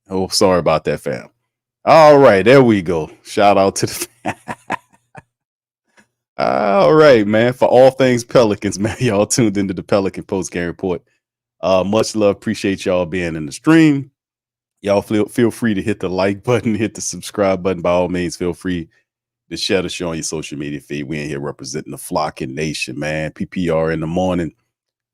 Oh, sorry about that, fam. All right, there we go. Shout out to the all right, man. For all things Pelicans, man, y'all tuned into the Pelican Postgame Report. Much love. Appreciate y'all being in the stream. Y'all feel free to hit the like button, hit the subscribe button. By all means, feel free to share the show on your social media feed. We in here representing the flocking nation, man. PPR in the morning.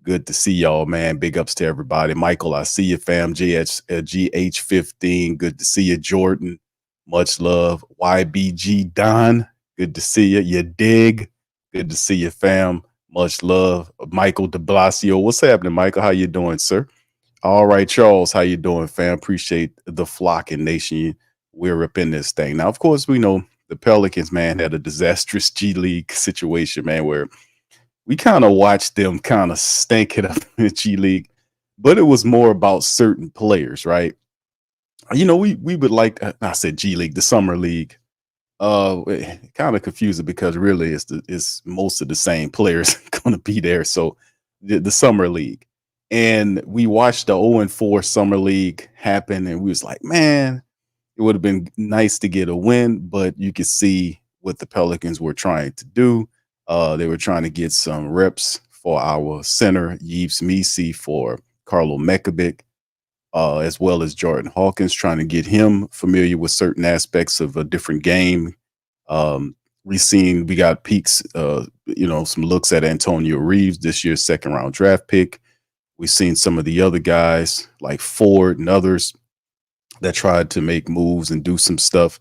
Good to see y'all, man. Big ups to everybody. Michael, I see you, fam. GH15. Good to see you, Jordan. Much love. YBG Don. Good to see you. You dig. Good to see you, fam. Much love. Michael de Blasio. What's happening, Michael? How you doing, sir? All right, Charles. How you doing, fam? Appreciate the flocking nation. We're up in this thing. Now, of course, we know the Pelicans, man, had a disastrous G League situation, man, where we kind of watched them kind of stank it up in the G League, but it was more about certain players, right? We would like I said G League, the summer league. Kind of confusing because really it's most of the same players going to be there. So the summer league, and we watched the 0-4 summer league happen, and we was like, man, it would have been nice to get a win, but you could see what the Pelicans were trying to do. They were trying to get some reps for our center, Yves Misi, for Carlo Mekabic, as well as Jordan Hawkins, trying to get him familiar with certain aspects of a different game. We got peaks, some looks at Antonio Reeves, this year's second round draft pick. We've seen some of the other guys like Ford and others that tried to make moves and do some stuff.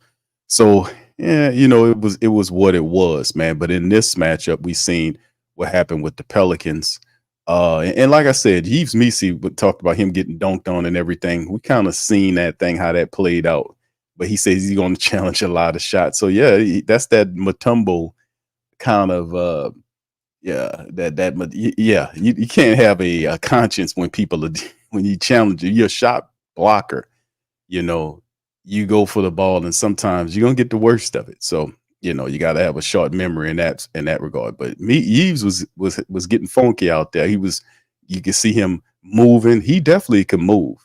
So yeah, it was what it was, man. But in this matchup, we seen what happened with the Pelicans. And like I said, Yves Misi talked about him getting dunked on and everything. We kind of seen that thing, how that played out. But he says he's going to challenge a lot of shots. So yeah, that's that Mutombo kind of you can't have a conscience when people are when you challenge you. You're a shot blocker, you know, you go for the ball and sometimes you're gonna get the worst of it. So, you gotta have a short memory in that regard. But Eves was getting funky out there. You could see him moving. He definitely can move.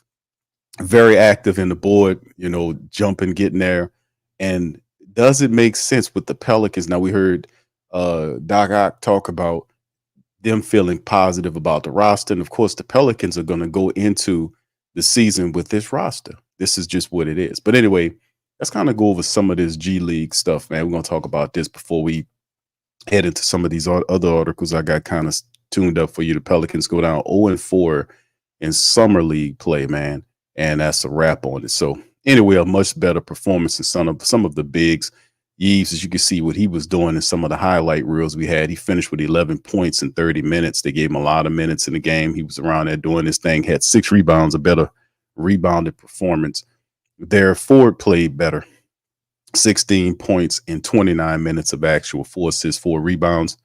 Very active in the board, jumping, getting there. And does it make sense with the Pelicans? Now we heard Doc Ock talk about them feeling positive about the roster. And of course, the Pelicans are going to go into the season with this roster. This is just what it is. But anyway, let's kind of go over some of this G League stuff, man. We're going to talk about this before we head into some of these other articles I got kind of tuned up for you. The Pelicans go down 0-4 in summer league play, man. And that's a wrap on it. So anyway, a much better performance in some of the bigs. Yves, as you can see what he was doing in some of the highlight reels we had. He finished with 11 points in 30 minutes. They gave him a lot of minutes in the game. He was around there doing this thing, had 6 rebounds, a better rebounded performance. Their Ford played better. 16 points in 29 minutes of actual, 4 assists, 4 rebounds.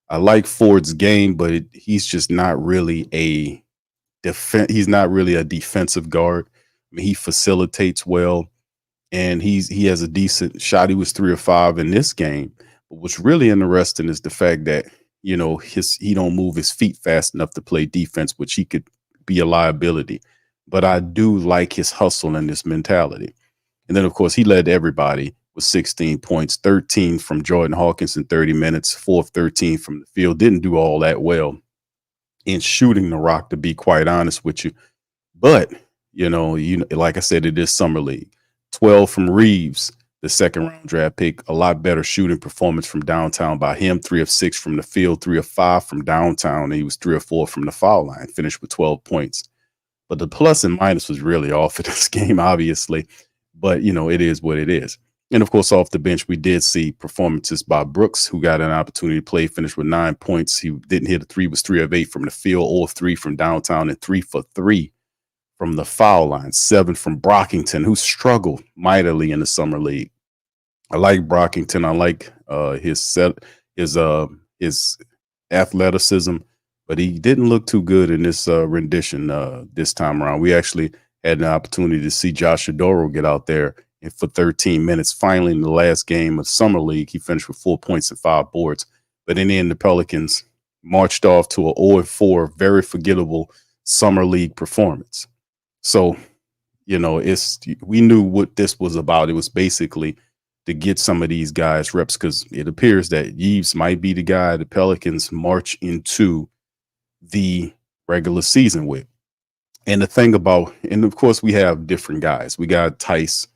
I like Ford's game, but he's just not really he's not really a defensive guard. I mean, he facilitates well, and he has a decent shot. He was 3 or 5 in this game. But what's really interesting is the fact that he don't move his feet fast enough to play defense, which he could be a liability. But I do like his hustle and his mentality. And then, of course, he led everybody with 16 points, 13 from Jordan Hawkins in 30 minutes, 4 of 13 from the field. Didn't do all that well in shooting the rock, to be quite honest with you. But, like I said, it is summer league. 12 from Reeves, the second round draft pick, a lot better shooting performance from downtown by him. 3 of 6 from the field, 3 of 5 from downtown. And he was 3 or 4 from the foul line, finished with 12 points. But the plus and minus was really off of this game, obviously. But, it is what it is. And, of course, off the bench, we did see performances by Brooks, who got an opportunity to play, finished with 9 points. He didn't hit a 3, was 3 of 8 from the field, 0 of 3 from downtown, and 3 for 3 from the foul line. 7 from Brockington, who struggled mightily in the summer league. I like Brockington. I like his athleticism, but he didn't look too good in this rendition this time around. We actually had an opportunity to see Josh Adoro get out there for 13 minutes. Finally, in the last game of summer league, he finished with 4 points and 5 boards. But in the end, the Pelicans marched off to a 0-4, very forgettable summer league performance. So, we knew what this was about. It was basically to get some of these guys reps because it appears that Yves might be the guy the Pelicans march into the regular season with. And the thing about, and of course, we have different guys. We got Tice,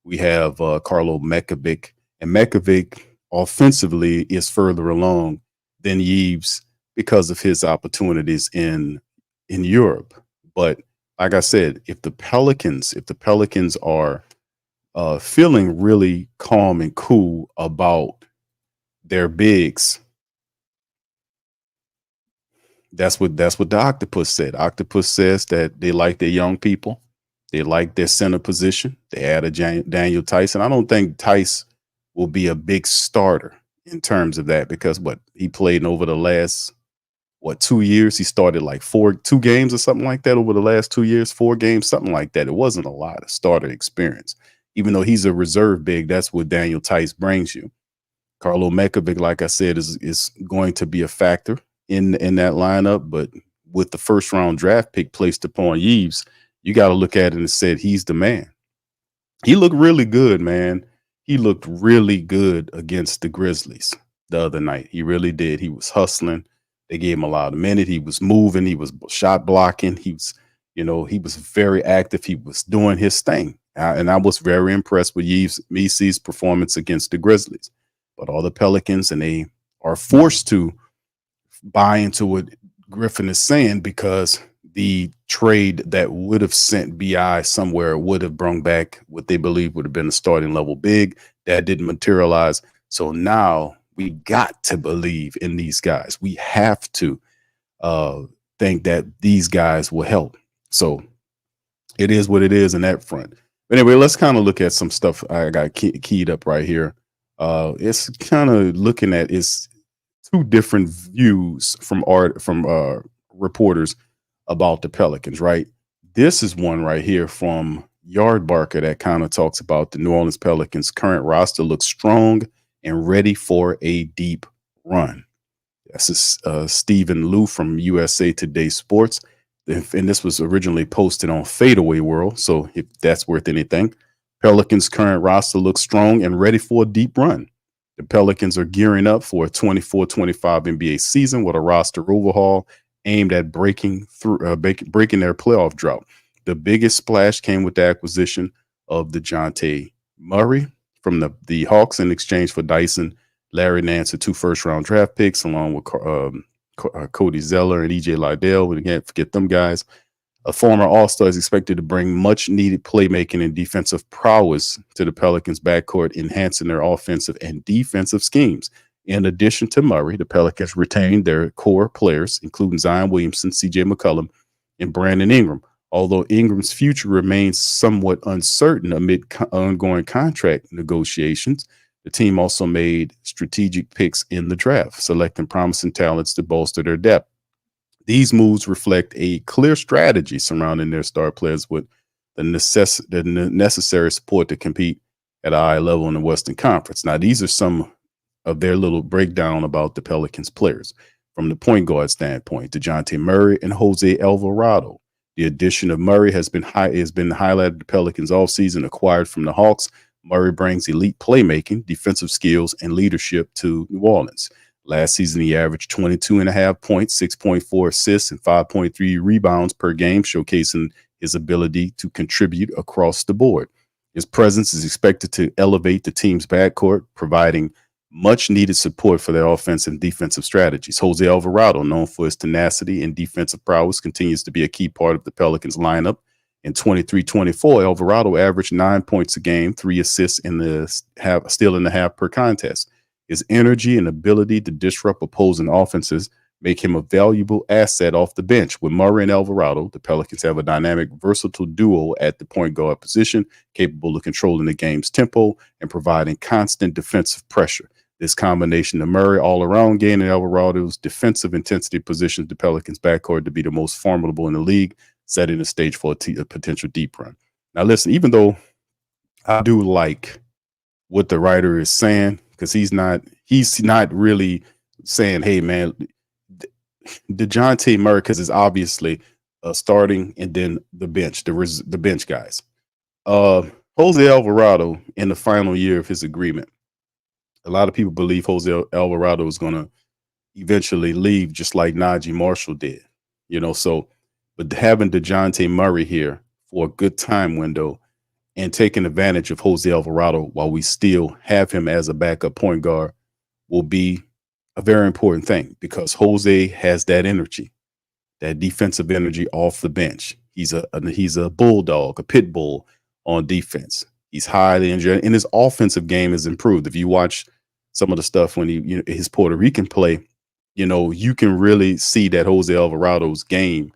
we have Carlo Mekovic, and Mekovic offensively is further along than Yves because of his opportunities in Europe. But like I said, if the Pelicans are feeling really calm and cool about their bigs, that's what the Octopus said. Octopus says that they like their young people, they like their center position. They added Daniel Tyson. I don't think Tice will be a big starter in terms of that because what he played in over the last 2 years. He started like 2 games or something like that over the last 2 years, 4 games, something like that. It wasn't a lot of starter experience. Even though he's a reserve big, that's what Daniel Tice brings you. Carlo Mekovic, like I said, is going to be a factor in that lineup. But with the first round draft pick placed upon Yves, you got to look at it and said he's the man. He looked really good, man. He looked really good against the Grizzlies the other night. He really did. He was hustling. They gave him a lot of minutes. He was moving. He was shot blocking. He was very active. He was doing his thing. And I was very impressed with Yves' performance against the Grizzlies. But all the Pelicans, and they are forced to buy into what Griffin is saying because the trade that would have sent BI somewhere would have brought back what they believe would have been a starting level big. That didn't materialize. So now we got to believe in these guys. We have to think that these guys will help. So it is what it is in that front. But anyway, let's kind of look at some stuff I got keyed up right here. It's kind of looking at it's two different views from reporters about the Pelicans, right? This is one right here from Yardbarker that kind of talks about the New Orleans Pelicans' current roster looks strong and ready for a deep run. This is Stephen Liu from USA Today Sports. And this was originally posted on Fadeaway World. So if that's worth anything, Pelicans' current roster looks strong and ready for a deep run. The Pelicans are gearing up for a 24-25 NBA season with a roster overhaul aimed at breaking their playoff drought. The biggest splash came with the acquisition of DeJounte Murray from the Hawks in exchange for Dyson, Larry Nance, and 2 first-round draft picks, along with Cody Zeller and EJ Liddell. We can't forget them guys. A former All-Star is expected to bring much-needed playmaking and defensive prowess to the Pelicans' backcourt, enhancing their offensive and defensive schemes. In addition to Murray, the Pelicans retained their core players, including Zion Williamson, C.J. McCollum, and Brandon Ingram. Although Ingram's future remains somewhat uncertain amid ongoing contract negotiations, the team also made strategic picks in the draft, selecting promising talents to bolster their depth. These moves reflect a clear strategy surrounding their star players with the necessary support to compete at a high level in the Western Conference. Now, these are some of their little breakdown about the Pelicans players. From the point guard standpoint, DeJounte Murray and Jose Alvarado. The addition of Murray has been highlighted the Pelicans offseason, acquired from the Hawks. Murray brings elite playmaking, defensive skills, and leadership to New Orleans. Last season, he averaged 22.5 points, 6.4 assists, and 5.3 rebounds per game, showcasing his ability to contribute across the board. His presence is expected to elevate the team's backcourt, providing much-needed support for their offensive and defensive strategies. Jose Alvarado, known for his tenacity and defensive prowess, continues to be a key part of the Pelicans lineup. In 23-24, Alvarado averaged 9 points a game, 3 assists in the steal and a half per contest. His energy and ability to disrupt opposing offenses make him a valuable asset off the bench. With Murray and Alvarado, the Pelicans have a dynamic, versatile duo at the point guard position, capable of controlling the game's tempo and providing constant defensive pressure. This combination of Murray all-around game and Alvarado's defensive intensity positions the Pelicans' backcourt to be the most formidable in the league, setting the stage for a potential deep run. Now, listen, even though I do like what the writer is saying, because he's not really saying, hey, man, DeJounte Murray, because it's obviously starting and then the bench guys. Uh, Jose Alvarado in the final year of his agreement. A lot of people believe Jose Alvarado is going to eventually leave, just like Najee Marshall did. So, but having DeJounte Murray here for a good time window and taking advantage of Jose Alvarado while we still have him as a backup point guard will be a very important thing because Jose has that energy, that defensive energy off the bench. He's a bulldog, a pit bull on defense. He's highly injured, and his offensive game is improved. If you watch some of the stuff when his Puerto Rican play, you can really see that Jose Alvarado's game,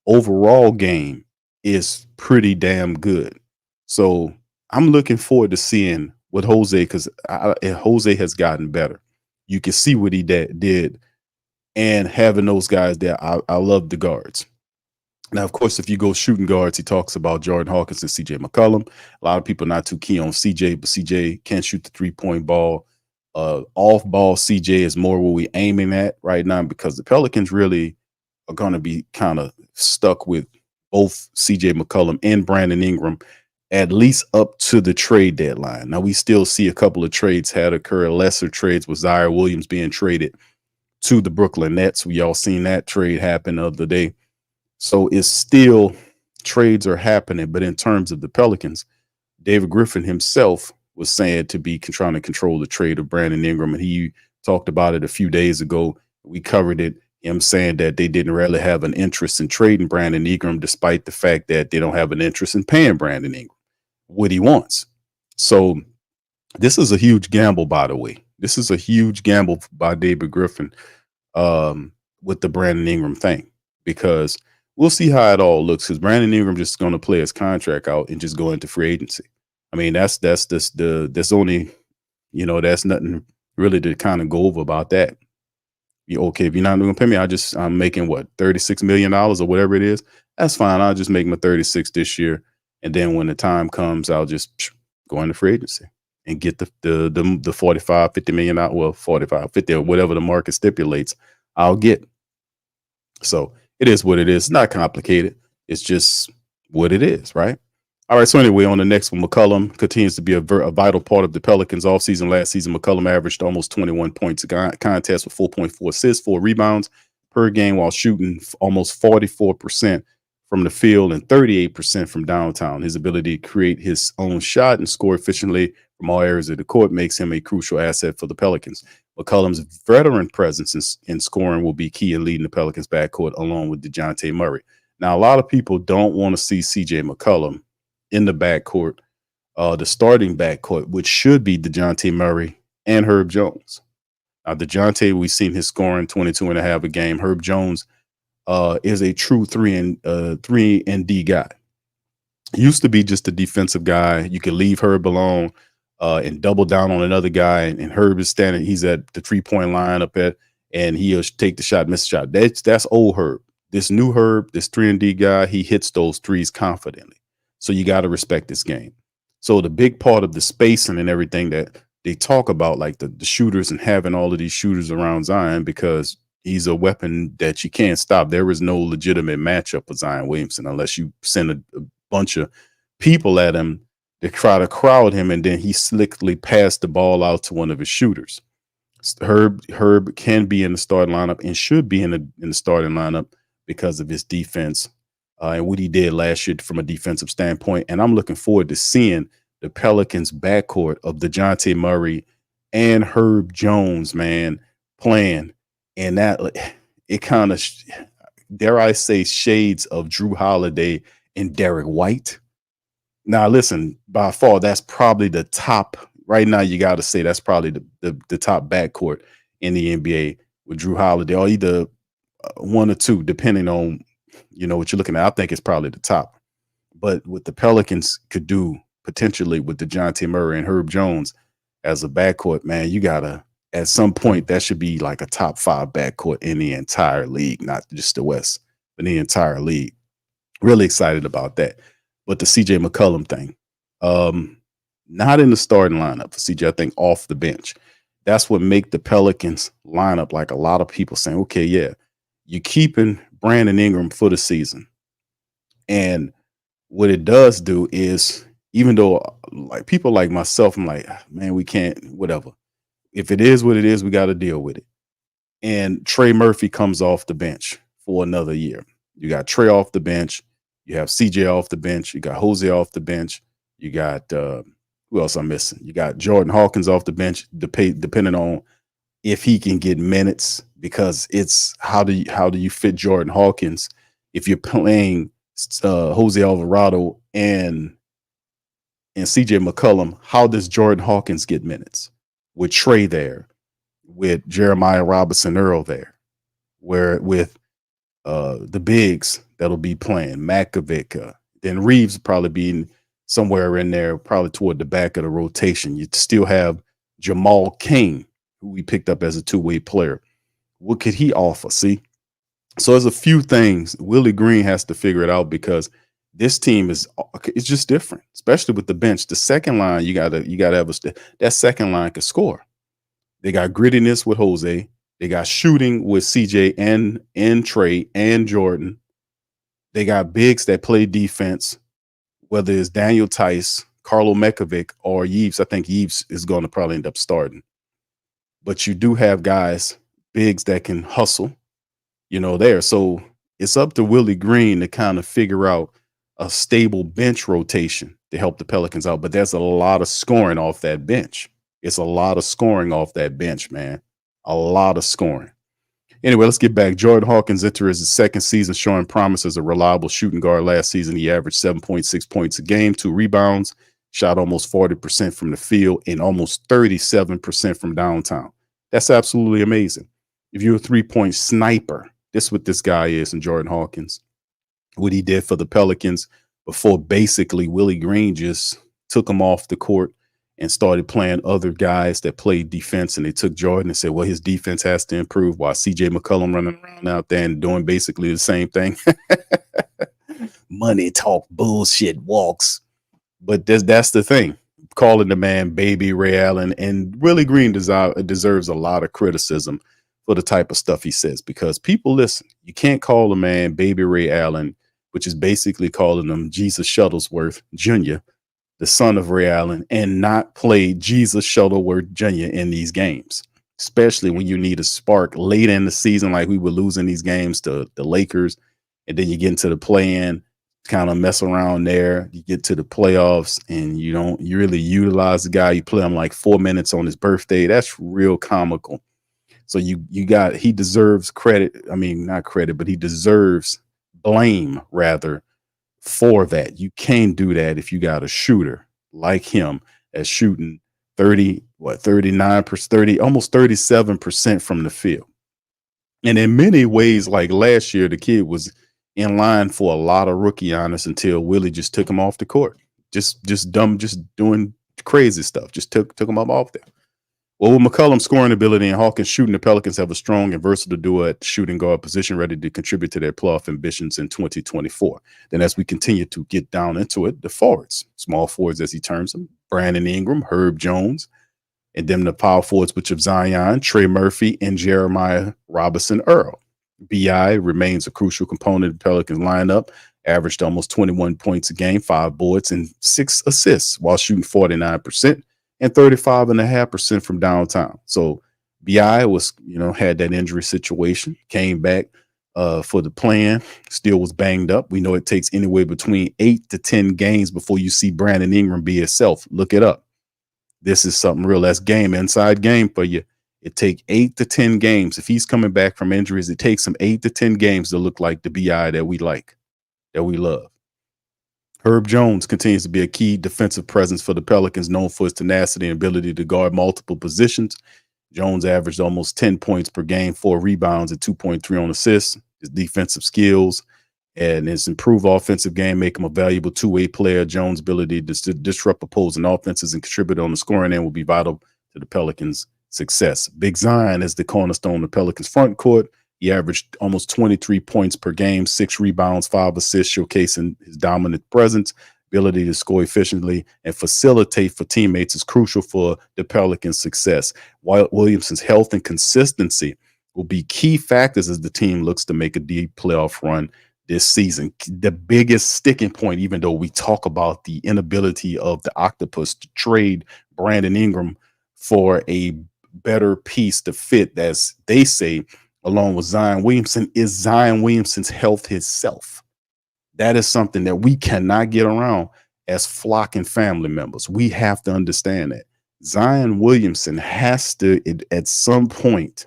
overall game, is pretty damn good. So I'm looking forward to seeing what Jose, because Jose has gotten better. You can see what he did, and having those guys there, I love the guards. Now, of course, if you go shooting guards, he talks about Jordan Hawkins and CJ McCollum. A lot of people not too keen on CJ, but CJ can shoot the 3-point ball. Off ball, CJ is more what we aiming at right now because the Pelicans really are going to be kind of stuck with both CJ McCollum and Brandon Ingram, at least up to the trade deadline. Now, we still see a couple of trades had occurred, lesser trades with Zaire Williams being traded to the Brooklyn Nets. We all seen that trade happen the other day. So it's still trades are happening. But in terms of the Pelicans, David Griffin himself was saying to be trying to control the trade of Brandon Ingram. And he talked about it a few days ago. We covered it. Him saying that they didn't really have an interest in trading Brandon Ingram, despite the fact that they don't have an interest in paying Brandon Ingram what he wants. So this is a huge gamble, by the way. This is a huge gamble by David Griffin with the Brandon Ingram thing, because we'll see how it all looks. Because Brandon Ingram just going to play his contract out and just go into free agency. I mean, that's only, that's nothing really to kind of go over about that. Okay, if you're not going to pay me, I'm making what, $36 million or whatever it is. That's fine. I'll just make my 36 this year, and then when the time comes, I'll just go into free agency and get the 45, $50 million, well, 45, 50, or whatever the market stipulates, I'll get. So it is what it is. It's not complicated. It's just what it is, right? All right, so anyway, on the next one, McCollum continues to be a vital part of the Pelicans offseason. Last season, McCollum averaged almost 21 points a contest with 4.4 assists, 4 rebounds per game, while shooting almost 44% from the field and 38% from downtown. His ability to create his own shot and score efficiently from all areas of the court makes him a crucial asset for the Pelicans. McCollum's veteran presence in scoring will be key in leading the Pelicans backcourt along with DeJounte Murray. Now, a lot of people don't want to see CJ McCollum in the backcourt, the starting backcourt, which should be DeJounte Murray and Herb Jones. Now, DeJounte, we've seen his scoring 22 and a half a game. Herb Jones is a true 3 and D guy. Used to be just a defensive guy. You could leave Herb alone and double down on another guy, and Herb is standing. He's at the 3-point line up at, and he'll take the shot, miss the shot. That's old Herb. This new Herb, this 3 and D guy, he hits those threes confidently. So you got to respect this game. So the big part of the spacing and everything that they talk about, like the shooters and having all of these shooters around Zion, because he's a weapon that you can't stop. There is no legitimate matchup with Zion Williamson unless you send a bunch of people at him to try to crowd him, and then he slickly passed the ball out to one of his shooters. Herb can be in the starting lineup and should be in the starting lineup because of his defense and what he did last year from a defensive standpoint. And I'm looking forward to seeing the Pelicans backcourt of DeJounte Murray and Herb Jones, man, playing. And that it kind of, dare I say, shades of Drew Holiday and Derek White. Now, listen, by far, that's probably the top. Right now, you got to say that's probably the top backcourt in the NBA with Drew Holiday, or either one or two, depending on what you're looking at. I think it's probably the top. But what the Pelicans could do potentially with DeJounte Murray and Herb Jones as a backcourt, man, you gotta, at some point, that should be like a top 5 backcourt in the entire league, not just the West, but the entire league. Really excited about that. But the CJ McCollum thing, not in the starting lineup for CJ, I think off the bench. That's what make the Pelicans lineup, like a lot of people saying, okay, yeah, you're keeping Brandon Ingram for the season. And what it does do is even though like people like myself, I'm like, man, we can't, whatever. If it is what it is, we got to deal with it. And Trey Murphy comes off the bench for another year. You got Trey off the bench. You have CJ off the bench. You got Jose off the bench. You got who else I'm missing? You got Jordan Hawkins off the bench, depending on if he can get minutes, because it's how do you fit Jordan Hawkins if you're playing Jose Alvarado and CJ McCollum? How does Jordan Hawkins get minutes with Trey there, with Jeremiah Robinson Earl there, where with the bigs that'll be playing Makovic, then Reeves probably being somewhere in there, probably toward the back of the rotation. You still have Jamal King, who we picked up as a two-way player. What could he offer? See, so there's a few things Willie Green has to figure it out, because this team it's just different, especially with the bench. The second line, you gotta have that second line can score. They got grittiness with Jose. They got shooting with CJ and Trey and Jordan. They got bigs that play defense, whether it's Daniel Tice, Carlo Mekovic, or Yves. I think Yves is going to probably end up starting. But you do have guys, bigs that can hustle, there. So it's up to Willie Green to kind of figure out a stable bench rotation to help the Pelicans out. But there's a lot of scoring off that bench. It's a lot of scoring off that bench, man. A lot of scoring. Anyway, let's get back. Jordan Hawkins enters his second season showing promise as a reliable shooting guard. Last season, he averaged 7.6 points a game, 2 rebounds, shot almost 40% from the field, and almost 37% from downtown. That's absolutely amazing. If you're a three-point sniper, this is what this guy is in Jordan Hawkins. What he did for the Pelicans before basically Willie Green just took him off the court and started playing other guys that played defense, and they took Jordan and said, well, his defense has to improve, while CJ McCollum running around out there and doing basically the same thing. Money talk, bullshit walks. But that's the thing. Calling the man Baby Ray Allen, and Willie Green deserves a lot of criticism for the type of stuff he says, because people listen. You can't call a man Baby Ray Allen, which is basically calling him Jesus Shuttlesworth Jr., the son of Ray Allen, and not play Jesus Shuttleworth Jr. in these games, especially when you need a spark late in the season, like we were losing these games to the Lakers, and then you get into the play-in, kind of mess around there. You get to the playoffs, and you really utilize the guy. You play him like 4 minutes on his birthday. That's real comical. So he deserves credit. I mean, not credit, but he deserves blame rather for that. You can't do that if you got a shooter like him as shooting 39%, almost 37% from the field. And in many ways, like last year, the kid was in line for a lot of rookie honors until Willie just took him off the court. Just doing crazy stuff. Just took him up off there. Well, with McCollum's scoring ability and Hawkins shooting, the Pelicans have a strong and versatile duo at shooting guard position, ready to contribute to their playoff ambitions in 2024. Then as we continue to get down into it, the forwards, small forwards as he terms them, Brandon Ingram, Herb Jones, and then the power forwards, which of Zion, Trey Murphy, and Jeremiah Robinson Earl. B.I. remains a crucial component of the Pelicans lineup, averaged almost 21 points a game, 5 boards, and 6 assists while shooting 49%. And 35.5% from downtown. So B.I. was, had that injury situation, came back for the plan, still was banged up. We know it takes anywhere between 8 to 10 games before you see Brandon Ingram be himself. Look it up. This is something real. That's inside game for you. It takes 8 to 10 games. If he's coming back from injuries, it takes him 8 to 10 games to look like the B.I. that we like, that we love. Herb Jones continues to be a key defensive presence for the Pelicans, known for his tenacity and ability to guard multiple positions. Jones averaged almost 10 points per game, 4 rebounds, and 2.3 on assists. His defensive skills and his improved offensive game make him a valuable two-way player. Jones' ability to disrupt opposing offenses and contribute on the scoring end will be vital to the Pelicans' success. Big Zion is the cornerstone of the Pelicans' front court. He averaged almost 23 points per game, 6 rebounds, 5 assists, showcasing his dominant presence. Ability to score efficiently and facilitate for teammates is crucial for the Pelicans' success. While Williamson's health and consistency will be key factors as the team looks to make a deep playoff run this season. The biggest sticking point, even though we talk about the inability of the Octopus to trade Brandon Ingram for a better piece to fit, as they say, along with Zion Williamson, is Zion Williamson's health himself. That is something that we cannot get around as Flock and family members. We have to understand that Zion Williamson has to, at some point,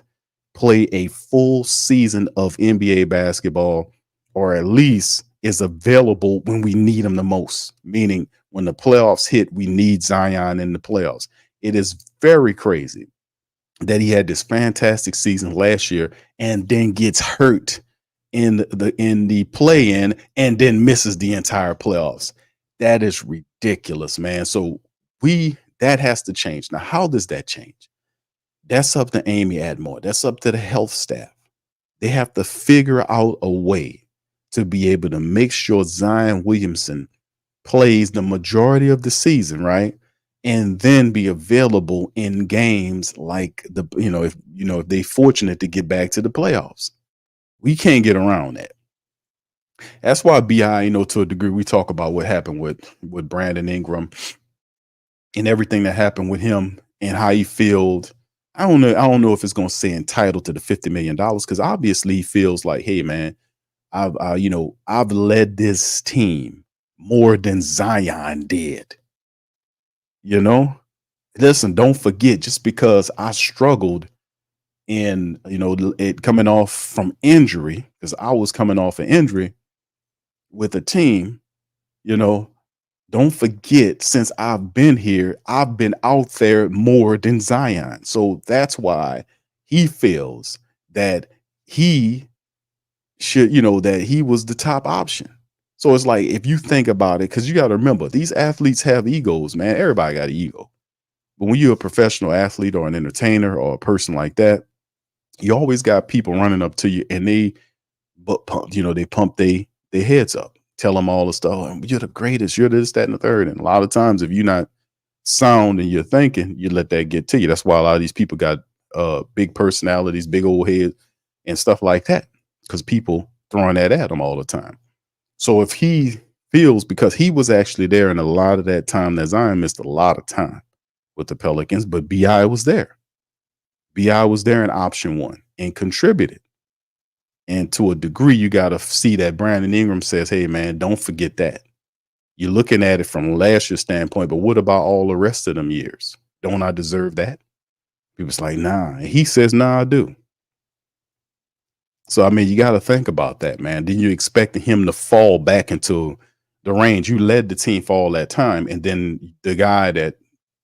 play a full season of NBA basketball, or at least is available when we need him the most. Meaning, when the playoffs hit, we need Zion in the playoffs. It is very crazy that he had this fantastic season last year and then gets hurt in the play-in and then misses the entire playoffs. That is ridiculous, man. So that has to change. Now, how does that change? That's up to Amy Admore. That's up to the health staff. They have to figure out a way to be able to make sure Zion Williamson plays the majority of the season, right? And then be available in games like if they're fortunate to get back to the playoffs. We can't get around that. That's why BI, to a degree, we talk about what happened with Brandon Ingram and everything that happened with him and how he feels. I don't know if it's going to say entitled to the $50 million, because obviously he feels like, hey, man, I've led this team more than Zion did. Listen, don't forget, just because I struggled in, it coming off from injury, because I was coming off an injury with a team, don't forget, since I've been here, I've been out there more than Zion. So that's why he feels that he should, that he was the top option. So it's like, if you think about it, because you got to remember, these athletes have egos, man. Everybody got an ego. But when you're a professional athlete or an entertainer or a person like that, you always got people running up to you and they pump their heads up, tell them all the stuff. You're the greatest. You're this, that, and the third. And a lot of times, if you're not sound in your thinking, you let that get to you. That's why a lot of these people got big personalities, big old heads, and stuff like that, because people throwing that at them all the time. So if he feels, because he was actually there in a lot of that time that Zion missed a lot of time with the Pelicans, but BI was there. BI was there in option one and contributed. And to a degree, you got to see that Brandon Ingram says, hey, man, don't forget that. You're looking at it from last year's standpoint, but what about all the rest of them years? Don't I deserve that? People's like, nah. And he says, nah, I do. So, I mean, you got to think about that, man. Then you expecting him to fall back into the range. You led the team for all that time. And then the guy that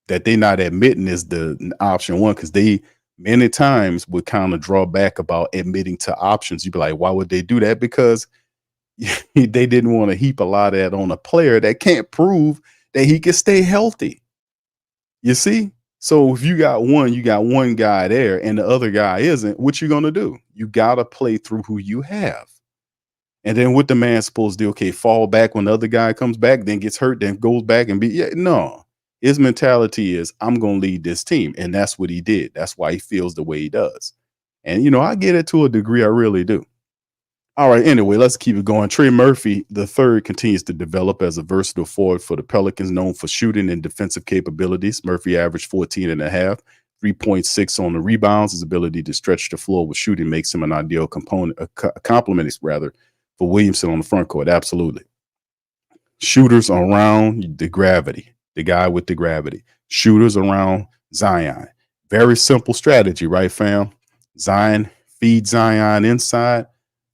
they're not admitting is the option one, because they many times would kind of draw back about admitting to options. You'd be like, why would they do that? Because they didn't want to heap a lot of that on a player that can't prove that he can stay healthy. You see? So if you got one guy there and the other guy isn't, what you gonna do? You gotta play through who you have. And then what the man's supposed to do? Okay, fall back when the other guy comes back, then gets hurt, then goes back and no. His mentality is, I'm gonna lead this team. And that's what he did. That's why he feels the way he does. And I get it to a degree, I really do. All right, anyway, let's keep it going. Trey Murphy the third continues to develop as a versatile forward for the Pelicans, known for shooting and defensive capabilities. Murphy averaged 14 and a half, 3.6 on the rebounds. His ability to stretch the floor with shooting makes him an ideal complement for Williamson on the front court. Absolutely. Shooters around the gravity, the guy with the gravity. Shooters around Zion. Very simple strategy, right, fam? Zion, feed Zion inside.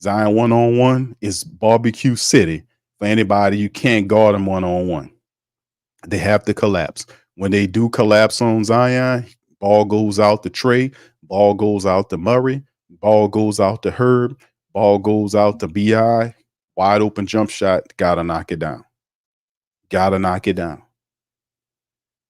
Zion one-on-one is barbecue city for anybody. You can't guard him one-on-one. They have to collapse. When they do collapse on Zion, ball goes out to Trey, ball goes out to Murray, ball goes out to Herb, ball goes out to BI, wide open jump shot, gotta knock it down. Gotta knock it down.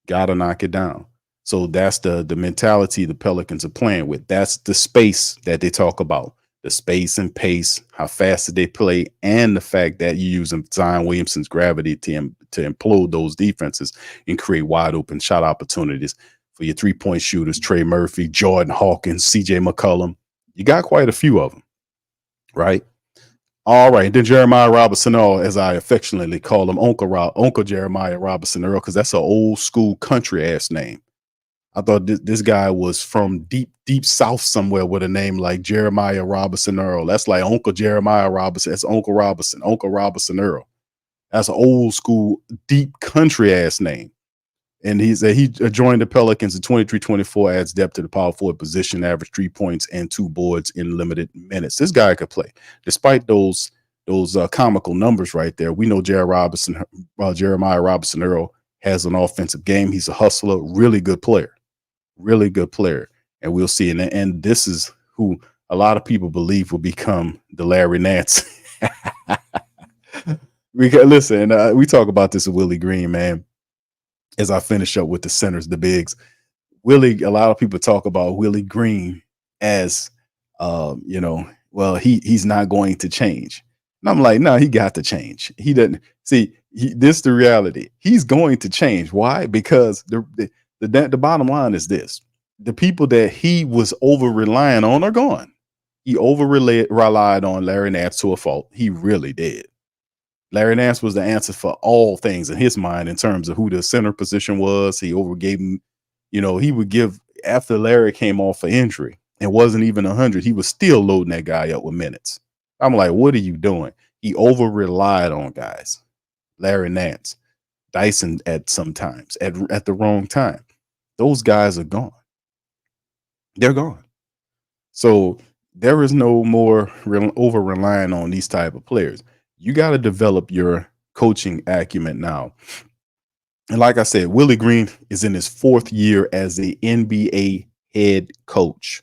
Gotta knock it down. So that's the mentality the Pelicans are playing with. That's the space that they talk about. The space and pace, how fast did they play, and the fact that you're using Zion Williamson's gravity to implode those defenses and create wide open shot opportunities for your 3-point shooters, Trey Murphy, Jordan Hawkins, CJ McCollum. You got quite a few of them, right? All right, then Jeremiah Robinson Earl, as I affectionately call him, Uncle Jeremiah Robinson Earl, because that's an old school country ass name. I thought this guy was from deep south somewhere with a name like Jeremiah Robinson Earl. That's like Uncle Jeremiah Robinson. That's Uncle Robinson Earl. That's an old school, deep country ass name. And he joined the Pelicans in 23-24, adds depth to the power forward position, averaged 3 points and 2 boards in limited minutes. This guy could play. Despite those comical numbers right there, we know Jeremiah Robinson Earl has an offensive game. He's a hustler, really good player. Really good player. And we'll see. And this is who a lot of people believe will become the Larry Nance. Listen, we talk about this with Willie Green, man. As I finish up with the centers, the bigs, a lot of people talk about Willie Green as, well, he's not going to change. And I'm like, no, he got to change. He doesn't see this, the reality. He's going to change. Why? Because the bottom line is this: the people that he was over relying on are gone. He over relied on Larry Nance to a fault. He really did. Larry Nance was the answer for all things in his mind in terms of who the center position was. He overgave him. He would give after Larry came off for injury and wasn't even 100. He was still loading that guy up with minutes. I'm like, what are you doing? He over relied on guys. Larry Nance, Dyson at sometimes at the wrong time. Those guys are gone. They're gone. So there is no more over relying on these type of players. You got to develop your coaching acumen now. And like I said, Willie Green is in his 4th year as the NBA head coach.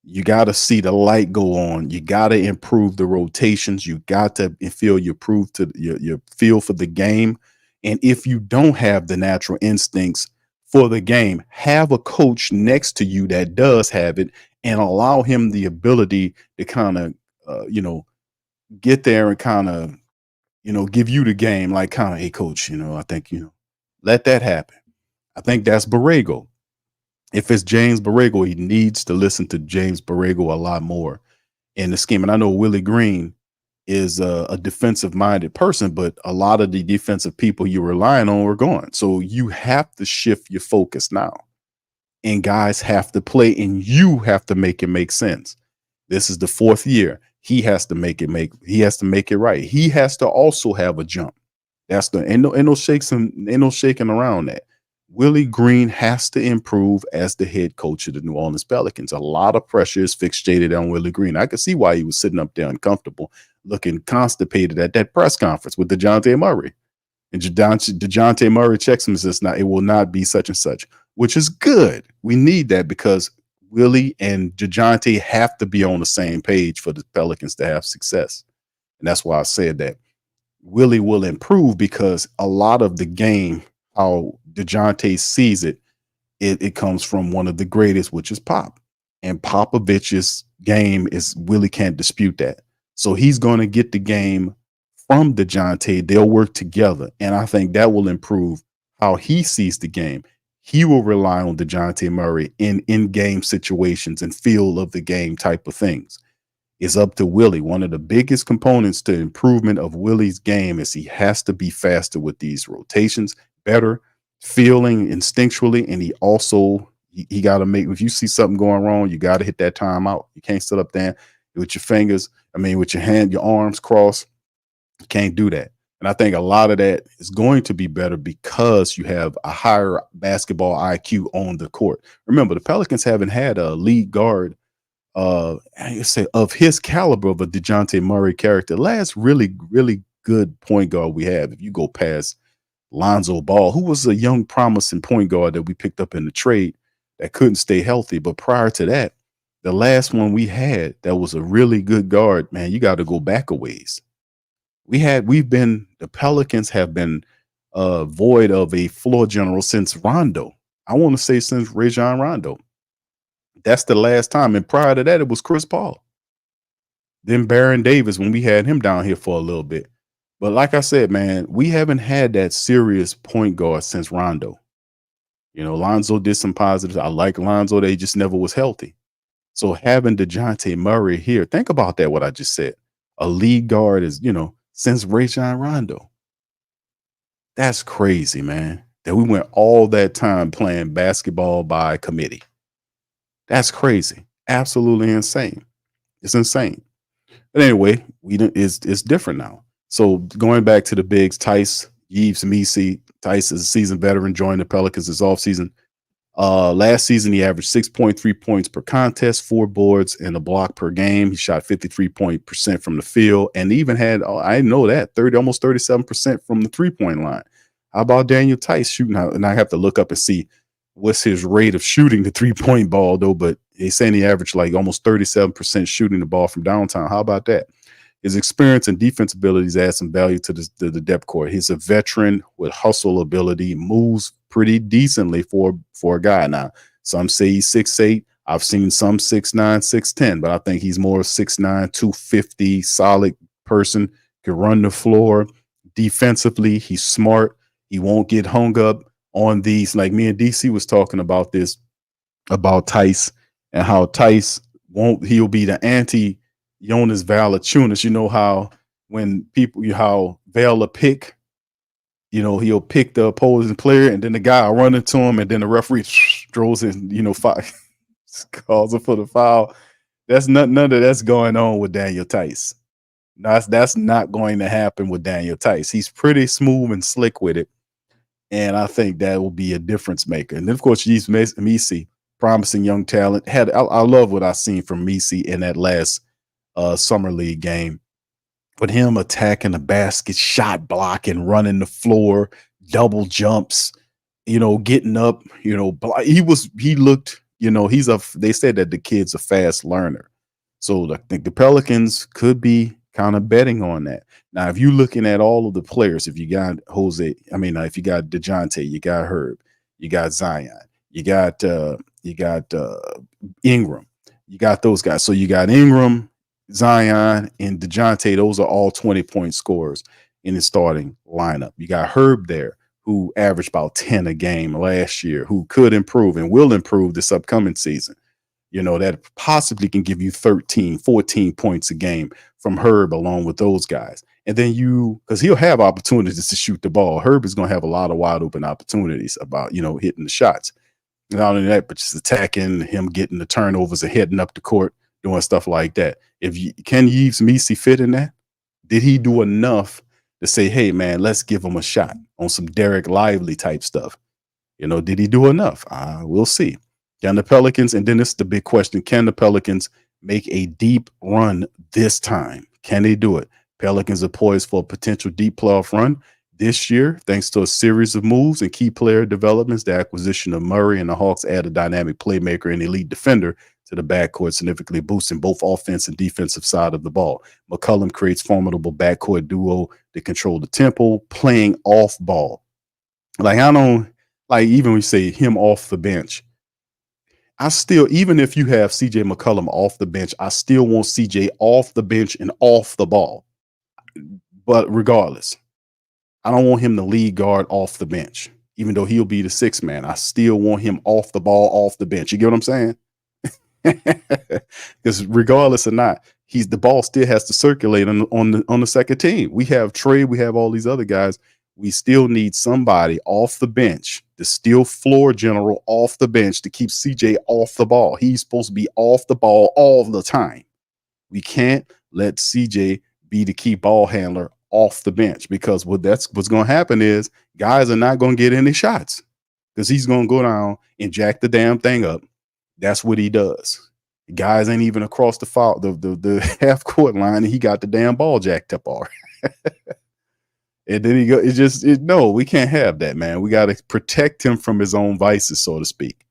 You got to see the light go on. You got to improve the rotations. You got to feel your feel for the game. And if you don't have the natural instincts for the game, have a coach next to you that does have it, and allow him the ability to kind of, get there and kind of, give you the game, like kind of, hey, coach, I think, let that happen. I think that's Borrego. If it's James Borrego, he needs to listen to James Borrego a lot more in the scheme. And I know Willie Green is a defensive minded person, but a lot of the defensive people you're relying on are gone. So you have to shift your focus now, and guys have to play, and you have to make it make sense. This is the 4th year. He has to make it right. He has to also have a jump. That's ain't no shaking around that. Willie Green has to improve as the head coach of the New Orleans Pelicans. A lot of pressure is fixated on Willie Green. I could see why he was sitting up there uncomfortable, looking constipated at that press conference with DeJounte Murray. And DeJounte Murray checks him and says, it will not be such and such, which is good. We need that because Willie and DeJounte have to be on the same page for the Pelicans to have success. And that's why I said that Willie will improve, because a lot of the game, how DeJounte sees it, it comes from one of the greatest, which is Pop. And Popovich's game is, Willie can't dispute that. So he's going to get the game from DeJounte. They'll work together. And I think that will improve how he sees the game. He will rely on DeJounte Murray in game situations and feel of the game type of things. It's up to Willie. One of the biggest components to improvement of Willie's game is he has to be faster with these rotations, better, feeling instinctually, and he got to make, if you see something going wrong, you got to hit that timeout. You can't sit up there with your fingers, with your hand, your arms crossed. You can't do that. And I think a lot of that is going to be better because you have a higher basketball IQ on the court. Remember, the Pelicans haven't had a lead guard of his caliber of a DeJounte Murray character. Last really, really good point guard we have, if you go past Lonzo Ball, who was a young, promising point guard that we picked up in the trade that couldn't stay healthy. But prior to that, the last one we had that was a really good guard, man, you got to go back a ways. The Pelicans have been void of a floor general since Rondo. I want to say since Rajon Rondo. That's the last time. And prior to that, it was Chris Paul. Then Baron Davis, when we had him down here for a little bit. But like I said, man, we haven't had that serious point guard since Rondo. Lonzo did some positives. I like Lonzo. They just never was healthy. So having DeJounte Murray here, think about that, what I just said. a lead guard is, since Rajon Rondo. That's crazy, man. That we went all that time playing basketball by committee. That's crazy. Absolutely insane. It's insane. But anyway, it's different now. So going back to the bigs, Tice, Yves Misi. Tice is a seasoned veteran, joined the Pelicans this offseason. Last season, he averaged 6.3 points per contest, 4 boards, and a block per game. He shot 53% from the field, and even had, I didn't know that, almost 37% from the 3-point line. How about Daniel Tice shooting out? And I have to look up and see what's his rate of shooting the 3-point ball, though. But he's saying he averaged like almost 37% shooting the ball from downtown. How about that? His experience and defense abilities add some value to the depth court. He's a veteran with hustle ability, moves pretty decently for a guy. Now, some say he's 6'8". I've seen some 6'9", 6'10", but I think he's more 6'9", 250, solid person, can run the floor. Defensively, he's smart. He won't get hung up on these. Like me and DC was talking about this, about Tice, and how Tice he'll be the anti Jonas Valanciunas. You know how when how Vala pick, he'll pick the opposing player, and then the guy will run into him, and then the referee throws in, calls him for the foul. That's none of that's going on with Daniel Tice. That's not going to happen with Daniel Tice. He's pretty smooth and slick with it, and I think that will be a difference maker. And then, of course, Yves Misi, promising young talent. I love what I've seen from Misi in that last summer league game, with him attacking the basket, shot blocking, running the floor, double jumps, getting up, he looked, they said that the kid's a fast learner. So I think the Pelicans could be kind of betting on that. Now, if you're looking at all of the players, if you got if you got DeJounte, you got Herb, you got Zion, you got Ingram, you got those guys. So you got Ingram, Zion, and DeJounte. Those are all 20-point scorers in the starting lineup. You got Herb there, who averaged about 10 a game last year, who could improve and will improve this upcoming season. That possibly can give you 13, 14 points a game from Herb along with those guys. And then because he'll have opportunities to shoot the ball. Herb is going to have a lot of wide open opportunities about, hitting the shots. Not only that, but just attacking him, getting the turnovers and heading up the court, doing stuff like that. Can Yves Misi fit in that? Did he do enough to say, hey, man, let's give him a shot on some Derek Lively type stuff? Did he do enough? We'll see. Can the Pelicans, and then this is the big question, can the Pelicans make a deep run this time? Can they do it? Pelicans are poised for a potential deep playoff run this year, thanks to a series of moves and key player developments. The acquisition of Murray and the Hawks add a dynamic playmaker and elite defender to the backcourt, significantly boosting both offense and defensive side of the ball. McCollum creates formidable backcourt duo that control the tempo, playing off ball. Even when we say him off the bench, even if you have CJ McCollum off the bench, I still want CJ off the bench and off the ball. But regardless, I don't want him to lead guard off the bench, even though he'll be the sixth man. I still want him off the ball, off the bench. You get what I'm saying? Because regardless or not, the ball still has to circulate on the second team. We have Trey, we have all these other guys. We still need somebody off the bench, the steel floor general off the bench, to keep CJ off the ball. He's supposed to be off the ball all the time. We can't let CJ be the key ball handler off the bench, because what's going to happen is guys are not going to get any shots, because he's going to go down and jack the damn thing up. That's what he does. Guys ain't even across the half court line, and he got the damn ball jacked up already. And then no, we can't have that, man. We got to protect him from his own vices, so to speak.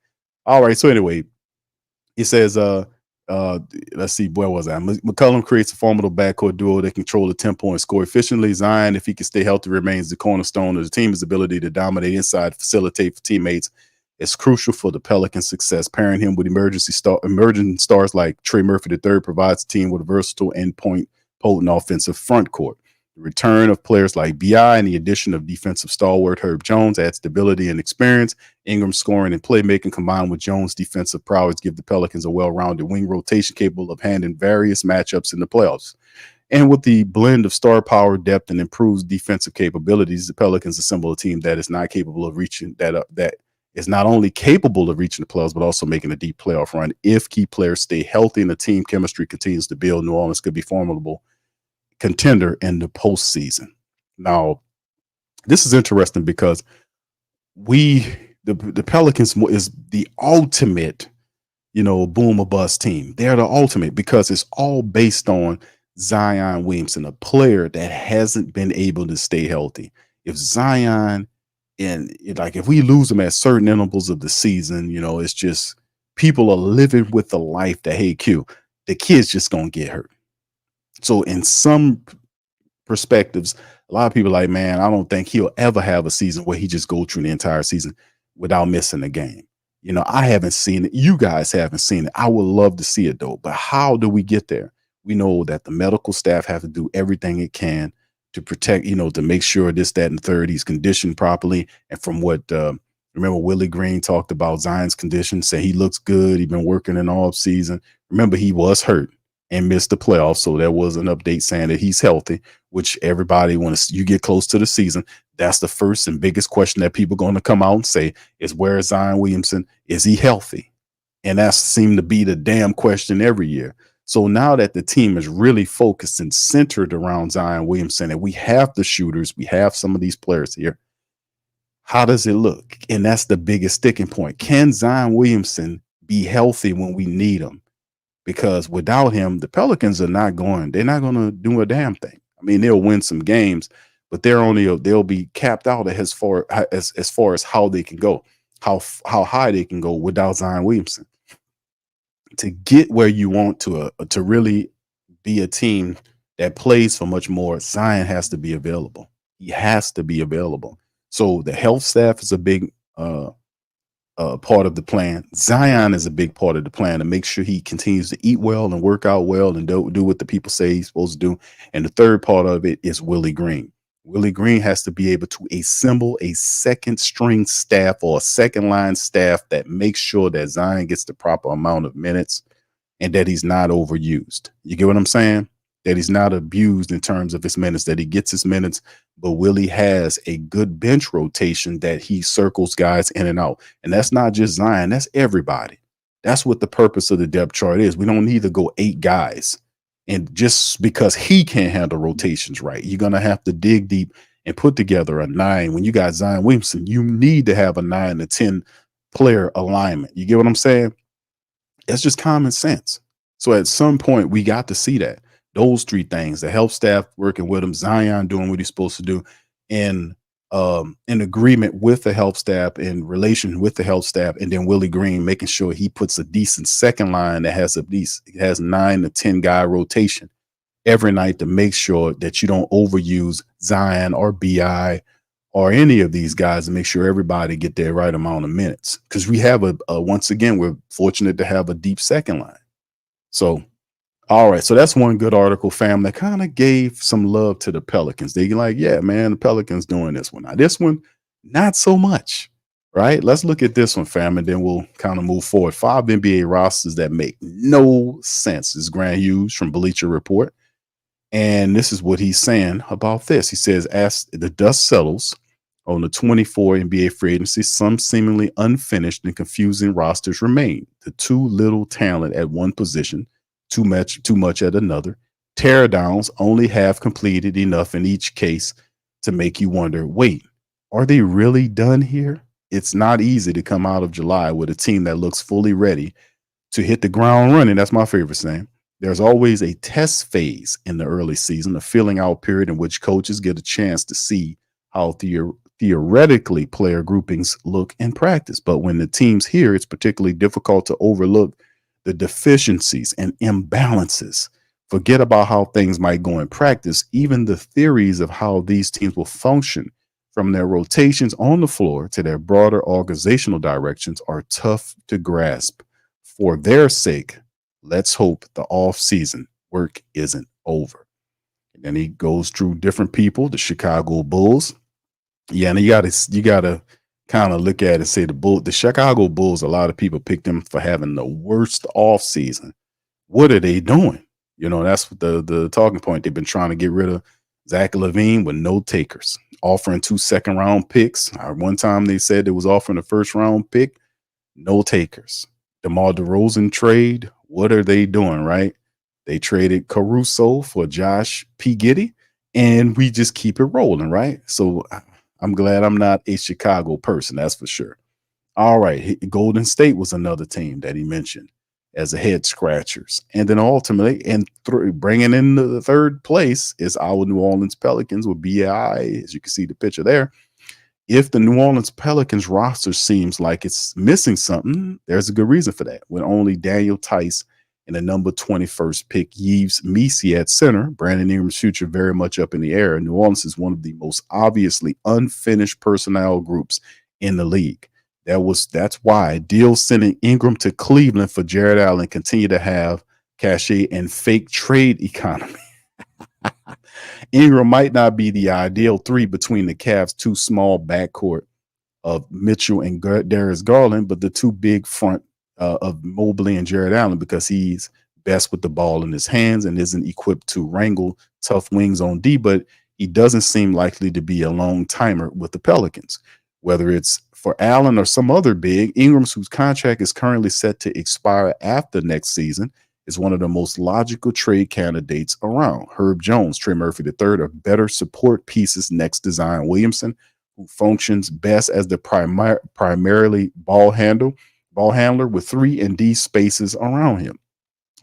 All right. So anyway, it says, let's see, where was I? McCollum creates a formidable backcourt duo that control the tempo and score efficiently. Zion, if he can stay healthy, remains the cornerstone of the team. His ability to dominate inside, facilitate for teammates is crucial for the Pelicans' success. Pairing him with emerging stars like Trey Murphy III provides the team with a versatile and potent offensive front court. The return of players like B.I. and the addition of defensive stalwart Herb Jones adds stability and experience. Ingram's scoring and playmaking combined with Jones' defensive prowess give the Pelicans a well-rounded wing rotation capable of handling various matchups in the playoffs. And with the blend of star power, depth, and improved defensive capabilities, the Pelicans assemble a team that is not capable of reaching that is not only capable of reaching the playoffs, but also making a deep playoff run. If key players stay healthy and the team chemistry continues to build, New Orleans could be formidable contender in the postseason. Now, this is interesting because the Pelicans is the ultimate, boom or bust team. They're the ultimate because it's all based on Zion Williamson, a player that hasn't been able to stay healthy. If Zion if we lose him at certain intervals of the season, it's just people are living with the life that, hey, the kid's just gonna get hurt. So in some perspectives, a lot of people are like, man, I don't think he'll ever have a season where he just go through the entire season without missing a game. I haven't seen it. You guys haven't seen it. I would love to see it though. But how do we get there? We know that the medical staff have to do everything it can to protect, to make sure this, that, and the third, he's conditioned properly. And from what remember, Willie Green talked about Zion's condition, say he looks good. He's been working in all season. Remember, he was hurt and missed the playoffs. So there was an update saying that he's healthy, which everybody, when you get close to the season, that's the first and biggest question that people are going to come out and say is, where is Zion Williamson? Is he healthy? And that seemed to be the damn question every year. So now that the team is really focused and centered around Zion Williamson, and we have the shooters, we have some of these players here, how does it look? And that's the biggest sticking point. Can Zion Williamson be healthy when we need him? Because without him, the Pelicans they're not going to do a damn thing. I mean, they'll win some games, but they'll be capped out as far as how they can go, how high they can go without Zion Williamson. To get where you want to really be a team that plays for much more, Zion has to be available. He has to be available. So the health staff is a big part of the plan. Zion is a big part of the plan to make sure he continues to eat well and work out well and do what the people say he's supposed to do. And the third part of it is Willie Green. Willie Green has to be able to assemble a second string staff or a second line staff that makes sure that Zion gets the proper amount of minutes and that he's not overused. You get what I'm saying? That he's not abused in terms of his minutes, that he gets his minutes, but Willie has a good bench rotation that he circles guys in and out. And that's not just Zion, that's everybody. That's what the purpose of the depth chart is. We don't need to go 8 guys. And just because he can't handle rotations right, you're going to have to dig deep and put together a 9. When you got Zion Williamson, you need to have a 9 to 10 player alignment. You get what I'm saying? That's just common sense. So at some point, we got to see that. Those 3 things, the health staff working with him, Zion doing what he's supposed to do, and in agreement with the health staff, in relation with the health staff, and then Willie Green making sure he puts a decent second line that has 9 to 10 guy rotation every night to make sure that you don't overuse Zion or BI or any of these guys, and make sure everybody get their right amount of minutes. Because we have once again, we're fortunate to have a deep second line. So all right, so that's one good article, fam, that kind of gave some love to the Pelicans. They like, yeah, man, the Pelicans doing this one. Now, this one, not so much, right? Let's look at this one, fam, and then we'll kind of move forward. 5 NBA rosters that make no sense. This is Grant Hughes from Bleacher Report, and this is what he's saying about this. He says, as the dust settles on the 24 NBA free agency, some seemingly unfinished and confusing rosters remain. The too little talent at one position, too much at another. Teardowns only have completed enough in each case to make you wonder, wait, are they really done here? It's not easy to come out of July with a team that looks fully ready to hit the ground running. That's my favorite saying. There's always a test phase in the early season, a filling out period in which coaches get a chance to see how theoretically player groupings look in practice. But when the team's here, it's particularly difficult to overlook the deficiencies and imbalances. Forget about how things might go in practice. Even the theories of how these teams will function, from their rotations on the floor to their broader organizational directions, are tough to grasp. For their sake, let's hope the off-season work isn't over. And then he goes through different people, the Chicago Bulls. Yeah, and you gotta kind of look at it and say the Chicago Bulls, a lot of people picked them for having the worst offseason. What are they doing? You know, that's what the talking point. They've been trying to get rid of Zach LaVine with no takers, offering 2 second-round picks. One time they said they was offering a first-round pick, no takers. DeMar DeRozan trade, what are they doing, right? They traded Caruso for Josh P. Giddey, and we just keep it rolling, right? So I'm glad I'm not a Chicago person, that's for sure. All right, Golden State was another team that he mentioned as a head scratchers, and then ultimately, and bringing in the third place is our New Orleans Pelicans with BI. As you can see the picture there. If the New Orleans Pelicans roster seems like it's missing something, there's a good reason for that. With only Daniel Tice and the number 21st pick, Yves Missi at center, Brandon Ingram's future very much up in the air. New Orleans is one of the most obviously unfinished personnel groups in the league. That's why deals sending Ingram to Cleveland for Jared Allen continue to have cachet and fake trade economy. Ingram might not be the ideal 3 between the Cavs' 2 small backcourt of Mitchell and Darius Garland, but the 2 big front of Mobley and Jared Allen, because he's best with the ball in his hands and isn't equipped to wrangle tough wings on D, but he doesn't seem likely to be a long timer with the Pelicans. Whether it's for Allen or some other big, Ingram's, whose contract is currently set to expire after next season, is one of the most logical trade candidates around. Herb Jones, Trey Murphy III are better support pieces next to Zion Williamson, who functions best as the primarily ball handler with 3 and D spaces around him.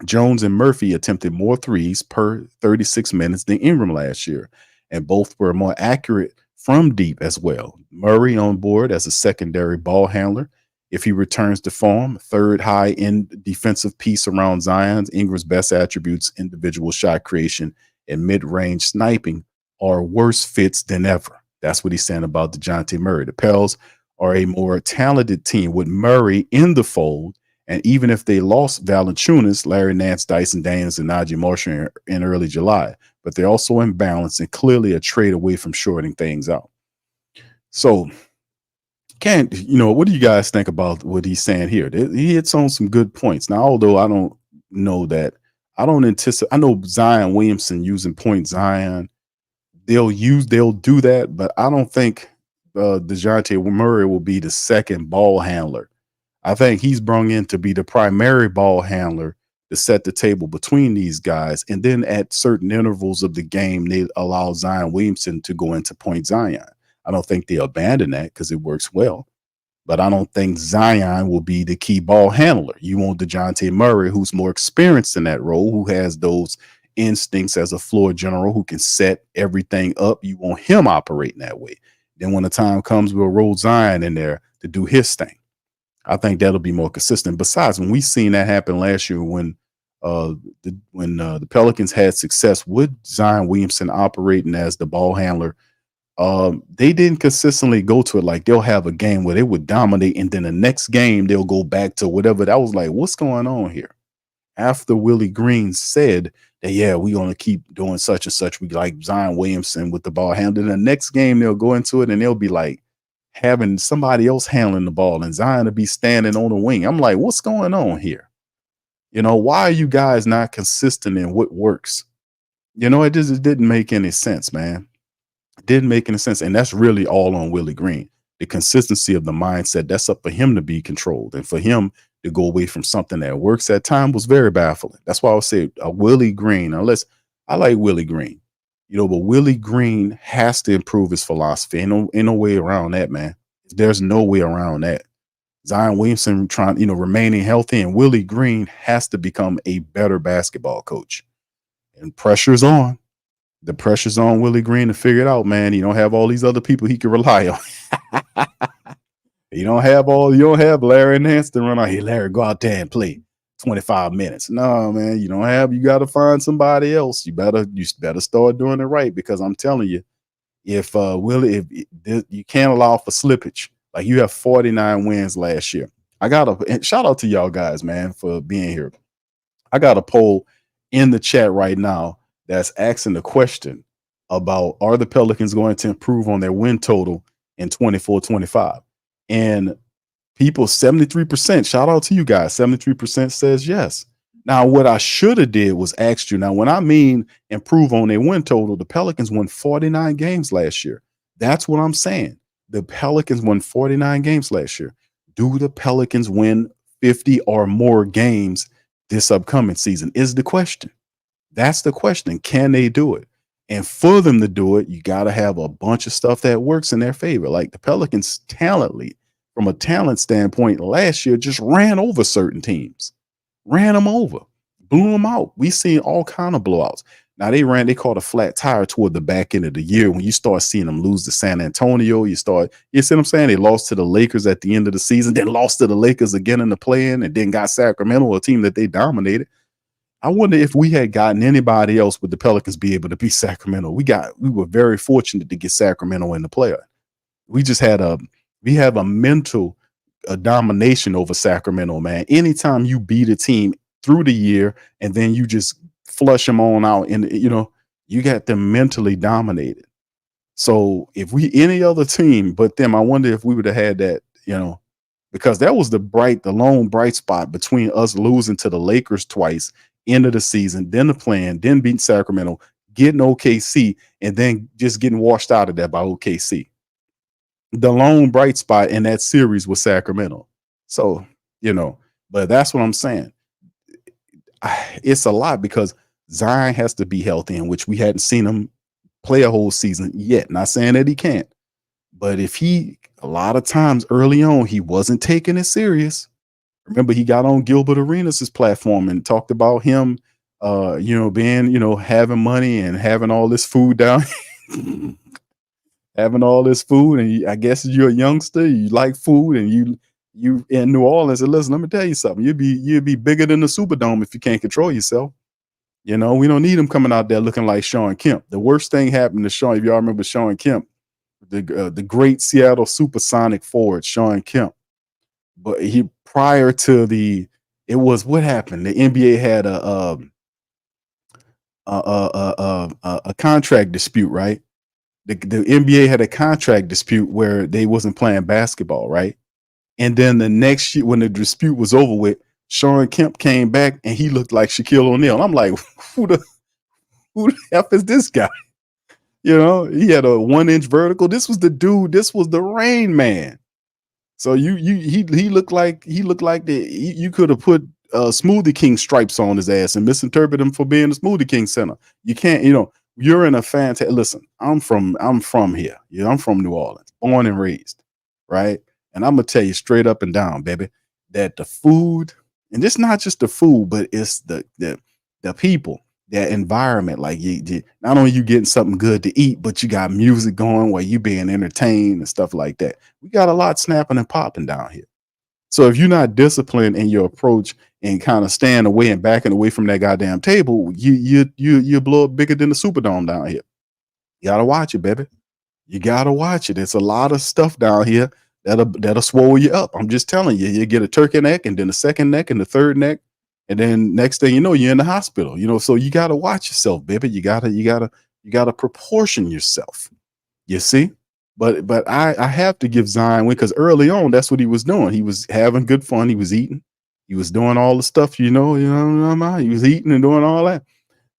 Jones and Murphy attempted more threes per 36 minutes than Ingram last year, and both were more accurate from deep as well. Murray on board as a secondary ball handler. If he returns to form, third high-end defensive piece around Zion. Ingram's best attributes, individual shot creation and mid-range sniping, are worse fits than ever. That's what he's saying about DeJounte Murray. The Pels are a more talented team with Murray in the fold, and even if they lost Valanciunas, Larry Nance, Dyson Daniels, and Najee Marshall in early July, but they're also in balance and clearly a trade away from shorting things out. So, what do you guys think about what he's saying here? He hits on some good points. Now, although I don't know that, I don't anticipate, I know Zion Williamson using point Zion, they'll do that, but I don't think DeJounte Murray will be the second ball handler. I think he's brought in to be the primary ball handler to set the table between these guys. And then at certain intervals of the game, they allow Zion Williamson to go into point Zion. I don't think they abandon that because it works well. But I don't think Zion will be the key ball handler. You want DeJounte Murray, who's more experienced in that role, who has those instincts as a floor general, who can set everything up. You want him operating that way. Then when the time comes, we'll roll Zion in there to do his thing. I think that'll be more consistent. Besides, when we seen that happen last year, when the Pelicans had success with Zion Williamson operating as the ball handler, they didn't consistently go to it. Like, they'll have a game where they would dominate, and then the next game they'll go back to whatever. That was like, what's going on here? After Willie Green said that, yeah, we're going to keep doing such and such, we like Zion Williamson with the ball handling. The next game they'll go into it and they'll be like having somebody else handling the ball and Zion to be standing on the wing. I'm like, what's going on here? Why are you guys not consistent in what works? It just didn't make any sense, man. It didn't make any sense. And that's really all on Willie Green. The consistency of the mindset, that's up for him to be controlled. And for him to go away from something that works at time was very baffling. That's why I would say Willie Green, unless I like Willie Green, but Willie Green has to improve his philosophy. Ain't no way around that, man. There's no way around that. Zion Williamson remaining healthy, and Willie Green has to become a better basketball coach. And pressure's on. The pressure's on Willie Green to figure it out, man. You don't have all these other people he can rely on. You don't have Larry Nance to run out. Hey, Larry, go out there and play 25 minutes. No, man, you got to find somebody else. You better start doing it right, because I'm telling you, if you can't allow for slippage. Like, you have 49 wins last year. And shout out to y'all guys, man, for being here. I got a poll in the chat right now that's asking the question about, are the Pelicans going to improve on their win total in 24-25? And people, 73%, shout out to you guys, 73% says yes. Now, what I should have did was asked you. Now, when I mean improve on their win total, the Pelicans won 49 games last year. That's what I'm saying. The Pelicans won 49 games last year. Do the Pelicans win 50 or more games this upcoming season? Is the question. That's the question. Can they do it? And for them to do it, you got to have a bunch of stuff that works in their favor. Like the Pelicans, talently, from a talent standpoint, last year just ran over certain teams, ran them over, blew them out. We seen all kind of blowouts. Now they caught a flat tire toward the back end of the year when you start seeing them lose to San Antonio. You see what I'm saying? They lost to the Lakers at the end of the season, then lost to the Lakers again in the play-in, and then got Sacramento, a team that they dominated. I wonder if we had gotten anybody else, would the Pelicans be able to beat Sacramento? We were very fortunate to get Sacramento in the playoff. We have a mental domination over Sacramento, man. Anytime you beat a team through the year and then you just flush them on out, and you got them mentally dominated. So if we any other team but them, I wonder if we would have had that, because that was the lone bright spot between us losing to the Lakers twice, end of the season, then the plan, then beating Sacramento, getting OKC, and then just getting washed out of that by OKC. The lone bright spot in that series was Sacramento. So, but that's what I'm saying. It's a lot because Zion has to be healthy, in which we hadn't seen him play a whole season yet. Not saying that he can't, but if a lot of times early on, he wasn't taking it serious. Remember, he got on Gilbert Arenas' platform and talked about him, being, having money and having all this food down, having all this food. And I guess you're a youngster, you like food, and you in New Orleans. And listen, let me tell you something. You'd be bigger than the Superdome if you can't control yourself. We don't need him coming out there looking like Sean Kemp. The worst thing happened to Sean, if y'all remember Sean Kemp, the great Seattle Supersonic forward, Sean Kemp. But prior to what happened? The NBA had a contract dispute, right? The NBA had a contract dispute where they wasn't playing basketball, right? And then the next year, when the dispute was over with, Sean Kemp came back and he looked like Shaquille O'Neal. I'm like, who the F is this guy? He had a 1-inch vertical. This was the dude. This was the Rain Man. So he looked like you could have put Smoothie King stripes on his ass and misinterpret him for being the Smoothie King center. You can't, you're in a fantastic. Listen, I'm from here. I'm from New Orleans, born and raised, right? And I'm gonna tell you straight up and down, baby, that the food, and it's not just the food, but it's the people, that environment. Like not only you getting something good to eat, but you got music going while you being entertained and stuff like that. We got a lot snapping and popping down here. So if you're not disciplined in your approach and kind of staying away and backing away from that goddamn table, you blow up bigger than the Superdome down here. You gotta watch it, baby. You gotta watch it. It's a lot of stuff down here that'll swole you up. I'm just telling you. You get a turkey neck, and then a second neck, and the third neck, and then next thing you know, you're in the hospital. So you gotta watch yourself, baby. You gotta proportion yourself. You see? But I have to give Zion win, because early on, that's what he was doing. He was having good fun. He was eating. He was doing all the stuff, he was eating and doing all that.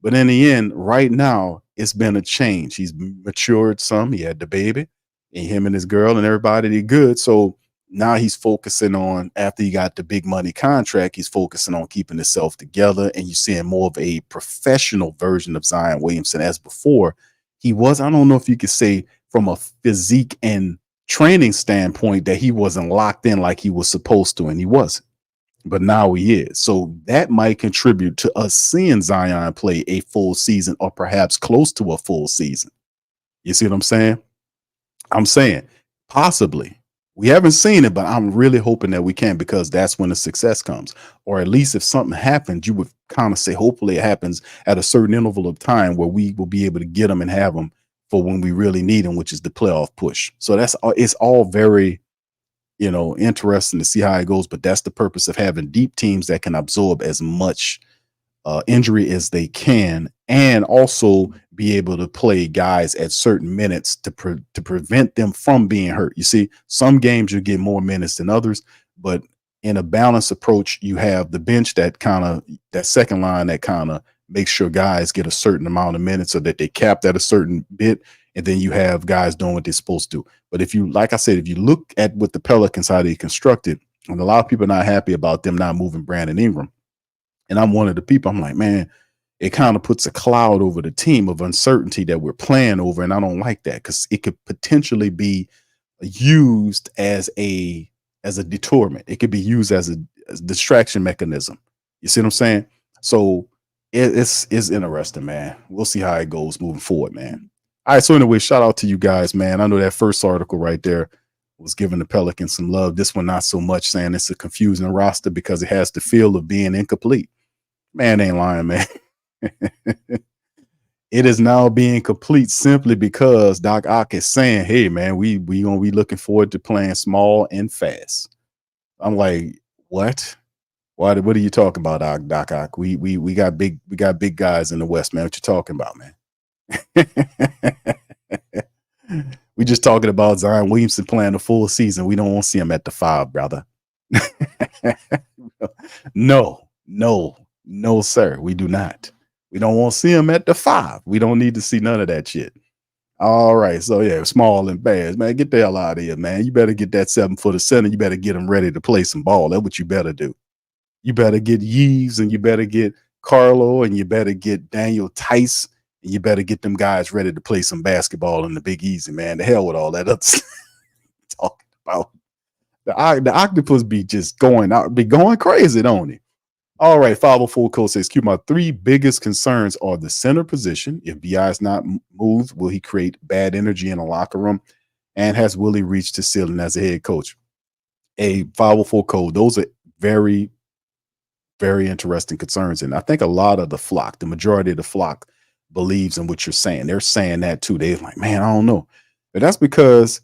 But in the end, right now, it's been a change. He's matured some. He had the baby, and him and his girl and everybody did good. So now he's focusing on, after he got the big money contract, he's focusing on keeping himself together. And you're seeing more of a professional version of Zion Williamson. As before, he was, I don't know if you could say from a physique and training standpoint that he wasn't locked in like he was supposed to, and he wasn't. But now he is. So that might contribute to us seeing Zion play a full season, or perhaps close to a full season. You see what I'm saying? I'm saying possibly. We haven't seen it, but I'm really hoping that we can, because that's when the success comes. Or at least if something happens, you would kind of say, hopefully it happens at a certain interval of time where we will be able to get them and have them for when we really need them, which is the playoff push. So it's all very, interesting to see how it goes. But that's the purpose of having deep teams that can absorb as much injury as they can, and also be able to play guys at certain minutes to prevent them from being hurt. You see, some games you get more minutes than others, but in a balanced approach, you have the bench that second line that kind of makes sure guys get a certain amount of minutes so that they capped at a certain bit. And then you have guys doing what they're supposed to do. But if you, like I said, if you look at what the Pelicans, how they constructed, and a lot of people are not happy about them not moving Brandon Ingram. And I'm one of the people, I'm like, man, it kind of puts a cloud over the team of uncertainty that we're playing over. And I don't like that because it could potentially be used as a deterrent. It could be used as a distraction mechanism. You see what I'm saying? So it's interesting, man. We'll see how it goes moving forward, man. All right. So anyway, shout out to you guys, man. I know that first article right there was giving the Pelicans some love. This one, not so much, saying it's a confusing roster because it has the feel of being incomplete. Man, ain't lying, man. It is now being complete simply because Doc Ock is saying, hey, man, we gonna be looking forward to playing small and fast. I'm like, what? What are you talking about, Doc Ock? We got big guys in the West, man. What you talking about, man? We just talking about Zion Williamson playing the full season. We don't want to see him at the 5, brother. No, sir. We do not. We don't want to see him at the 5. We don't need to see none of that shit. All right. So, yeah, small and fast, man. Get the hell out of here, man. You better get that 7-footer center. You better get him ready to play some ball. That's what you better do. You better get Yves, and you better get Carlo, and you better get Daniel Tice, and you better get them guys ready to play some basketball in the Big Easy, man. The hell with all that other talking about. The octopus be just going crazy, don't he? All right, 504 Code says, Q, my 3 biggest concerns are the center position. If BI is not moved, will he create bad energy in the locker room? And has Willie reached his ceiling as a head coach? A 504 Code, those are very, very interesting concerns. And I think a lot of the majority of the flock believes in what you're saying. They're saying that too. They're like, man, I don't know. But that's because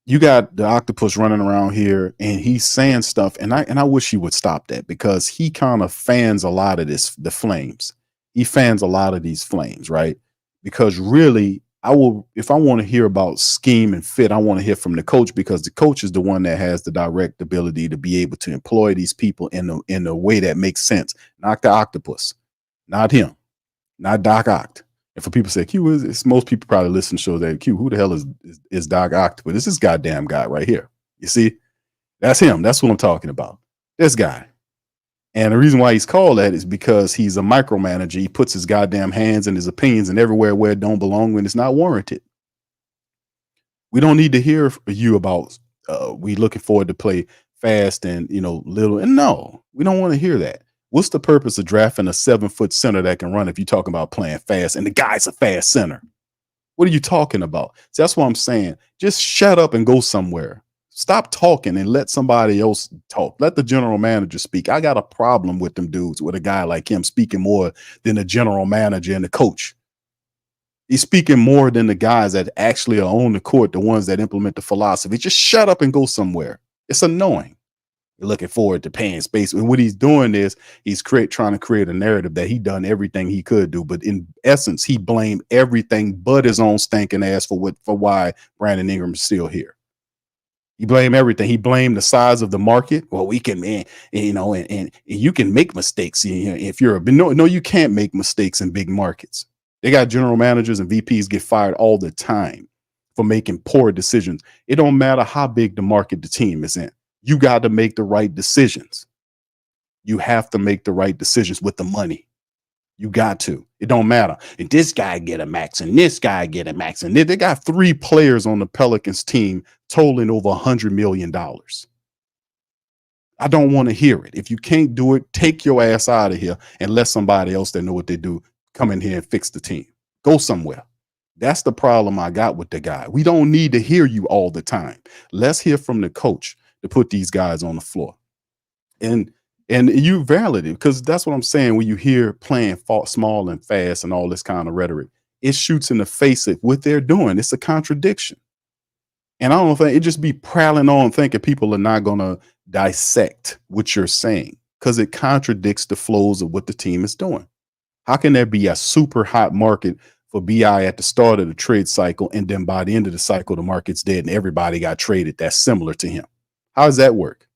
you got the octopus running around here and he's saying stuff. And I wish he would stop that because he kind of fans a lot of the flames. He fans a lot of these flames, right? Because really, if I want to hear about scheme and fit, I want to hear from the coach because the coach is the one that has the direct ability to be able to employ these people in a way that makes sense. Not the octopus, not him, not Doc Oct. And for people say Q is most people probably listen to shows that Q, who the hell is Doc Octopus? This is goddamn guy right here. You see, that's him. That's what I'm talking about. This guy. And the reason why he's called that is because he's a micromanager. He puts his goddamn hands and his opinions and everywhere where it don't belong when it's not warranted. We don't need to hear you about we looking forward to play fast and little. And no, we don't want to hear that. What's the purpose of drafting a 7-foot center that can run if you're talking about playing fast and the guy's a fast center? What are you talking about? So that's what I'm saying. Just shut up and go somewhere. Stop talking and let somebody else talk. Let the general manager speak. I got a problem with them dudes, with a guy like him speaking more than the general manager and the coach. He's speaking more than the guys that actually are on the court, the ones that implement the philosophy. Just shut up and go somewhere. It's annoying. Looking forward to paying space. And what he's doing is he's trying to create a narrative that he done everything he could do. But in essence, he blamed everything but his own stinking ass for why Brandon Ingram is still here. He blamed everything. He blamed the size of the market. Well, we can, man, and you can make mistakes if you're no, you can't make mistakes in big markets. They got general managers and VPs get fired all the time for making poor decisions. It don't matter how big the market the team is in. You got to make the right decisions. You have to make the right decisions with the money. You got to. It don't matter. And this guy get a max and this guy get a max. And they got 3 players on the Pelicans team totaling over $100 million. I don't want to hear it. If you can't do it, take your ass out of here and let somebody else that know what they do come in here and fix the team. Go somewhere. That's the problem I got with the guy. We don't need to hear you all the time. Let's hear from the coach to put these guys on the floor. And you validate, because that's what I'm saying. When you hear playing small and fast and all this kind of rhetoric, it shoots in the face of what they're doing. It's a contradiction. And I don't think it just be prattling on thinking people are not going to dissect what you're saying because it contradicts the flows of what the team is doing. How can there be a super hot market for BI at the start of the trade cycle, and then by the end of the cycle, the market's dead and everybody got traded that's similar to him? How does that work?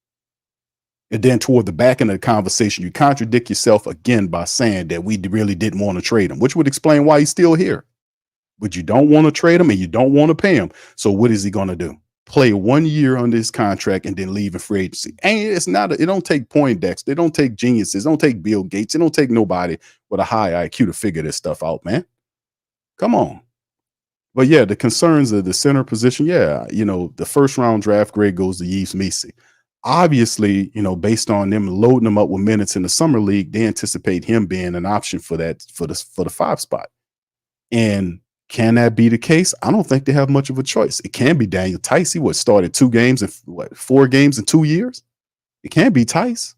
And then toward the back end of the conversation, you contradict yourself again by saying that we really didn't want to trade him, which would explain why he's still here. But you don't want to trade him and you don't want to pay him. So what is he going to do? Play 1 year under his contract and then leave in free agency. And it's not, it don't take Poindexter. They don't take geniuses. They don't take Bill Gates. They don't take nobody with a high IQ to figure this stuff out, man. Come on. But yeah, the concerns of the center position, yeah, the first round draft grade goes to Yves Missi. Obviously, based on them loading him up with minutes in the summer league, they anticipate him being an option for the 5 spot. And can that be the case? I don't think they have much of a choice. It can be Daniel Tice. He started 4 games in 2 years. It can be Tice.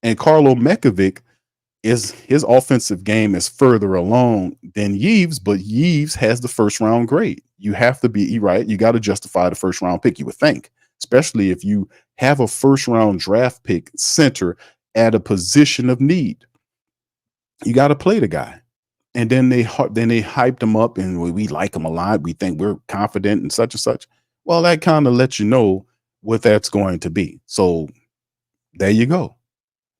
And Carlo Mekovic, his offensive game is further along than Yves, but Yves has the first round grade. You have to be right. You got to justify the first round pick, you would think, especially if you have a first round draft pick center at a position of need. You got to play the guy. And then they hyped him up and we like him a lot. We think we're confident and such and such. Well, that kind of lets you know what that's going to be. So there you go.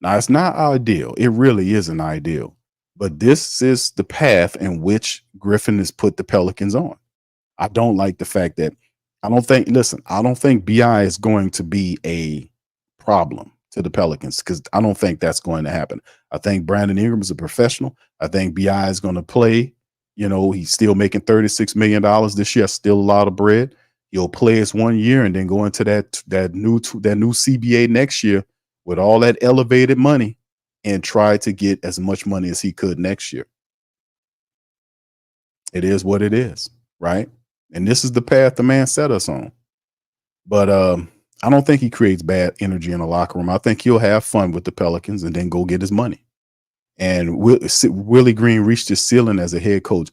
Now, it's not ideal. It really isn't ideal. But this is the path in which Griffin has put the Pelicans on. I don't like the fact that I don't think BI is going to be a problem to the Pelicans because I don't think that's going to happen. I think Brandon Ingram is a professional. I think BI is going to play. He's still making $36 million this year, still a lot of bread. He'll play his 1 year and then go into that new CBA next year with all that elevated money and try to get as much money as he could next year. It is what it is, right? And this is the path the man set us on. But I don't think he creates bad energy in the locker room. I think he'll have fun with the Pelicans and then go get his money. And Willie Green reached his ceiling as a head coach.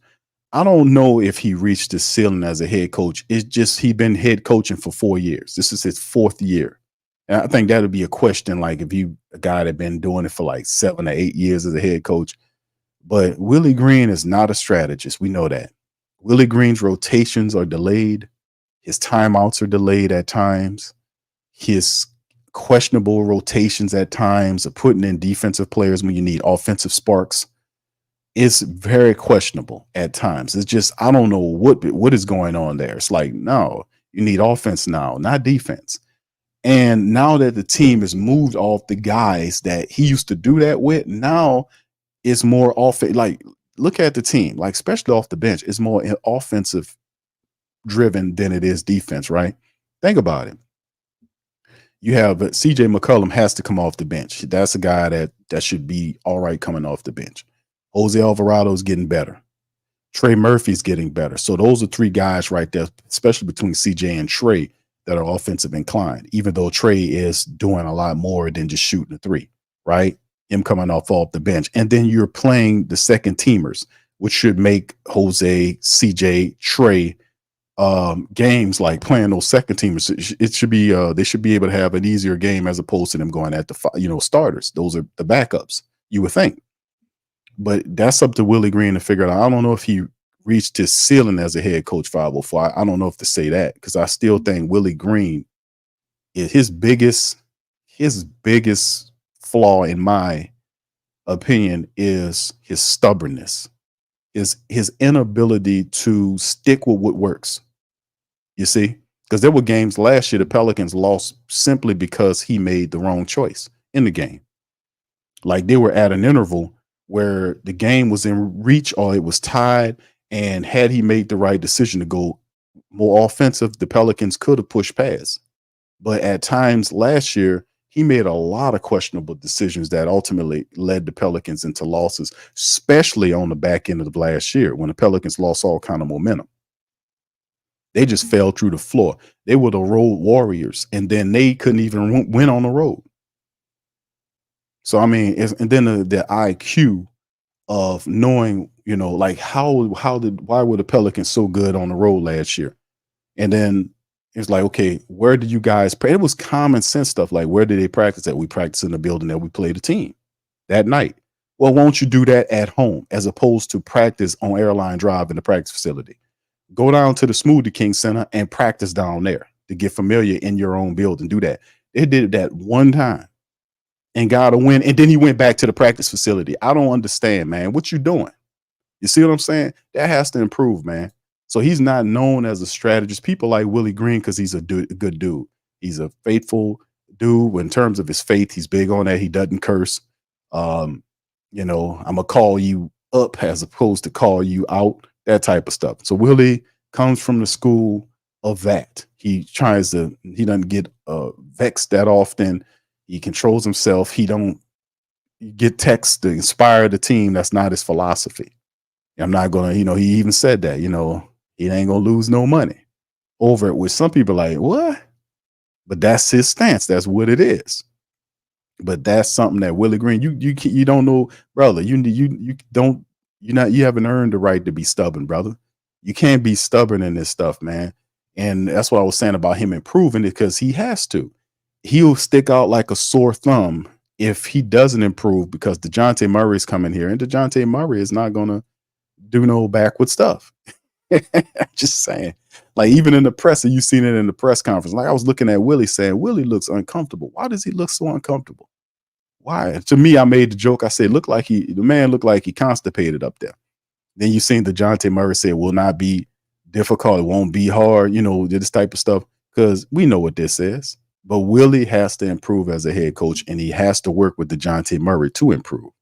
I don't know if he reached his ceiling as a head coach. It's just he's been head coaching for 4 years. This is his 4th year. And I think that would be a question, like if you a guy that been doing it for like 7 or 8 years as a head coach. But Willie Green is not a strategist. We know that. Willie Green's rotations are delayed. His timeouts are delayed at times. His questionable rotations at times of putting in defensive players when you need offensive sparks is very questionable at times. It's just, I don't know what is going on there. It's like, no, you need offense now, not defense. And now that the team has moved off the guys that he used to do that with, now it's more offense. Like, look at the team, like especially off the bench, it's more offensive driven than it is defense, right? Think about it. You have CJ McCollum has to come off the bench. That's a guy that should be all right coming off the bench. Jose Alvarado's getting better. Trey Murphy's getting better. So those are 3 guys right there, especially between CJ and Trey, that are offensive inclined, even though Trey is doing a lot more than just shooting a 3, right? Him coming off the bench. And then you're playing the second teamers, which should make Jose, CJ, Trey games like playing those second teamers. It should be they should be able to have an easier game as opposed to them going at the starters. Those are the backups, you would think. But that's up to Willie Green to figure it out. I don't know if he reached his ceiling as a head coach 504. I don't know if to say that because I still think Willie Green is his biggest flaw, in my opinion, is his stubbornness, is his inability to stick with what works. You see, because there were games last year the Pelicans lost simply because he made the wrong choice in the game. Like they were at an interval where the game was in reach or it was tied. And had he made the right decision to go more offensive, the Pelicans could have pushed past. But at times last year, he made a lot of questionable decisions that ultimately led the Pelicans into losses, especially on the back end of the last year when the Pelicans lost all kind of momentum. They just fell through the floor. They were the road warriors, and then they couldn't even win on the road. So, I mean, and then the IQ of knowing, like why were the Pelicans so good on the road last year? And then it's like, okay, where did you guys play? It was common sense stuff. Like, where did they practice at? We practice in the building that we played the team that night. Well, won't you do that at home as opposed to practice on Airline Drive in the practice facility? Go down to the Smoothie King Center and practice down there to get familiar in your own building. Do that. They did that one time. and got a win. And then he went back to the practice facility. I don't understand, man. What you doing? You see what I'm saying? That has to improve, man. So he's not known as a strategist. People like Willie Green because he's a good dude. He's a faithful dude. In terms of his faith, he's big on that. He doesn't curse. Um, I'm gonna call you up as opposed to call you out. That type of stuff. So Willie comes from the school of that. He doesn't get vexed that often. He controls himself. He don't get texts to inspire the team. That's not his philosophy. I'm not gonna, he even said that, he ain't gonna lose no money over it, which some people are like, what? But that's his stance. That's what it is. But that's something that Willie Green, you don't know, brother. You haven't earned the right to be stubborn, brother. You can't be stubborn in this stuff, man. And that's what I was saying about him improving it, because he has to. He'll stick out like a sore thumb if he doesn't improve, because DeJounte Murray is coming here, and DeJounte Murray is not gonna do no backward stuff. Just saying. Like, even in the press, and you seen it in the press conference. Like, I was looking at Willie saying, Willie looks uncomfortable. Why does he look so uncomfortable? Why? To me, I made the joke. I said, the man looked like he constipated up there. Then you seen DeJounte Murray say, it will not be difficult. It won't be hard, this type of stuff, because we know what this is. But Willie has to improve as a head coach, and he has to work with DeJounte Murray to improve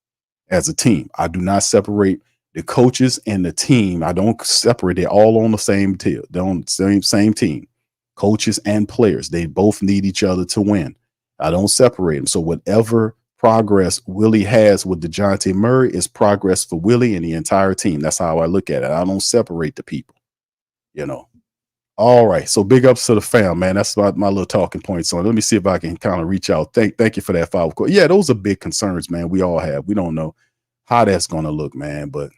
as a team. I do not separate the coaches and the team. I don't separate. They're all on the same tier. They're on the same team. Coaches and players, they both need each other to win. I don't separate them. So whatever progress Willie has with DeJounte Murray is progress for Willie and the entire team. That's how I look at it. I don't separate the people, All right. So big ups to the fam, man. That's my little talking points on it. Let me see if I can kind of reach out. Thank you for that, Five. Yeah, those are big concerns, man. We all have. We don't know how that's going to look, man, but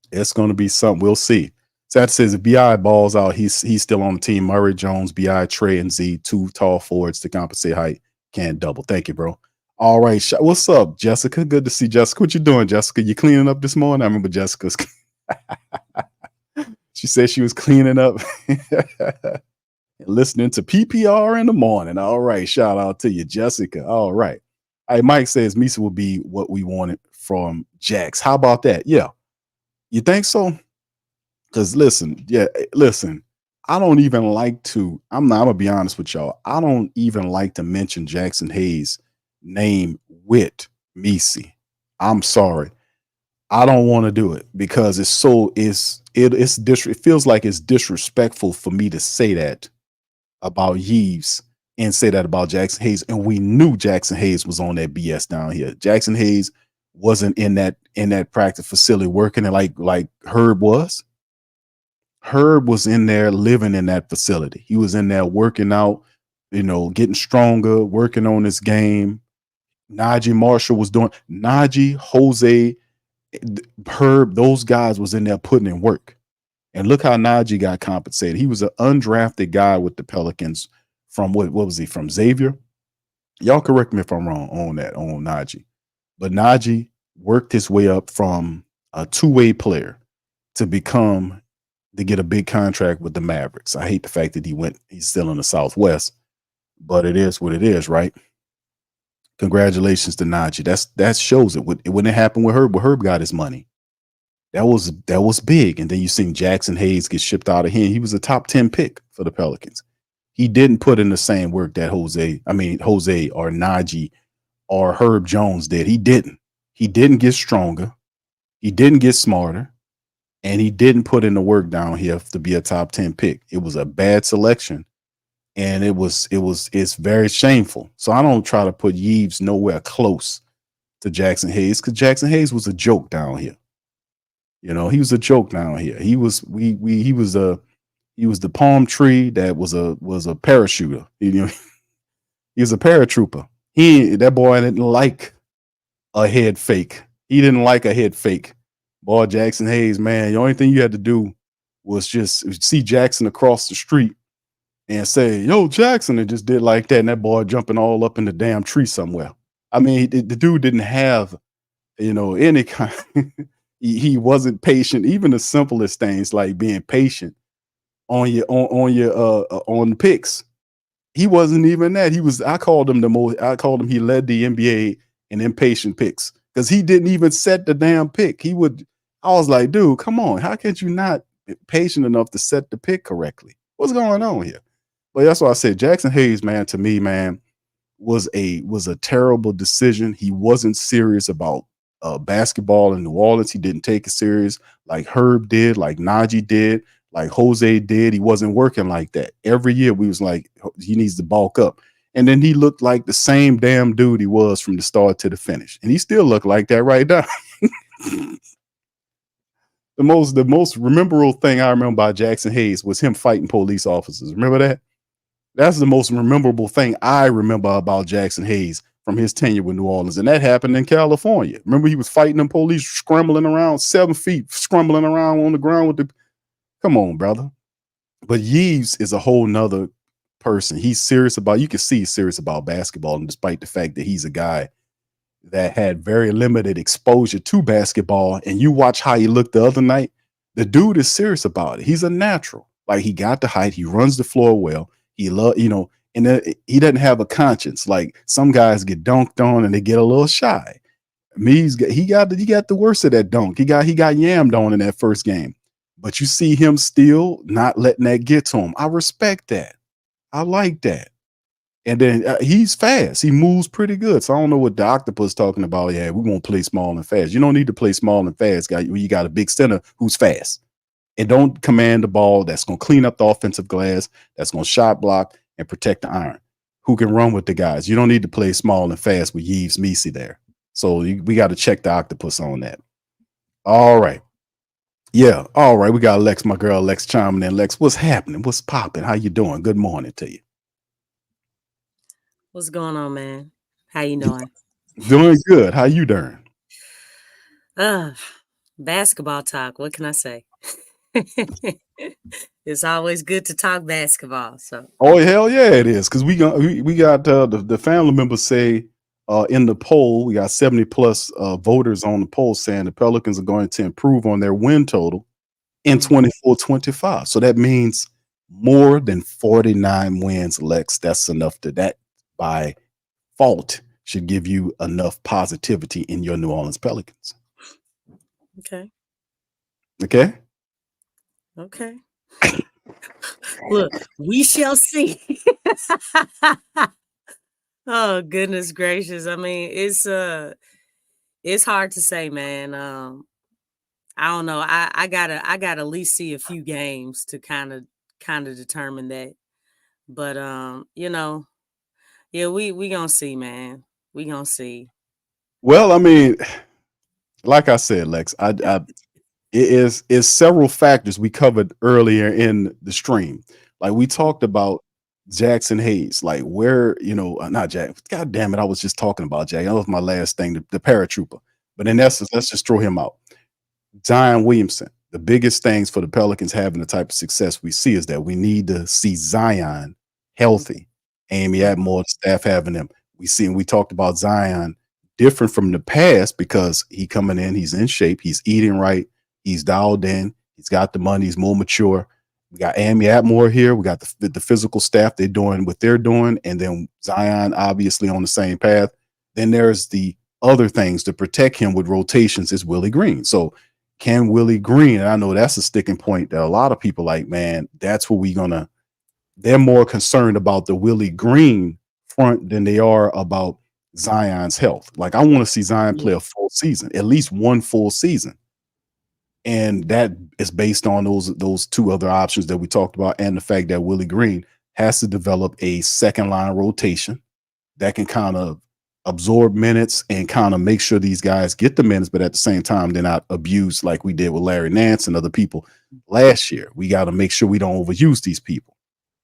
it's going to be something. We'll see. Sat says if BI balls out, he's still on the team. Murray, Jones, BI, Trey, and Z, 2 tall forwards to compensate height. Can't double. Thank you, bro. All right. What's up, Jessica? Good to see Jessica. What you doing, Jessica? You cleaning up this morning? I remember Jessica's. She said she was cleaning up and listening to PPR in the morning. All right. Shout out to you, Jessica. All right. Mike says Misa will be what we wanted from Jax. How about that? Yeah. You think so? Because listen, I don't even like to, I'm going to be honest with y'all. I don't even like to mention Jackson Hayes' name with Misi. I'm sorry. I don't want to do it because it feels like it's disrespectful for me to say that about Yves and say that about Jackson Hayes. And we knew Jackson Hayes was on that BS down here. Jackson Hayes wasn't in that practice facility working it like Herb was. Herb was in there living in that facility. He was in there working out, getting stronger, working on his game. Najee Marshall was doing Najee, Jose, Herb, those guys was in there putting in work. And look how Najee got compensated. He was an undrafted guy with the Pelicans from what was he, from Xavier? Y'all correct me if I'm wrong on Najee. But Najee worked his way up from a two-way player to get a big contract with the Mavericks. I hate the fact that he's still in the Southwest, but it is what it is, right? Congratulations to Najee. That shows it. When it happened with Herb, Herb got his money. That was big. And then you seen Jackson Hayes get shipped out of here. He was a top 10 pick for the Pelicans. He didn't put in the same work that Jose or Najee or Herb Jones did. He didn't. He didn't get stronger. He didn't get smarter. And he didn't put in the work down here to be a top 10 pick. It was a bad selection. And it's very shameful. So I don't try to put Yves nowhere close to Jackson Hayes, because Jackson Hayes was a joke down here. He was a joke down here. He was the palm tree that was a parachuter. He was a paratrooper. That boy didn't like a head fake. He didn't like a head fake. Boy, Jackson Hayes, man, the only thing you had to do was just see Jackson across the street and say, yo, Jackson, and just did like that. And that boy jumping all up in the damn tree somewhere. I mean, the dude didn't have, any kind. He wasn't patient. Even the simplest things like being patient on the picks. He wasn't even that. I called him he led the NBA in impatient picks because he didn't even set the damn pick. I was like, dude, come on. How can't you not be patient enough to set the pick correctly? What's going on here? But that's why I said Jackson Hayes, man, to me, man, was a terrible decision. He wasn't serious about basketball in New Orleans. He didn't take it serious like Herb did, like Najee did, like Jose did. He wasn't working like that. Every year we was like, he needs to bulk up. And then he looked like the same damn dude he was from the start to the finish. And he still looked like that right now. The most memorable thing I remember by Jackson Hayes was him fighting police officers. Remember that? That's the most memorable thing I remember about Jackson Hayes from his tenure with New Orleans. And that happened in California. Remember, he was fighting them police, scrambling around 7 feet, scrambling around on the ground with the. Come on, brother. But Yves is a whole nother person. You can see he's serious about basketball. And despite the fact that he's a guy that had very limited exposure to basketball, and you watch how he looked the other night, the dude is serious about it. He's a natural. Like, he got the height. He runs the floor well. He and he doesn't have a conscience. Like some guys get dunked on and they get a little shy. He got the worst of that dunk. He got yammed on in that first game. But you see him still not letting that get to him. I respect that. I like that. And then he's fast. He moves pretty good. So I don't know what the Octopus talking about. Yeah, we won't play small and fast. You don't need to play small and fast, guy. You got a big center who's fast. And don't command the ball that's going to clean up the offensive glass, that's going to shot block and protect the iron, who can run with the guys. You don't need to play small and fast with Yves Missi there. So we got to check the Octopus on that. All right. Yeah. All right. We got Lex, my girl, Lex chiming in. Lex, what's happening? What's popping? How you doing? Good morning to you. What's going on, man? How you doing? Doing good. How you doing? Basketball talk. What can I say? It's always good to talk basketball. So, oh hell yeah, it is because we got the family members say in the poll we got 70 plus voters on the poll saying the Pelicans are going to improve on their win total in 24-25. So that means more than 49 wins, Lex. That's enough that by fault should give you enough positivity in your New Orleans Pelicans. Okay. Okay. Look, we shall see. Oh goodness gracious! I mean, it's hard to say, man. I don't know. I gotta at least see a few games to kind of determine that. But yeah, we gonna see, man. We gonna see. Well, I mean, like I said, Lex, it is several factors we covered earlier in the stream. Like we talked about Jackson Hayes, like where, not Jack. God damn it, I was just talking about Jack. That was my last thing, the paratrooper. But in essence, let's just throw him out. Zion Williamson. The biggest things for the Pelicans having the type of success we see is that we need to see Zion healthy. Amy Atmore, the staff having him. We talked about Zion different from the past because he coming in, he's in shape, he's eating right, he's dialed in, he's got the money, he's more mature. We got Amy Atmore here. We got the physical staff. They're doing what they're doing. And then Zion obviously on the same path. Then there's the other things to protect him with rotations is Willie Green. So can Willie Green, and I know that's a sticking point that a lot of people like, man, that's what they're more concerned about the Willie Green front than they are about Zion's health. Like I want to see Zion play a full season, at least one full season. And that is based on those two other options that we talked about and the fact that Willie Green has to develop a second line rotation that can kind of absorb minutes and kind of make sure these guys get the minutes, but at the same time, they're not abused like we did with Larry Nance and other people last year. We got to make sure we don't overuse these people.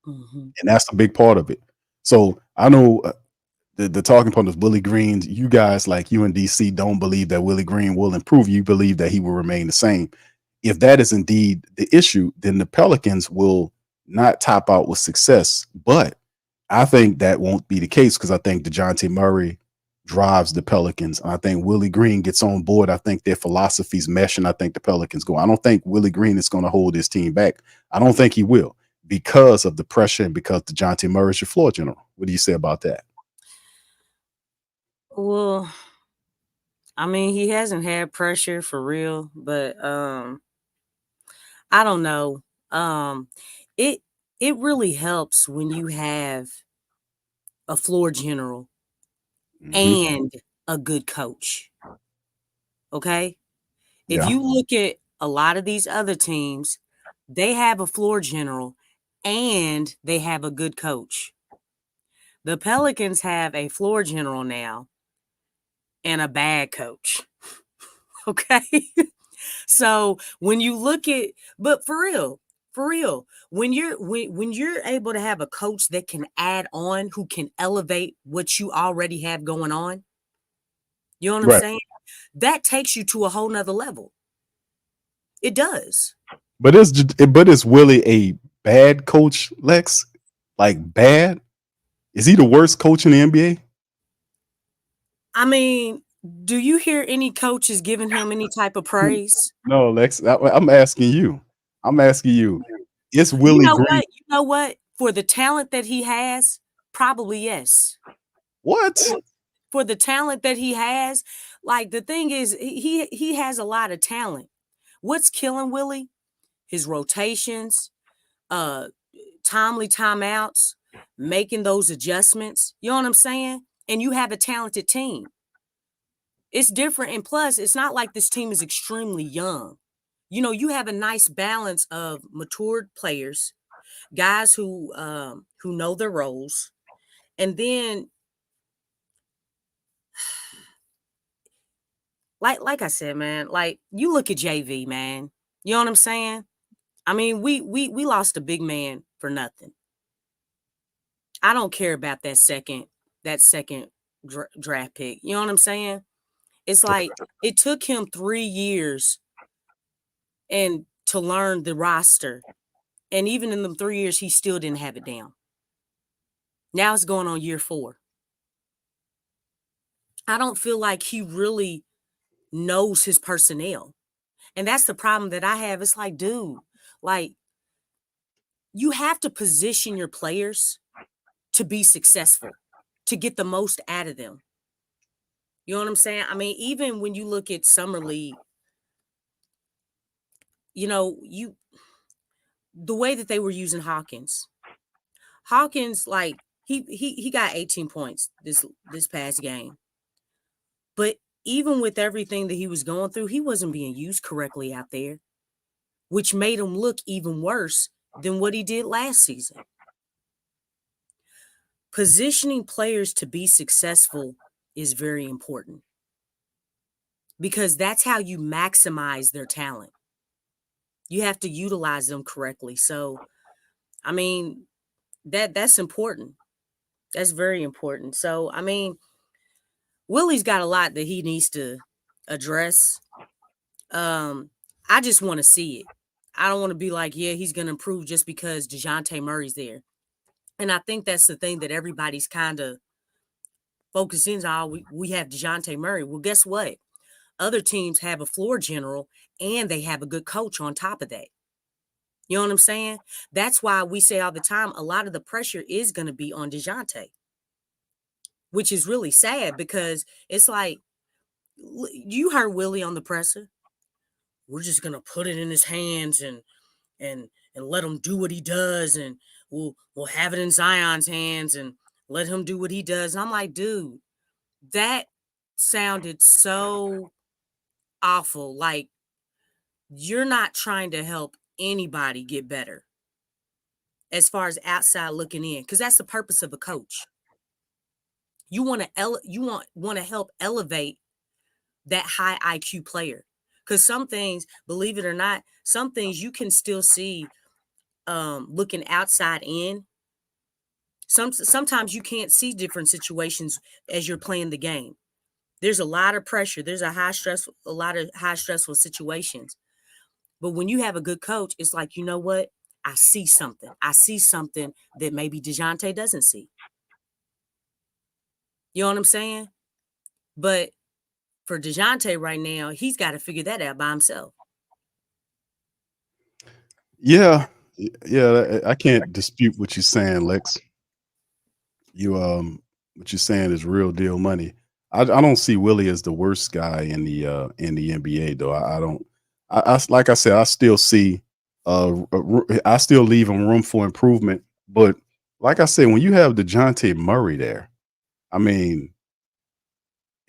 And that's a big part of it. So I know the talking point is Willie Green. You guys like UNDC don't believe that Willie Green will improve. You believe that he will remain the same. If that is indeed the issue, then the Pelicans will not top out with success. But I think that won't be the case because I think DeJounte Murray drives the Pelicans. And I think Willie Green gets on board. I think their philosophies mesh, and I think the Pelicans go. I don't think Willie Green is going to hold his team back. I don't think he will. because of the pressure and because DeJounte Murray is your floor general. What do you say about that? Well, I mean, he hasn't had pressure for real, but I don't know. Um, it it really helps when you have a floor general Mhm. and a good coach. Okay? If Yeah. you look at a lot of these other teams, they have a floor general and they have a good coach. The Pelicans have a floor general now and a bad coach. Okay? So when you look at, but for real, when you're able to have a coach that can add on, who can elevate what you already have going on, you know what I'm Right. saying? That takes you to a whole nother level. It does. But is Willie a bad coach, Lex? Like bad? Is he the worst coach in the NBA? I mean, do you hear any coaches giving him any type of praise? No, Lex. I'm asking you. I'm asking you. Is You Willie know Green what? You know what? For the talent that he has, probably yes. what? For the talent that he has, like the thing is, he has a lot of talent. What's killing Willie? His rotations, uh, timely timeouts, making those adjustments. You know what I'm saying? And you have a talented team. It's different, and plus, it's not like this team is extremely young. You know, you have a nice balance of matured players, guys who know their roles, and then like I said, man, like you look at JV, man. You know what I'm saying? I mean, we lost a big man for nothing. I don't care about that second draft pick. You know what I'm saying? It's like it took him 3 years and to learn the roster. And even in them 3 years, he still didn't have it down. Now it's going on year 4. I don't feel like he really knows his personnel. And that's the problem that I have. It's like, dude, like you have to position your players to be successful, to get the most out of them. You know what I'm saying? I mean, even when you look at summer league, you know, the way that they were using Hawkins. Hawkins, like he got 18 points this past game. But even with everything that he was going through, he wasn't being used correctly out there, which made him look even worse than what he did last season. Positioning players to be successful is very important because that's how you maximize their talent. You have to utilize them correctly. So, I mean, that's important. That's very important. So, I mean, Willie's got a lot that he needs to address. Um, I just want to see it. I don't want to be like, yeah, he's going to improve just because DeJounte Murray's there. And I think that's the thing that everybody's kind of focusing on. We have DeJounte Murray. Well, guess what? Other teams have a floor general and they have a good coach on top of that. You know what I'm saying? That's why we say all the time, a lot of the pressure is going to be on DeJounte, which is really sad because it's like, you heard Willie on the presser. We're just going to put it in his hands and let him do what he does, and we'll have it in Zion's hands and let him do what he does. And I'm like, dude, that sounded so awful. Like you're not trying to help anybody get better as far as outside looking in, because that's the purpose of a coach. You want to want to help elevate that high IQ player, because some things, believe it or not, some things you can still see looking outside in. Sometimes you can't see different situations as you're playing the game. There's a lot of pressure. There's a lot of high stressful situations. But when you have a good coach, it's like, you know what? I see something. I see something that maybe DeJounte doesn't see. You know what I'm saying? But for DeJounte right now, he's got to figure that out by himself. Yeah. Yeah, I can't dispute what you're saying, Lex. You what you're saying is real deal money. I don't see Willie as the worst guy in the NBA though. I don't. Like I said, I still see I still leave him room for improvement. But like I said, when you have DeJounte Murray there, I mean,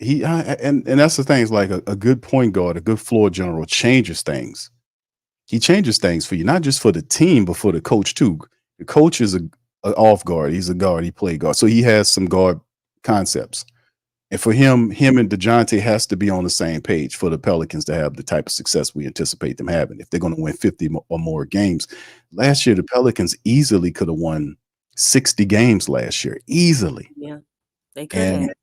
and that's the thing is like a good point guard, a good floor general changes things. He changes things for you, not just for the team, but for the coach too. The coach is a off guard. He's a guard. He play guard, so he has some guard concepts. And for him and DeJounte has to be on the same page for the Pelicans to have the type of success we anticipate them having. If they're going to win 50 or more games, last year the Pelicans easily could have won 60 games last year, easily, Yeah, they could and have.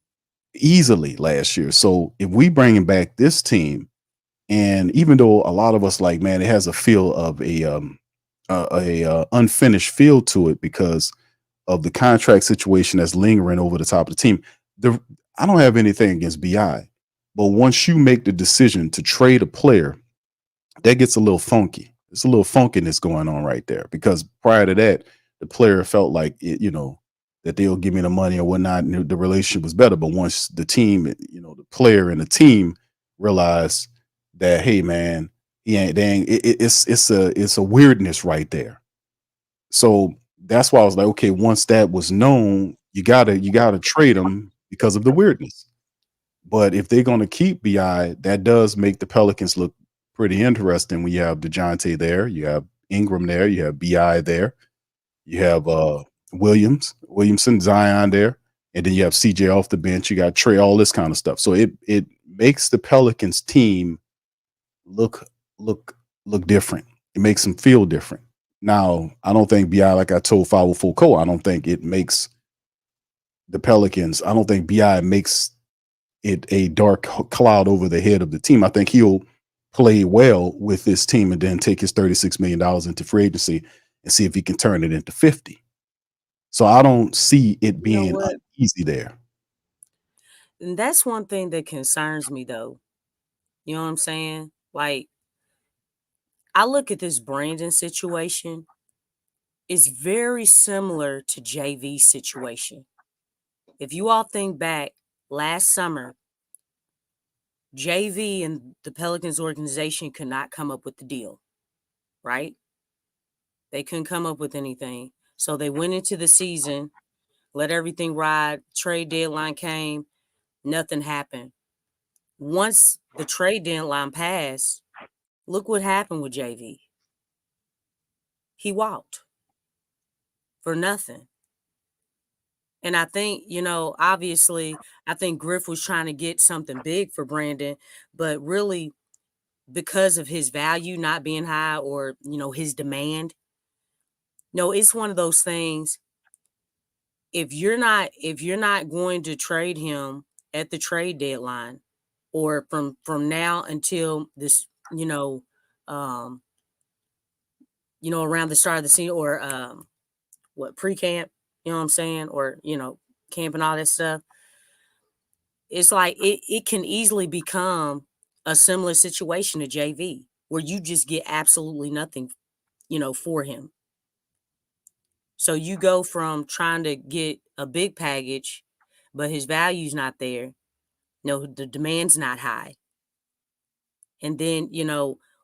easily last year. So if we bringing back this team, and even though a lot of us like, man, it has a feel of a unfinished feel to it because of the contract situation that's lingering over the top of the team. The I don't have anything against BI, but once you make the decision to trade a player, that gets a little funky. It's a little funkiness going on right there because prior to that, the player felt like it, that they'll give me the money or whatnot, and the relationship was better. But once the team, the player and the team realize that, hey man, he ain't dang, it's a weirdness right there. So that's why I was like, okay, once that was known, you gotta trade him because of the weirdness. But if they're gonna keep BI, that does make the Pelicans look pretty interesting when you have DeJounte there, you have Ingram there, you have BI there, you have Williamson, Zion there, and then you have CJ off the bench, you got Trey, all this kind of stuff. So it makes the Pelicans team look look look different. It makes them feel different. Now, I don't think BI, like I told Foul Full Co, I don't think it makes the Pelicans, I don't think BI makes it a dark cloud over the head of the team. I think he'll play well with this team and then take his $36 million into free agency and see if he can turn it into 50. So I don't see it You know being what? easy there. And that's one thing that concerns me, though. You know what I'm saying? Like, I look at this Brandon situation. It's very similar to JV's situation. If you all think back last summer, JV and the Pelicans organization could not come up with the deal, right? They couldn't come up with anything. So they went into the season, let everything ride. Trade deadline came, nothing happened. Once the trade deadline passed, look what happened with JV. He walked for nothing. And I think, obviously, I think Griff was trying to get something big for Brandon, but really because of his value not being high or, his demand. No, it's one of those things. If you're not going to trade him at the trade deadline or from now until this, um, around the start of the season or what pre-camp, you know what I'm saying? Or, camp and all that stuff. It's like it can easily become a similar situation to JV where you just get absolutely nothing, for him. So you go from trying to get a big package, but his value's not there. No, the demand's not high. And then,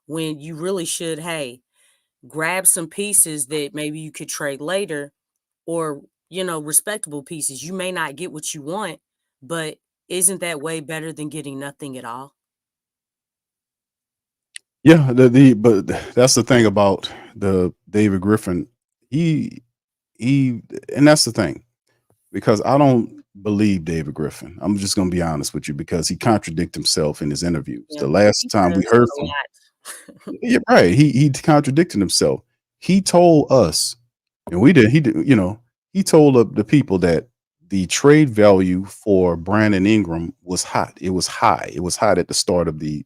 when you really should, hey, grab some pieces that maybe you could trade later or, respectable pieces. You may not get what you want, but isn't that way better than getting nothing at all? Yeah, but that's the thing about the David Griffin. He he and that's the thing because I don't believe David Griffin. I'm just going to be honest with you because he contradicted himself in his interviews. Yeah, The last he time we does heard a from lot. yeah, right, he contradicted himself. He told us, and we did. He did. He told the people that the trade value for Brandon Ingram was hot. It was high. It was hot at the start of the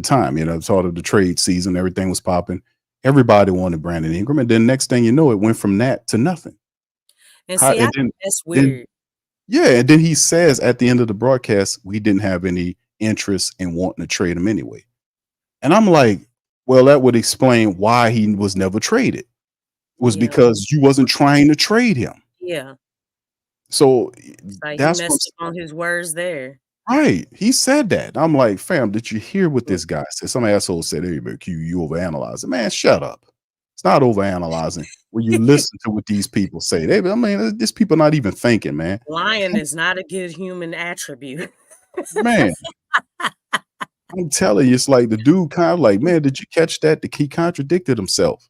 time. Sort of the trade season. Everything was popping. Everybody wanted Brandon Ingram, and then next thing you know, it went from that to nothing. And How, see, I and think that's then weird. yeah, and then he says at the end of the broadcast, we didn't have any interest in wanting to trade him anyway. And I'm like, Well, that would explain why he was never traded. Was Yeah. because you wasn't trying to trade him. Yeah. So It's like he that's what messed up on his words there. right. He said that. I'm like, fam, did you hear what Mm. this guy said? Some asshole said, hey, man, Q, you overanalyzing. Man, shut up. It's not overanalyzing. When you listen to what these people say, I mean, these people not even thinking, man. Lying is not a good human attribute. Man, I'm telling you, it's like the dude kind of like, man, did you catch that? He contradicted himself.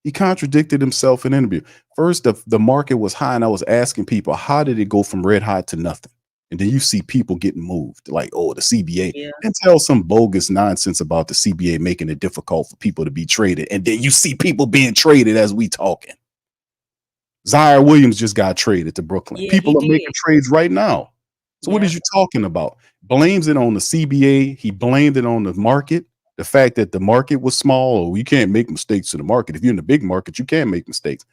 He contradicted himself in an interview. First, the market was high, and I was asking people, how did it go from red hot to nothing? And then you see people getting moved, like, oh, the CBA, Yeah. and tell some bogus nonsense about the CBA making it difficult for people to be traded. And then you see people being traded as we talking. Zaire Williams just got traded to Brooklyn. Yeah, he People are making did. trades right now. So what Yeah. is you talking about? Blames it on the CBA. He blamed it on the market. The fact that the market was small, or you can't make mistakes in the market. If you're in the big market, you can make mistakes.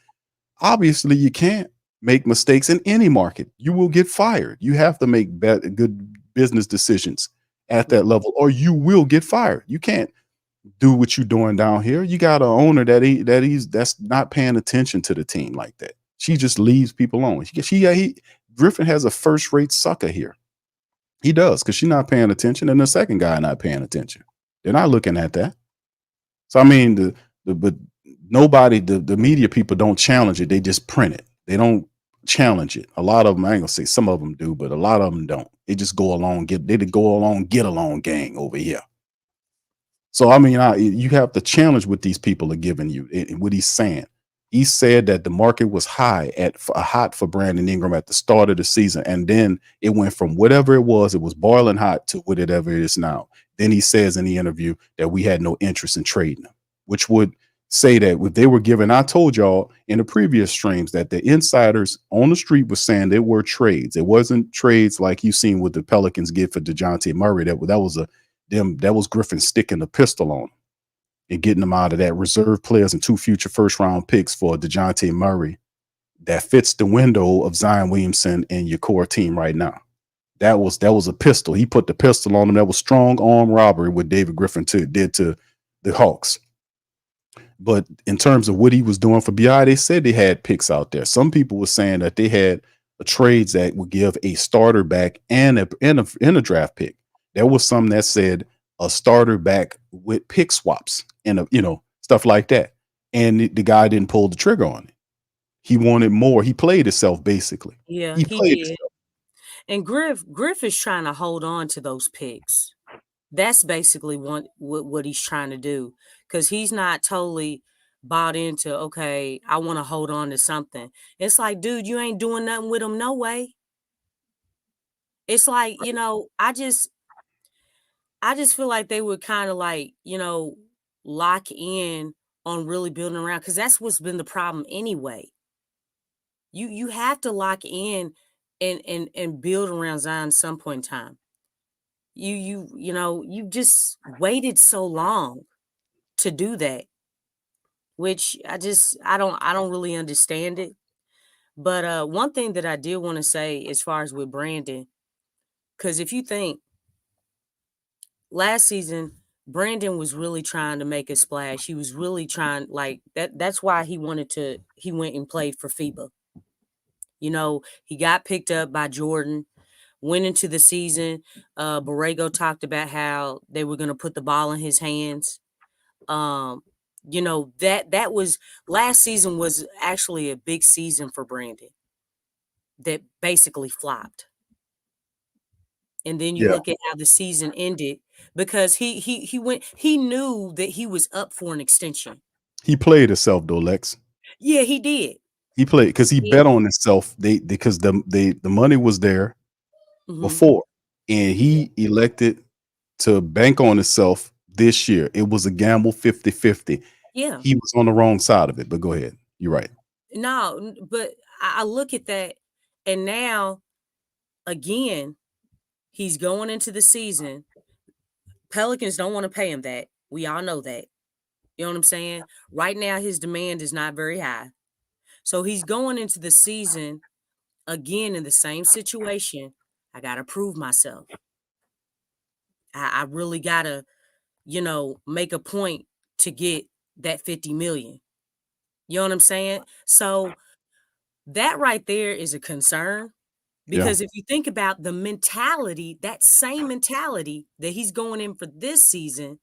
Obviously, you can't make mistakes in any market. You will get fired. You have to make good business decisions at that level, or you will get fired. You can't do what you're doing down here. You got an owner that's not paying attention to the team like that. She just leaves people alone. Griffin has a first rate sucker here. He does, because she's not paying attention, and the second guy not paying attention. They're not looking at that. So I mean, but nobody, the media people don't challenge it. They just print it. They don't challenge it. A lot of them, I ain't gonna say some of them do, but a lot of them don't. They just go along, get along gang over here. So I mean, you have to challenge what these people are giving you and what he's saying. He said that the market was hot for Brandon Ingram at the start of the season, and then it went from whatever it was boiling hot to whatever it is now. Then he says in the interview that we had no interest in trading him, which would say that if they were given, I told y'all in the previous streams that the insiders on the street were saying there were trades. It wasn't trades like you seen what the Pelicans get for DeJounte Murray. That was Griffin sticking a pistol on him and getting them out of that reserve players and 2 future first round picks for DeJounte Murray that fits the window of Zion Williamson and your core team right now. That was a pistol. He put the pistol on him. That was strong arm robbery, what David Griffin did to the Hawks. But in terms of what he was doing for BI, they said they had picks out there. Some people were saying that they had trades that would give a starter back and a draft pick. There was some that said a starter back with pick swaps and stuff like that. And the guy didn't pull the trigger on it. He wanted more. He played himself basically. Yeah, He he played did. himself. And Griff is trying to hold on to those picks. That's basically what he's trying to do, because he's not totally bought into, okay, I want to hold on to something. It's like, dude, you ain't doing nothing with them, no way. It's like, I just feel like they would kind of like, lock in on really building around, because that's what's been the problem anyway. You have to lock in and build around Zion at some point in time. You just waited so long to do that, which I don't really understand it. But one thing that I did want to say as far as with Brandon, because if you think last season, Brandon was really trying to make a splash. He was really trying, like that's why he went and played for FIBA. He got picked up by Jordan, went into the season. Borrego talked about how they were going to put the ball in his hands. That was last season was actually a big season for Brandon that basically flopped. And then you Yeah. look at how the season ended, because he knew that he was up for an extension. He played himself though, Lex. Yeah, he did. He played because he Yeah. bet on himself. Because the money was there Hmm. before, and he elected to bank on himself this year. It was a gamble 50-50. Yeah. He was on the wrong side of it, but go ahead. You're right. No, but I look at that, and now again, he's going into the season. Pelicans don't want to pay him that. We all know that. You know what I'm saying? Right now, his demand is not very high. So he's going into the season again in the same situation. I got to prove myself. I really got to, make a point to get that 50 million. You know what I'm saying? So that right there is a concern Yeah. because if you think about the mentality, that same mentality that he's going in for this season,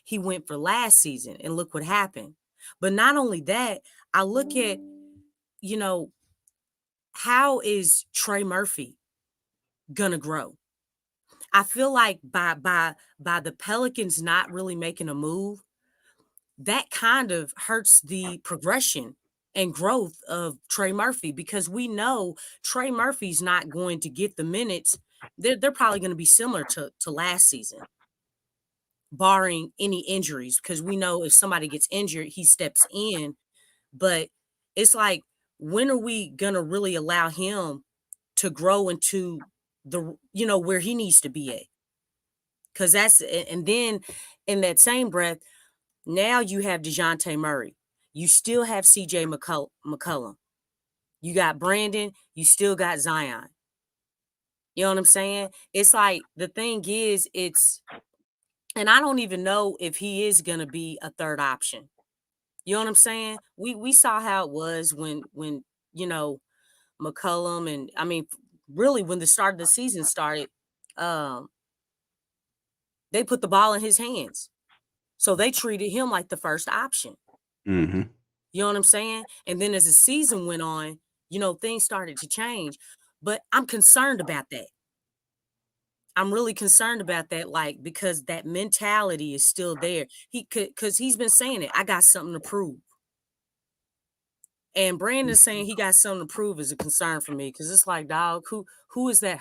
he went for last season, and look what happened. But not only that, I look at, you know, how is Trey Murphy gonna grow? I feel like by the Pelicans not really making a move, that kind of hurts the progression and growth of Trey Murphy because we know Trey Murphy's not going to get the minutes. They're probably going to be similar to last season, barring any injuries, because we know if somebody gets injured, he steps in. But it's like, when are we going to really allow him to grow into where he needs to be at? Because and then in that same breath, now you have DeJounte Murray. You still have CJ McCollum. You got Brandon. You still got Zion. You know what I'm saying? It's like, the thing is, and I don't even know if he is going to be a third option. You know what I'm saying? We saw how it was when McCollum, and I mean, really, when the start of the season started, um, they put the ball in his hands. So they treated him like the first option. Mm-hmm. You know what I'm saying? And then as the season went on, things started to change. But I'm concerned about that. I'm really concerned about that, like, because that mentality is still there. Because he's been saying it. I got something to prove. And Brandon's saying he got something to prove is a concern for me, because it's like, dog, who is that?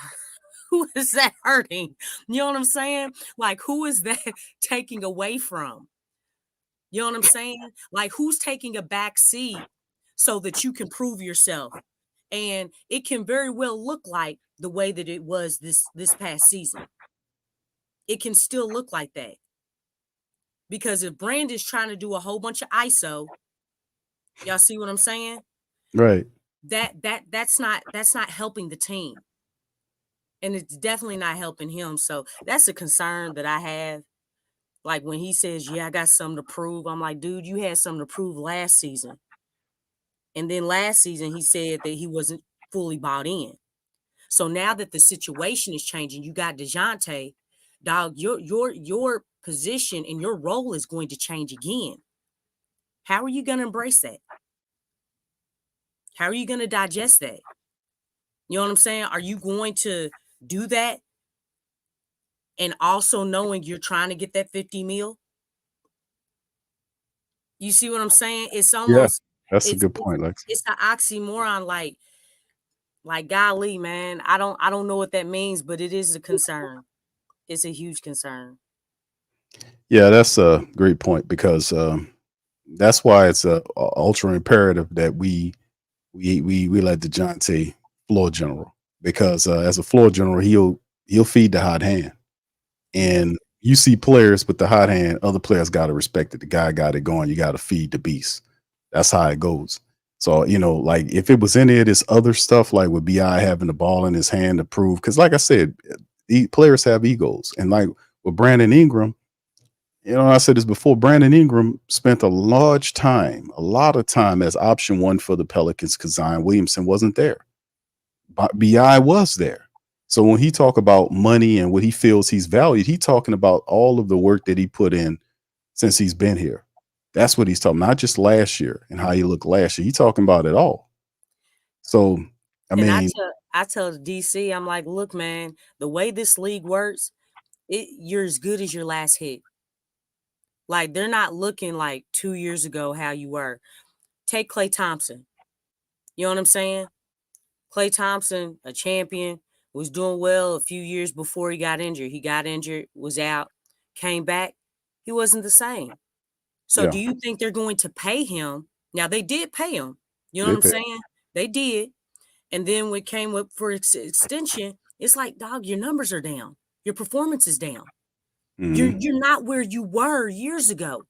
Who is that hurting? You know what I'm saying? Like, who is that taking away from? You know what I'm saying? Like, who's taking a back seat so that you can prove yourself? And it can very well look like the way that it was this past season. It can still look like that. Because if Brandon's trying to do a whole bunch of ISO, y'all see what I'm saying? Right. That's not helping the team. And it's definitely not helping him. So that's a concern that I have. Like, when he says, yeah, I got something to prove, I'm like, dude, you had something to prove last season. And then last season, he said that he wasn't fully bought in. So now that the situation is changing, you got DeJounte, dog, your position and your role is going to change again. How are you going to embrace that? How are you going to digest that? You know what I'm saying? Are you going to do that and also knowing you're trying to get that 50 mil? You see what I'm saying? It's Yeah. almost, That's a it's good it's point, Lex. it's the oxymoron, like, golly, man, I don't know what that means, but it is a concern. It's a huge concern. Yeah, that's a great point because that's why it's a ultra imperative that we let DeJounte floor general because as a floor general, he'll feed the hot hand. And you see players with the hot hand, other players got to respect it. The guy got it going. You got to feed the beast. That's how it goes. So, like if it was any of this other stuff, like with BI having the ball in his hand to prove, because like I said, players have egos. And like with Brandon Ingram, I said this before, Brandon Ingram spent a lot of time as option one for the Pelicans because Zion Williamson wasn't there. But BI was there. So when he talk about money and what he feels he's valued, he talking about all of the work that he put in since he's been here. That's what he's talking, not just last year and how he looked last year. He talking about it all. So, I And mean, I tell DC, I'm like, look, man, the way this league works, you're as good as your last hit. Like, they're not looking like 2 years ago how you were. Take Klay Thompson. You know what I'm saying? Klay Thompson, a champion, was doing well a few years before he got injured. He got injured, was out, came back. He wasn't the same. So yeah, do you think they're going to pay him? Now, they did pay him. You know what they I'm pay. saying? They did. And then when it came up for extension, it's like, dog, your numbers are down. Your performance is down. Mm-hmm. You're not where you were years ago.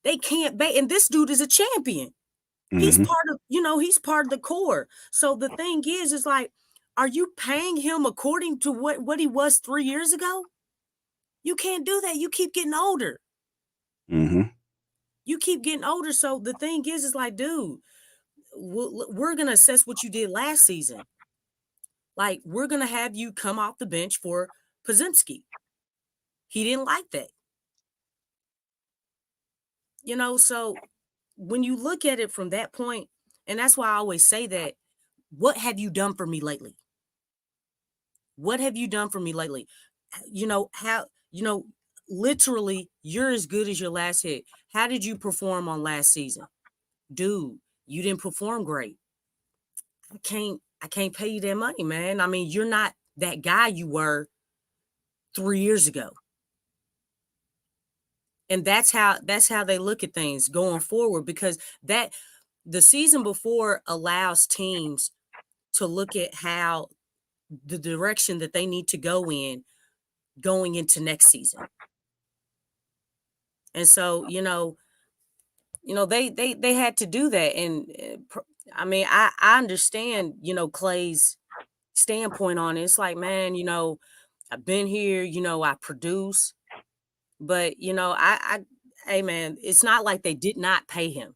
They can't pay. And this dude is a champion. He's Mm-hmm. part of the core. So the thing is like, are you paying him according to what he was 3 years ago? You can't do that. You keep getting older. Mm-hmm. You keep getting older. So the thing is like, dude, we're going to assess what you did last season. Like, we're going to have you come off the bench for Podziemski. He didn't like that. So when you look at it from that point, and that's why I always say that, what have you done for me lately? What have you done for me lately? Literally, you're as good as your last hit. How did you perform on last season? Dude, you didn't perform great. I can't pay you that money, man. I mean, you're not that guy you were 3 years ago. And that's how they look at things going forward, because that the season before allows teams to look at how the direction that they need to go in going into next season. And so, they had to do that. And I mean, I understand, Clay's standpoint on it. It's like, man, I've been here, I produce, but hey man, it's not like they did not pay him.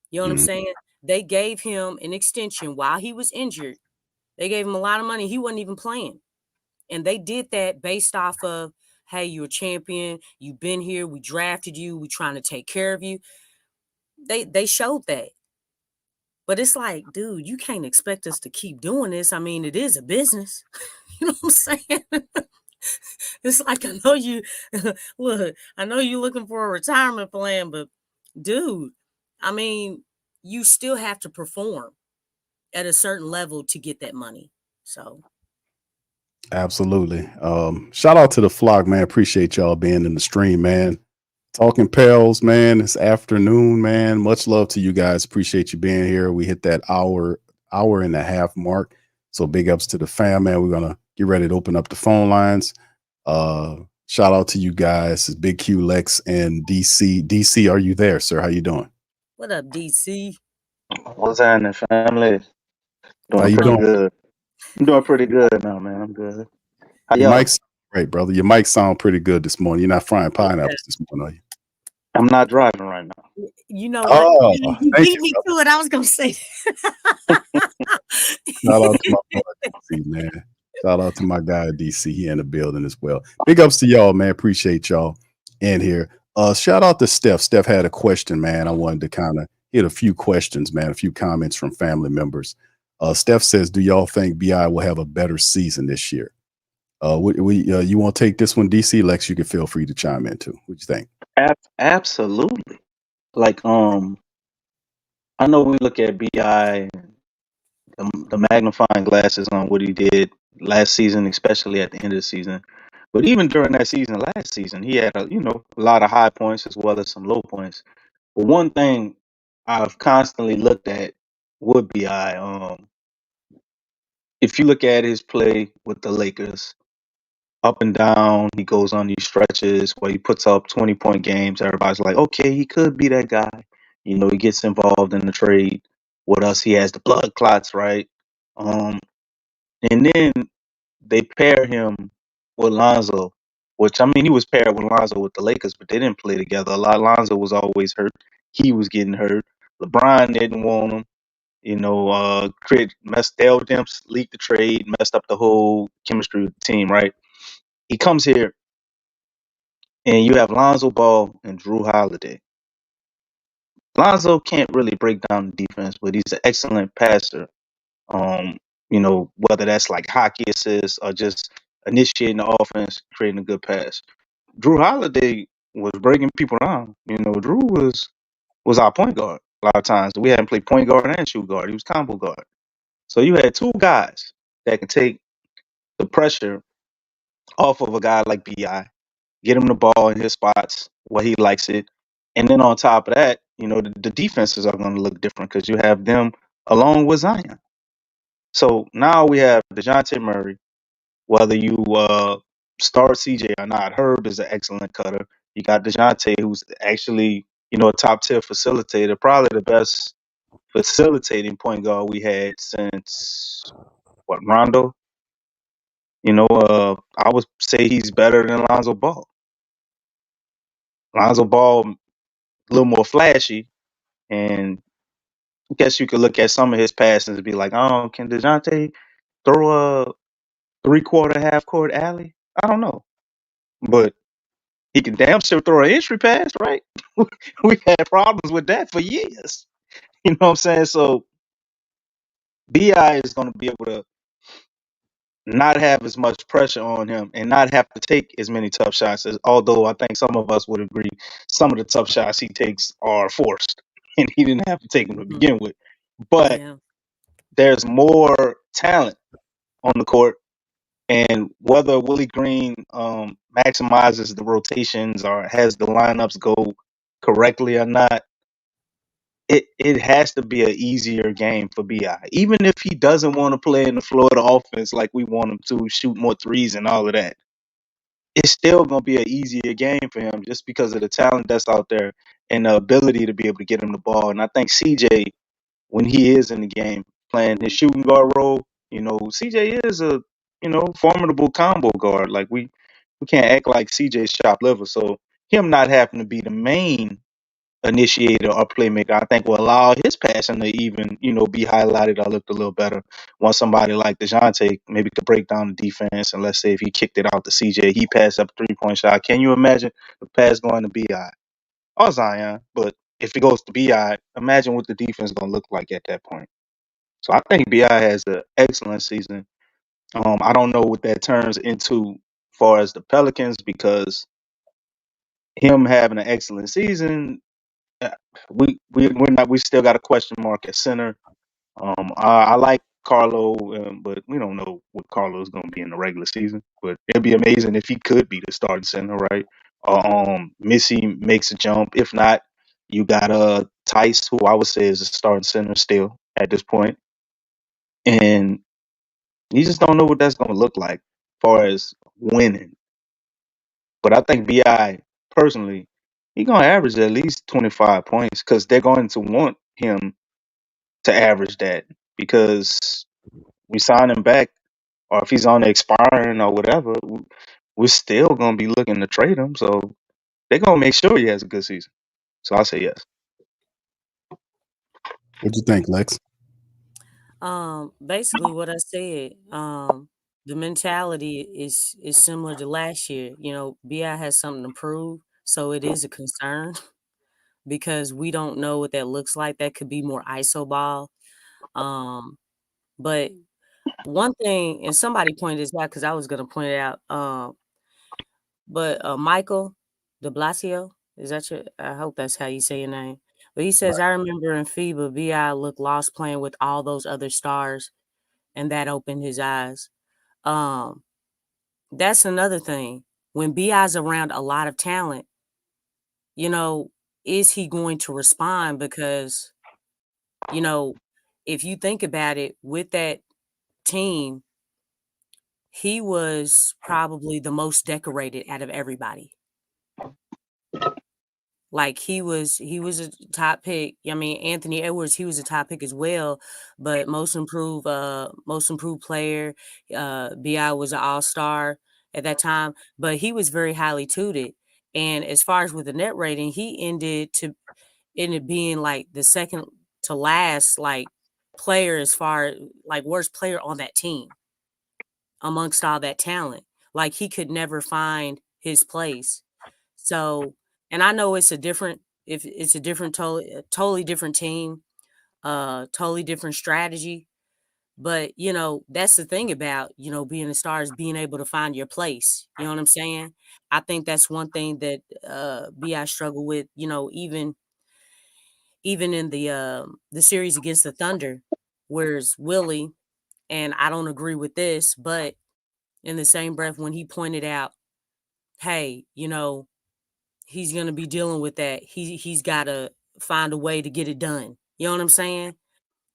You know what I'm Mm-hmm. saying? They gave him an extension while he was injured. They gave him a lot of money. He wasn't even playing. And they did that based off of, hey, you're a champion. You've been here. We drafted you. We're trying to take care of you. They showed that. But it's like, dude, you can't expect us to keep doing this. I mean, it is a business. You know what I'm saying? It's like, I know you, look, I know you're looking for a retirement plan, but dude, I mean, you still have to perform at a certain level to get that money. So Absolutely. Shout out to the flock, man. Appreciate y'all being in the stream, man. Talking Pels, man. It's afternoon, man. Much love to you guys. Appreciate you being here. We hit that hour and a half mark. So big ups to the fam, man. We're gonna get ready to open up the phone lines. Shout out to you guys. It's Big Q, Lex, and DC. DC, are you there, sir? How you doing? what up, DC? What's happening, family? How Doing you pretty doing? good. I'm doing pretty good now, man. I'm good. How Your y'all? mic's great, brother. Your mic sound pretty good this morning. You're not frying Yeah. pineapples this morning, are you? I'm not driving right now. You know what? Oh, You thank beat you, me brother. to it. I was gonna say. Shout out to my boy DC, man. Shout out to my guy DC. He in the building as well. Big ups to y'all, man. Appreciate y'all in here. Shout out to Steph. Steph had a question, man. I wanted to kind of hit a few questions, man, a few comments from family members. Steph says, "Do y'all think BI will have a better season this year?" You want to take this one, DC? Lex, you can feel free to chime in too. What you think? Absolutely. Like, I know we look at BI, the magnifying glasses on what he did last season, especially at the end of the season. But even during that season, last season, he had a lot of high points as well as some low points. But one thing I've constantly looked at would be if you look at his play with the Lakers, up and down, he goes on these stretches where he puts up 20-point games. Everybody's like, okay, he could be that guy. He gets involved in the trade. What else? He has the blood clots, right? Um, and then they pair him with Lonzo, which I mean, he was paired with Lonzo with the Lakers, but they didn't play together a lot. Lonzo was always hurt. He was getting hurt. LeBron didn't want him. Dale Demps leaked the trade, messed up the whole chemistry of the team, right? He comes here, and you have Lonzo Ball and Drew Holiday. Lonzo can't really break down the defense, but he's an excellent passer. Whether that's like hockey assists or just initiating the offense, creating a good pass. Drew Holiday was breaking people down. Drew was our point guard a lot of times. We had him play point guard and shoot guard. He was combo guard. So you had two guys that can take the pressure off of a guy like BI, get him the ball in his spots where he likes it. And then on top of that, the defenses are going to look different because you have them along with Zion. So now we have DeJounte Murray, whether you start CJ or not. Herb is an excellent cutter. You got DeJounte, who's actually, a top tier facilitator, probably the best facilitating point guard we had since Rondo. I would say he's better than Lonzo Ball. Lonzo Ball a little more flashy, and I guess you could look at some of his passes and be like, oh, can DeJounte throw a 3/4 half court alley? I don't know, but he can damn sure throw an entry pass, right? We've had problems with that for years. You know what I'm saying? So Bi is going to be able to not have as much pressure on him and not have to take as many tough shots. As although I think some of us would agree, some of the tough shots he takes are forced, and he didn't have to take them to Mhm. begin with. But Yeah. there's more talent on the court, and whether Willie Green maximizes the rotations or has the lineups go correctly or not, it has to be an easier game for Bi. Even if he doesn't want to play in the Florida offense like we want him to, shoot more threes and all of that, it's still gonna be an easier game for him just because of the talent that's out there and the ability to be able to get him the ball. And I think CJ, when he is in the game playing his shooting guard role, CJ is a formidable combo guard. Like we can't act like CJ's chopped liver. So him not having to be the main initiator or playmaker, I think will allow his passing to even, be highlighted or looked a little better once somebody like DeJounte maybe could break down the defense. And let's say if he kicked it out to CJ, he passed up a 3-point shot. Can you imagine the pass going to Bi or Zion? But if it goes to Bi, imagine what the defense is going to look like at that point. So I think Bi has an excellent season. I don't know what that turns into far as the Pelicans, because him having an excellent season, uh, we still got a question mark at center. I like Carlo, but we don't know what Carlo is going to be in the regular season. But it'd be amazing if he could be the starting center, right? Missy makes a jump. If not, you got Tice, who I would say is a starting center still at this point, and you just don't know what that's going to look like as far as winning. But I think Bi personally, he's going to average at least 25 points because they're going to want him to average that, because we sign him back, or if he's on the expiring or whatever, we're still going to be looking to trade him. So they're going to make sure he has a good season. So I say yes. What do you think, Lex? Basically what I said. The mentality is similar to last year. Bi has something to prove, so it is a concern because we don't know what that looks like. That could be more iso ball. But one thing, and somebody pointed this out because I was going to point it out. But Michael De Blasio, is that your? I hope that's how you say your name. But he says, I remember in FIBA, Bi looked lost playing with all those other stars, and that opened his eyes. Um, that's another thing. When Bi's around a lot of talent, you know, is he going to respond? Because, you know, if you think about it, with that team, he was probably the most decorated out of everybody. Like he was a top pick. I mean, Anthony Edwards, he was a top pick as well, but most improved player. Bi was an all-star at that time, but he was very highly touted. And as far as with the net rating, he ended being like the second to last like player, as far like worst player on that team amongst all that talent. Like he could never find his place. So, and I know it's a different, if it's a different, totally different team, totally different strategy. But that's the thing about being a star, is being able to find your place. You know what I'm saying? I think that's one thing that Bi struggle with. Even in the series against the Thunder, whereas Willie, and I don't agree with this, but in the same breath when he pointed out, hey, he's gonna be dealing with that. He's gotta find a way to get it done. You know what I'm saying?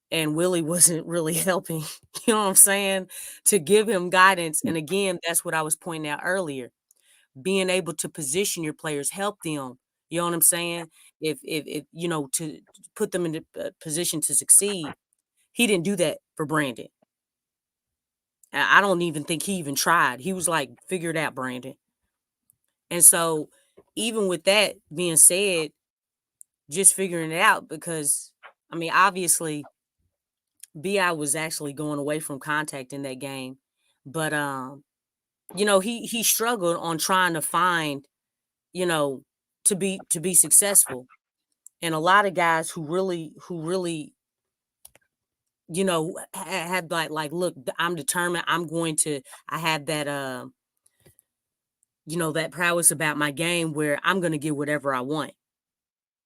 And Willie wasn't really helping, you know what I'm saying, to give him guidance. And again, that's what I was pointing out earlier. Being able to position your players, help them. You know what I'm saying? If to put them in the position to succeed. He didn't do that for Brandon. I don't even think he even tried. He was like, figure it out, Brandon. And so, even with that being said, just figuring it out, because I mean, obviously BI was actually going away from contact in that game, but he struggled on trying to find, to be successful. And a lot of guys who really have look, I'm determined, I have that that prowess about my game where I'm going to get whatever I want.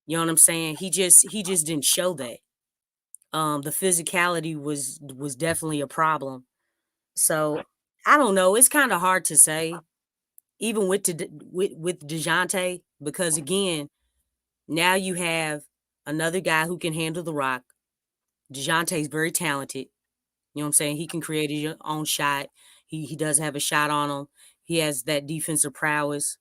You know what I'm saying? He just didn't show that. The physicality was definitely a problem. So I don't know. It's kind of hard to say, even with DeJounte, because again, now you have another guy who can handle the rock. DeJounte's very talented. You know what I'm saying? He can create his own shot. He does have a shot on him. He has that defensive prowess.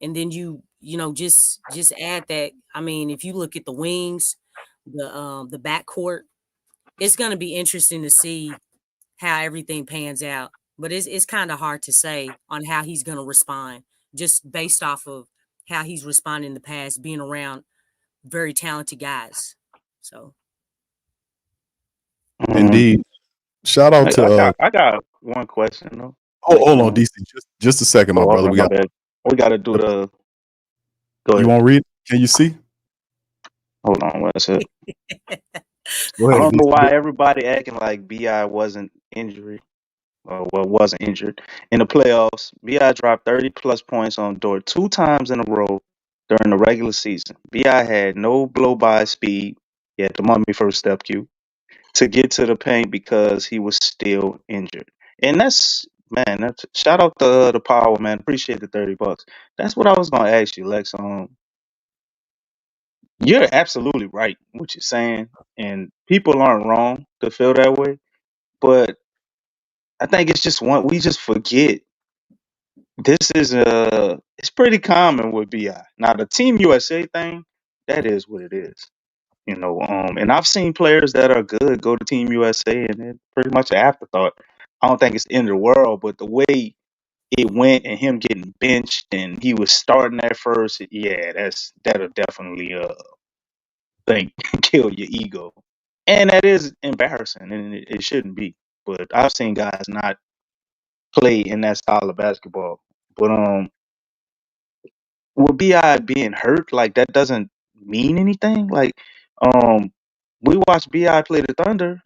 And then just add that. I mean, if you look at the wings, the backcourt, it's going to be interesting to see how everything pans out. But it's kind of hard to say on how he's going to respond, just based off of how he's responded in the past, being around very talented guys. So Indeed. Shout out to I got one question though. hold on, DC. Just a second, my brother. Okay, We my got bad. We got to do the. Go you ahead. want to read? Can you see? Hold on, what's it? Go I ahead. don't know why everybody acting like Bi wasn't wasn't injured in the playoffs. Bi dropped 30+ points on Dort 2 times in a row during the regular season. Bi had no blow by speed. He had the mummy first step cue to get to the paint because he was still injured. And that's shout out to the power, man. Appreciate the $30. That's what I was gonna ask you, Lex. You're absolutely right what you're saying, and people aren't wrong to feel that way. But I think it's just we just forget this is it's pretty common with Bi. Now the Team USA thing, that is what it is. And I've seen players that are good go to Team USA and it's pretty much an afterthought. I don't think it's the end of the world, but the way it went and him getting benched and he was starting at first, yeah, that'll definitely think kill your ego. And that is embarrassing and it shouldn't be. But I've seen guys not play in that style of basketball. But with Bi being hurt, like that doesn't mean anything. Like we watched Bi play the Thunder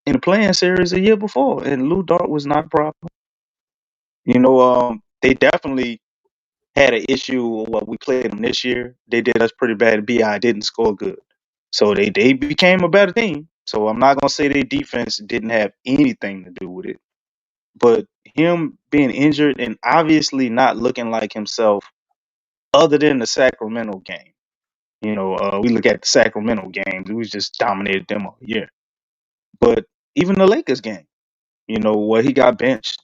in the playing series a year before, and Lou Dort was not a problem. They definitely had an issue with what we played them this year. They did us pretty bad. Bi didn't score good, so they became a better team. So I'm not gonna say their defense didn't have anything to do with it, but him being injured and obviously not looking like himself, other than the Sacramento game. We look at the Sacramento games; we just dominated them all year. But even the Lakers game, where he got benched,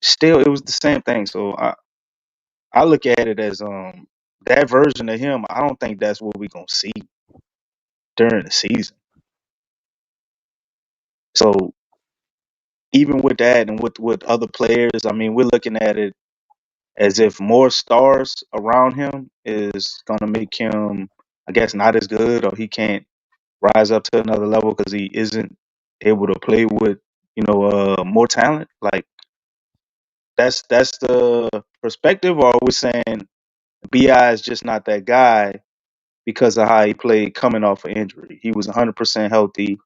still it was the same thing. So I look at it as that version of him. I don't think that's what we're gonna see during the season. So even with that and with other players, I mean, we're looking at it as if more stars around him is gonna make him, I guess, not as good, or he can't rise up to another level because he isn't able to play with more talent. Like that's the perspective, or are we saying Bi is just not that guy because of how he played coming off an injury? He was 100% healthy,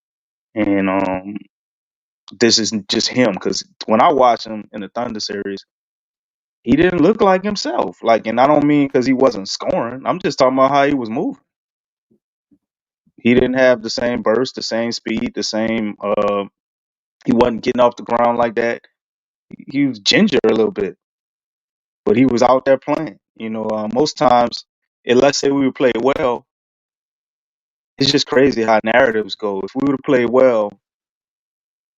and this is just him. Because when I watched him in the Thunder series, he didn't look like himself. Like, and I don't mean because he wasn't scoring. I'm just talking about how he was moving. He didn't have the same burst, the same speed, the same. He wasn't getting off the ground like that. He was ginger a little bit, but he was out there playing. Most times, and let's say we would play well, it's just crazy how narratives go. If we would have played well,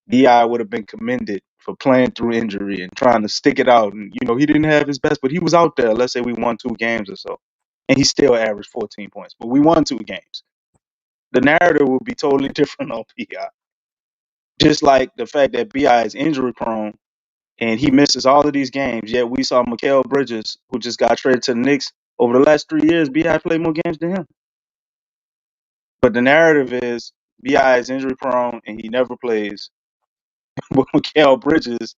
Bi would have been commended for playing through injury and trying to stick it out. And he didn't have his best, but he was out there. Let's say we won 2 games or so, and he still averaged 14 points, but we won 2 games. The narrative would be totally different on Bi. Just like the fact that Bi is injury prone, and he misses all of these games. Yet we saw Mikal Bridges, who just got traded to the Knicks, over the last 3 years. Bi played more games than him. But the narrative is Bi is injury prone and he never plays. But Mikal Bridges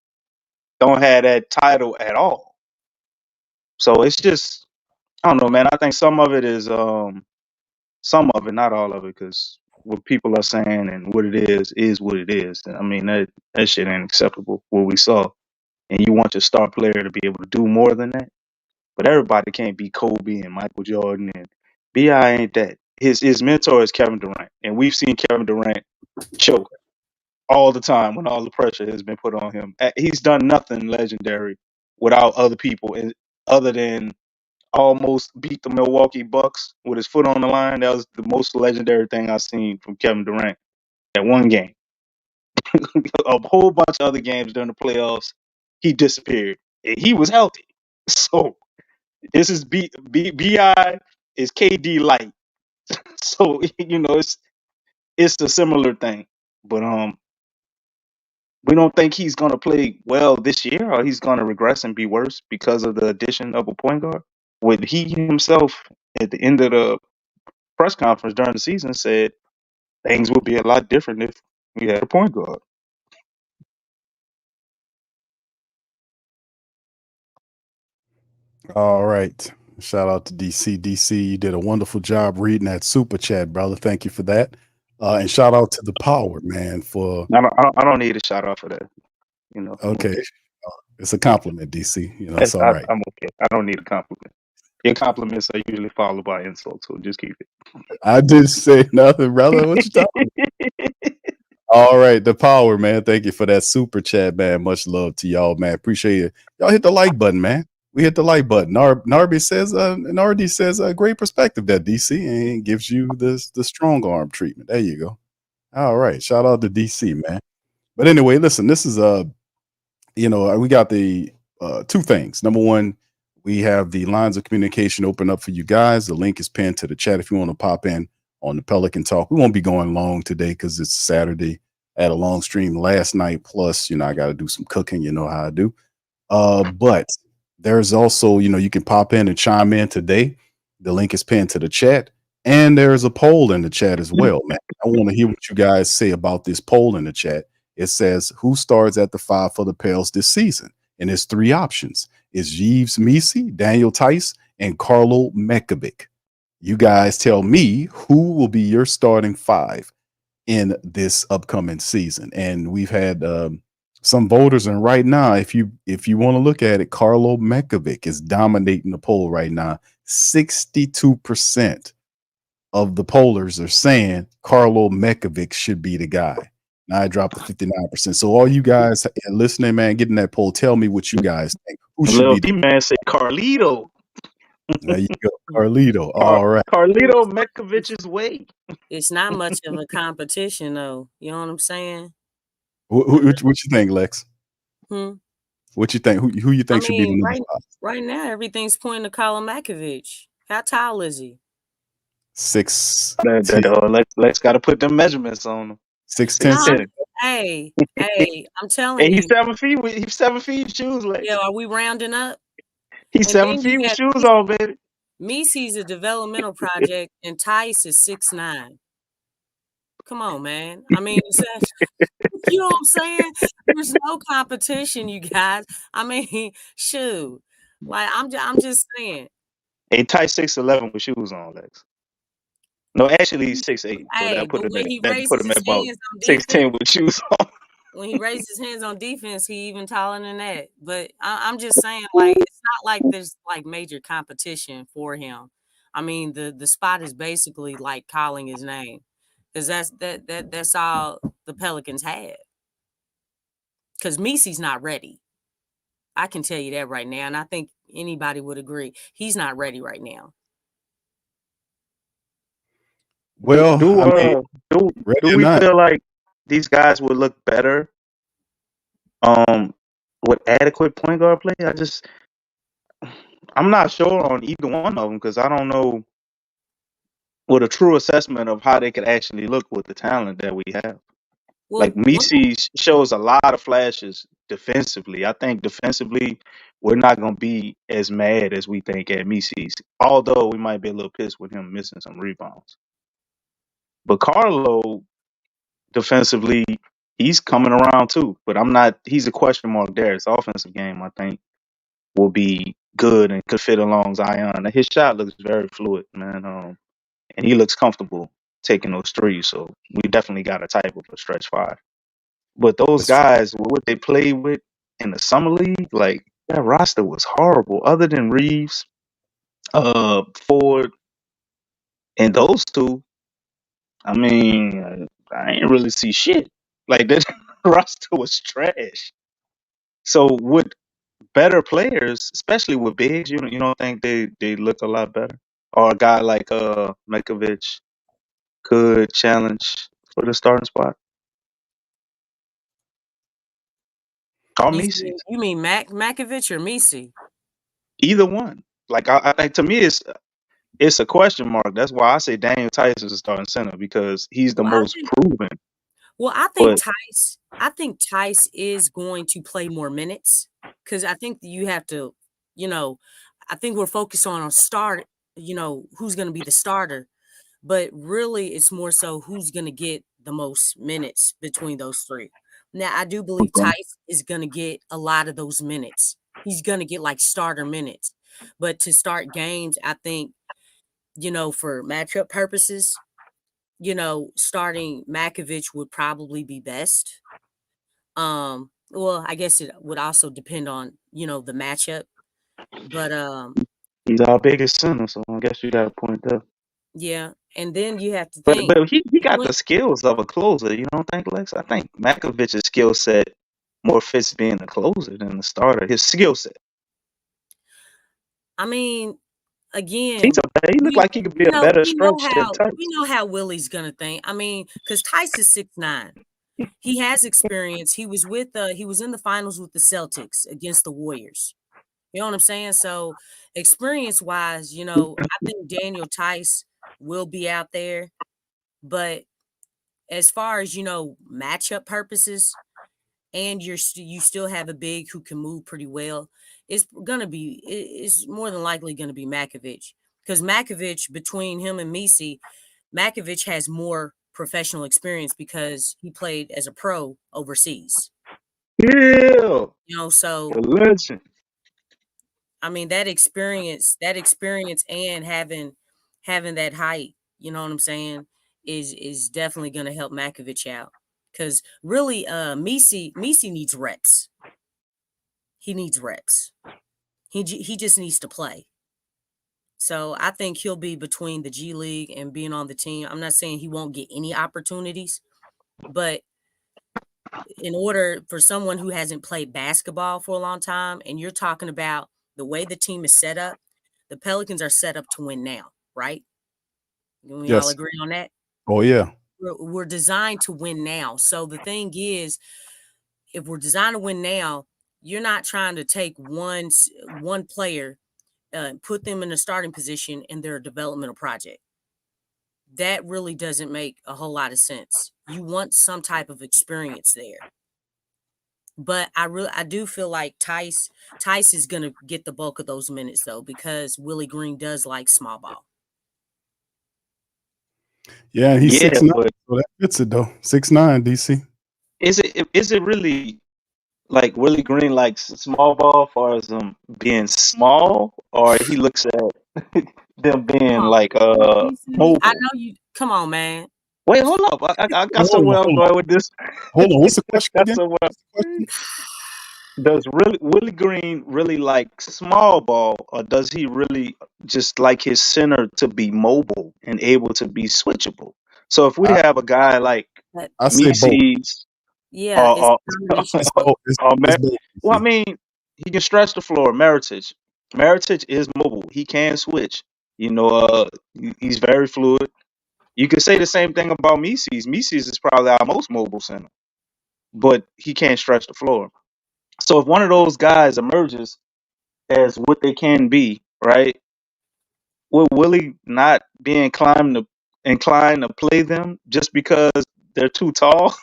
don't have that title at all. So it's just, I don't know, man. I think some of it is some of it, not all of it, because what people are saying and what it is what it is. I mean, that shit ain't acceptable, what we saw. And you want your star player to be able to do more than that. But everybody can't be Kobe and Michael Jordan, and Bi ain't that. His mentor is Kevin Durant, and we've seen Kevin Durant choke all the time when all the pressure has been put on him. He's done nothing legendary without other people, other than almost beat the Milwaukee Bucks with his foot on the line. That was the most legendary thing I've seen from Kevin Durant at one game. A whole bunch of other games during the playoffs, he disappeared. And he was healthy. So this is Bi is KD light. So it's a similar thing. But we don't think he's gonna play well this year, or he's gonna regress and be worse because of the addition of a point guard. When he himself at the end of the press conference during the season said things would be a lot different if we had a point guard. All right. Shout out to DC. DC, you did a wonderful job reading that super chat, brother. Thank you for that. And shout out to the Power, man, for I don't need a shout out for that. I'm okay. okay. It's a compliment, DC. It's all right. I'm okay. I don't need a compliment. Your compliments are usually followed by insults, so just keep it. I didn't say nothing, brother. What you talking about? All right, the Power, man. Thank you for that super chat, man. Much love to y'all, man. Appreciate it. Y'all hit the like button, man. We hit the like button. Narby says, Nardi says, great perspective that DC and gives you the strong arm treatment. There you go. All right, shout out to DC, man. But anyway, listen, this is we got the two things. Number one, we have the lines of communication open up for you guys. The link is pinned to the chat if you want to pop in on the Pelican Talk. We won't be going long today because it's Saturday. I had a long stream last night. Plus, I got to do some cooking. You know how I do. But there's also, you can pop in and chime in today. The link is pinned to the chat. And there's a poll in the chat as well, man. I want to hear what you guys say about this poll in the chat. It says, who starts at the 5 for the Pels this season? And there's 3 options. It's Yves Missi, Daniel Tice, and Carlo Mekovic. You guys tell me who will be your starting 5 in this upcoming season. And we've had some voters, and right now, if you want to look at it, Carlo Mekovic is dominating the poll right now. 62% of the pollers are saying Carlo Mekovic should be the guy. Now I dropped to 59%. So all you guys listening, man, getting that poll, tell me what you guys think. Who should be? Man said Carlito. There you go, Carlito. All right, Carlito Mekovic's way. It's not much of a competition, though. You know what I'm saying? What you think, Lex? What you think? Who you think should be the number 5? Right now, everything's pointing to Carlo Mekovic. How tall is he? 6. Lex got to put them measurements on him. 6'10". Hey, I'm telling you. He's 7 feet. He's 7 feet shoes, Lex. Yeah, are we rounding up? He's 7 feet with shoes on, baby. Missi's a developmental project, and Tice is 6'9". Come on, man. I mean, you know what I'm saying? There's no competition, you guys. I mean, shoot. Like, I'm just saying. Hey, Tice 6'11" with shoes on, Lex. No, actually he's 6'8". Hey, but when he that raises put him his at about hands on 6'10" with shoes on. When he raises his hands on defense, he even taller than that. But I'm just saying, like, it's not like there's like major competition for him. I mean, the spot is basically like calling his name, because that's all the Pelicans had. Because Missi's not ready. I can tell you that right now, and I think anybody would agree. He's not ready right now. Well, do we feel like these guys would look better with adequate point guard play? I'm not sure on either one of them, because I don't know what a true assessment of how they could actually look with the talent that we have. Well, like Missi shows a lot of flashes defensively. I think defensively, we're not going to be as mad as we think at Misi's, although we might be a little pissed with him missing some rebounds. But Carlo, defensively, he's coming around too. But he's a question mark there. His offensive game, I think, will be good and could fit along Zion. And his shot looks very fluid, man. And he looks comfortable taking those threes. So we definitely got a type of a stretch five. But those That's guys, what they played with in the summer league, like that roster was horrible. Other than Reeves, Ford, and those two, I mean, I ain't really see shit. Like that roster was trash. So with better players, especially with bigs, you don't think they look a lot better? Or a guy like Mekovic could challenge for the starting spot? Or Misi. You mean Makovich or Misi? Either one. Like I think to me it's a question mark. That's why I say Daniel Tice is a starting center because he's the most proven. Well, I But think Tice is going to play more minutes because I think you have to, I think we're focused on a start, who's going to be the starter. But really, it's more so who's going to get the most minutes between those three. Now, I do believe Okay. Tice is going to get a lot of those minutes. He's going to get like starter minutes. But to start games, I think, for matchup purposes, starting Makovich would probably be best. Well, I guess it would also depend on, the matchup. But he's our biggest center, so I guess you got a point there. yeah, and then you have to But think he got the skills of a closer, you don't think, Lex? I think Makovic's skill set more fits being a closer than the starter. His skill set. I mean, again, he looked like he could be a better stretch than Tice. we know how Willie's gonna think. I mean, because Tice is 6'9". He has experience. He was in the finals with the Celtics against the Warriors. You know what I'm saying? So experience wise, I think Daniel Tice will be out there. But as far as matchup purposes, and you still have a big who can move pretty well, it's more than likely gonna be Makovich. Because Makovich, between him and Misi, Makovich has more professional experience because he played as a pro overseas. Yeah. So a legend. I mean that experience and having that height, you know what I'm saying, is definitely gonna help Makovich out. Because really, Misi needs reps. He needs reps. He just needs to play. So I think he'll be between the G League and being on the team. I'm not saying he won't get any opportunities, but in order for someone who hasn't played basketball for a long time, and you're talking about the way the team is set up, the Pelicans are set up to win now, right? We all agree on that? Oh, yeah. We're designed to win now. So the thing is, if we're designed to win now, you're not trying to take one player, put them in a starting position and they're a developmental project. That really doesn't make a whole lot of sense. You want some type of experience there. But I do feel like Tice is going to get the bulk of those minutes though, because Willie Green does like small ball. Yeah, he's 6'9", so that fits it though. 6'9", DC. Is it really like Willie Green likes small ball as far as being small, or he looks at them being like mobile? I know you. Come on, man. Wait, hold up. I got somewhere I'm going with this. Hold on, what's the question again? Does Willie Green really like small ball, or does he really just like his center to be mobile and able to be switchable? So if we have a guy like Misi's, yeah, well, I mean, he can stretch the floor. Meritage is mobile. He can switch. He's very fluid. You could say the same thing about Misi's. Misi's is probably our most mobile center, but he can't stretch the floor. So if one of those guys emerges as what they can be, right, will Willie not be inclined to play them just because they're too tall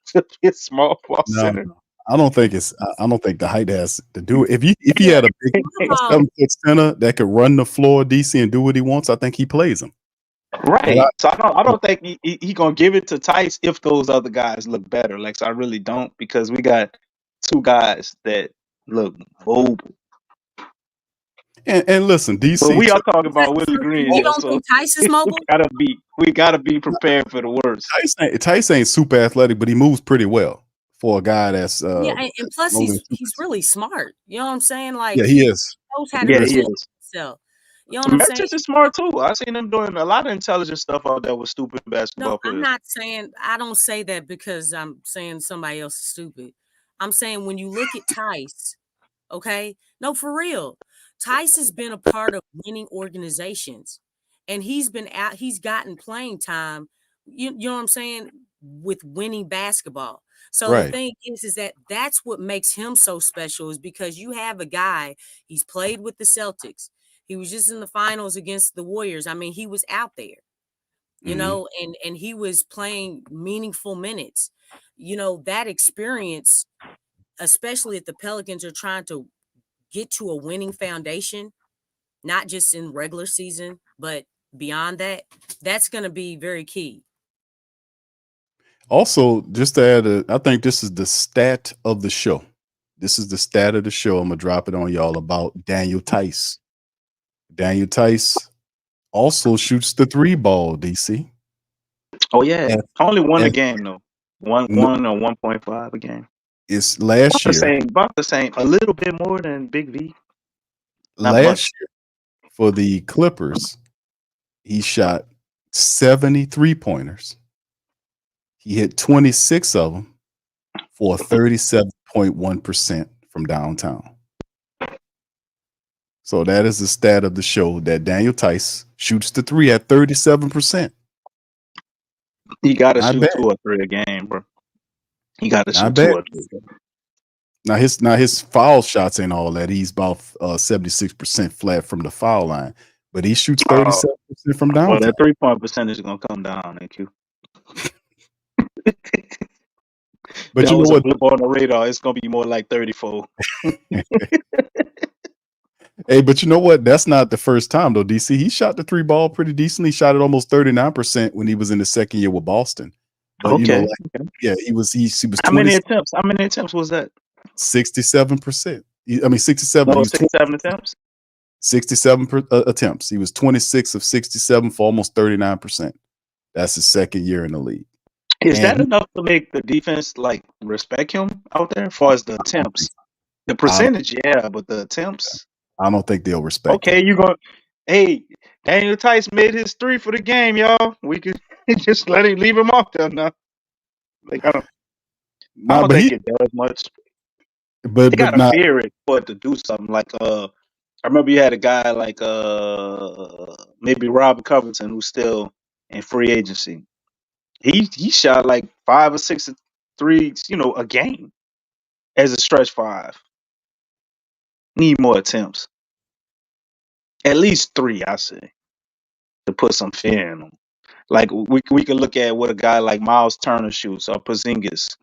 to be a small ball center? No. I don't think the height has to do it. If he Yeah, had a big um, 7-foot center that could run the floor, DC, and do what he wants, I think he plays him. But Right. So I don't think he gonna give it to Tice if those other guys look better. Like, so I really don't, because we got two guys that look mobile. and listen, But DC we are took talking about Willie Green you here, don't so think Tice is mobile? we gotta be prepared for the worst. Tice ain't super athletic, but he moves pretty well for a guy that's Yeah, and plus only he's really smart. You know what I'm saying? Like, yeah, he is. knows how to Yeah, Very he defend is. himself. You know what I'm saying? Memphis is smart too. I seen them doing a lot of intelligent stuff out there with stupid basketball No, I'm players. not saying I don't say that because I'm saying somebody else is stupid. I'm saying when you look at Tice, okay? No, for real. Tice has been a part of winning organizations, and he's gotten playing time, you know what I'm saying, with winning basketball. So the right. thing is that that's what makes him so special, is because you have a guy, he's played with the Celtics. He was just in the finals against the Warriors. I mean, he was out there, you Mhm. know, and he was playing meaningful minutes. You know, that experience, especially if the Pelicans are trying to get to a winning foundation, not just in regular season, but beyond that, that's going to be very key. Also, just to add, I think this is the stat of the show. This is the stat of the show. I'm gonna drop it on y'all about Daniel Tice. Daniel Tice also shoots the 3 ball, DC. Oh yeah, At, only one a at, game though. One no, or 1.5 a game. it's last year. About the same, a little bit more than Big V. Not much. Last year for the Clippers, he shot 73 pointers. He hit 26 of them for 37.1% from downtown. So that is the stat of the show, that Daniel Tice shoots the 3 at 37%. You gotta Not shoot bad. 2 or 3 a game, bro. You gotta Not shoot 2 bad. or 3 a game. Now his foul shots ain't all that. He's about 76% flat from the foul line, but he shoots 37% from Well, downtown. that 3-point percentage is gonna come down, AQ. But That you know was a what? blip on the radar. It's gonna be more like 34. Hey, but you know what? That's not the first time though, DC. He shot the 3 ball pretty decently. Shot it almost 39% when he was in the second year with Boston. But you know, Okay. like, yeah, he was How many attempts? How many attempts was that? 67%. I mean 67. No, He was 67 attempts. 67 attempts. He was 26 of 67 for almost 39%. That's his second year in the league. Is And that enough to make the defense like respect him out there as far as the attempts? The I don't, percentage, yeah, but the attempts. I don't think they'll respect Okay, him. you going hey, Daniel Tice made his 3 for the game, y'all. We could just leave him off there now. Like I Nah, don't but think it does much. but They gotta not fear it for it to do something. Like I remember you had a guy like maybe Robert Covington, who's still in free agency. He shot like 5 or 6 threes, a game as a stretch 5. Need more attempts. At least 3, I say, to put some fear in them. Like we could look at what a guy like Miles Turner shoots, or Porzingis,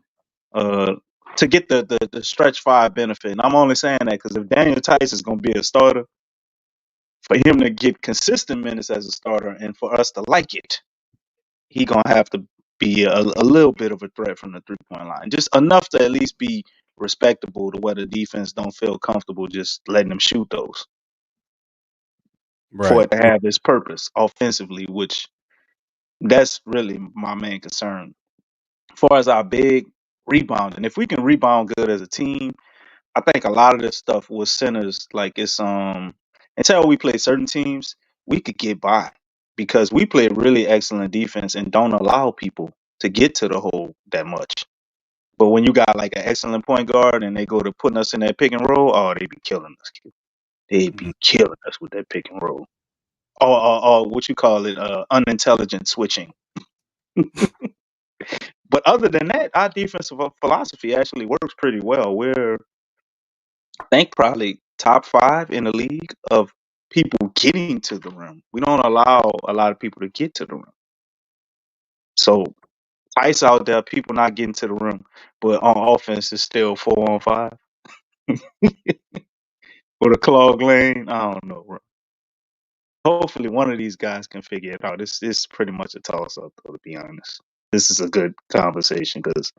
to get the stretch 5 benefit. And I'm only saying that because if Daniel Tice is going to be a starter, for him to get consistent minutes as a starter and for us to like it, he gonna have to be a little bit of a threat from the 3-point line, just enough to at least be respectable to where the defense don't feel comfortable just letting him shoot those, for right. it to have its purpose offensively, which that's really my main concern. As far as our big rebounding, if we can rebound good as a team, I think a lot of this stuff with centers, like it's until we play certain teams, we could get by because we play really excellent defense and don't allow people to get to the hole that much. But when you got like an excellent point guard and they go to putting us in that pick and roll, oh, they be killing us. Kid. They be killing us with that pick and roll. Or what you call it, unintelligent switching. But other than that, our defensive philosophy actually works pretty well. We're, I think, probably top 5 in the league of people getting to the rim. We don't allow a lot of people to get to the rim. So Ice out there, people not getting to the rim, but on offense it's still 4-on-5 with a clogged lane. I don't know, bro. Hopefully, one of these guys can figure it out. It's pretty much a toss up, though. To be honest, this is a good conversation because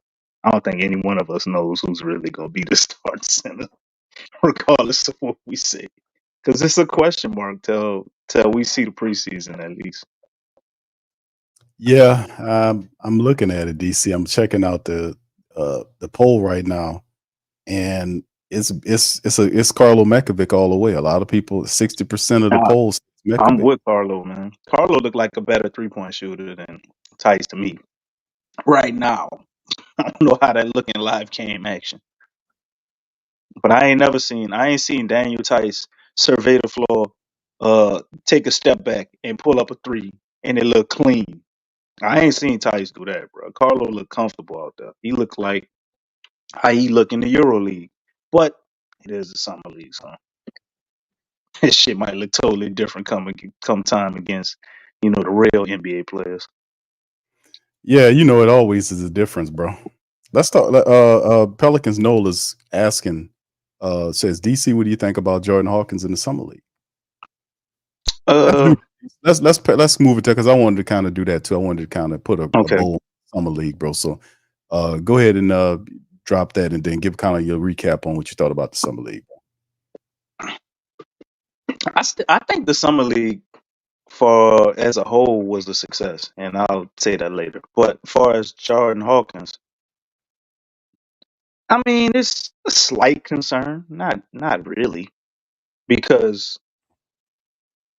I don't think any one of us knows who's really going to be the starting center, regardless of what we say. Because it's a question mark till we see the preseason at least. Yeah, I'm looking at it, DC. I'm checking out the poll right now, and it's Carlo Mekovic all the way. A lot of people, 60% of the I, polls, I'm Mekovic. with Carlo, man. Carlo looked like a better 3-point shooter than Tice to me right now. I don't know how that look in live game action, but I ain't seen Daniel Tice survey the floor, take a step back and pull up a three, and it look clean. I ain't seen Tice do that, bro. Carlo look comfortable out there. He look like how he look in the Euro League, but it is the summer league, so his shit might look totally different come time against the real NBA players. Yeah, it always is a difference, bro. Let's talk. Pelicans Nola's asking, says, DC, what do you think about Jordan Hawkins in the summer league? Uh, Let's move it there because I wanted to kind of do that too. I wanted to kind of put a okay. bowl on summer league, bro. So, go ahead and drop that, and then give kind of your recap on what you thought about the summer league. I think the summer league for as a whole was a success, and I'll say that later. But as far as Jordan Hawkins, I mean, it's a slight concern, not really, because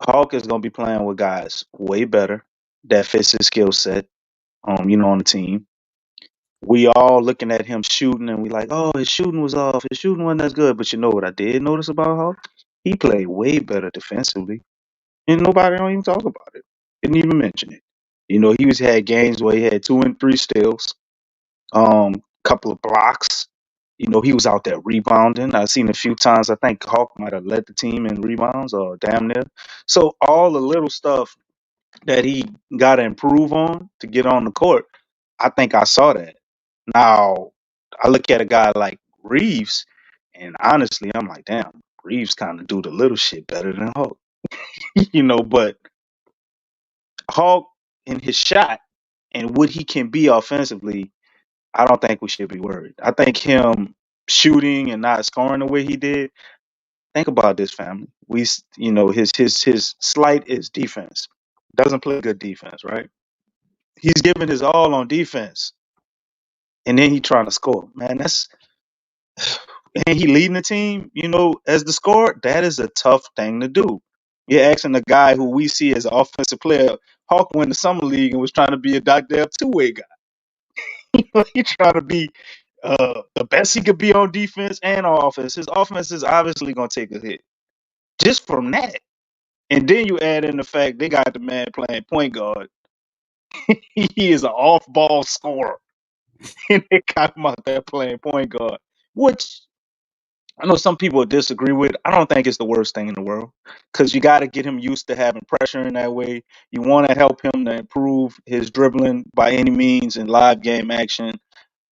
Hawk is gonna be playing with guys way better that fits his skill set. On the team. We all looking at him shooting, and we like, oh, his shooting was off. His shooting wasn't as good. But you know what I did notice about Hawk? He played way better defensively, and nobody don't even talk about it. Didn't even mention it. Had games where he had 2 and 3 steals, couple of blocks. He was out there rebounding. I've seen a few times. I think Hawk might have led the team in rebounds or damn near. So all the little stuff that he got to improve on to get on the court, I think I saw that. Now, I look at a guy like Reeves, and honestly, I'm like, damn, Reeves kind of do the little shit better than Hawk. But Hawk in his shot and what he can be offensively, I don't think we should be worried. I think him shooting and not scoring the way he did. Think about this, family. His slight is defense. Doesn't play good defense, right? He's giving his all on defense, and then he trying to score. Man, and he leading the team. As the scorer, that is a tough thing to do. You're asking a guy who we see as an offensive player. Hawk went the summer league and was trying to be a goddamn two-way guy. He trying to be the best he could be on defense and on offense. His offense is obviously going to take a hit just from that. And then you add in the fact they got the man playing point guard. He is an off-ball scorer. And they got him out there playing point guard, which I know some people disagree with. I don't think it's the worst thing in the world because you got to get him used to having pressure in that way. You want to help him to improve his dribbling by any means in live game action.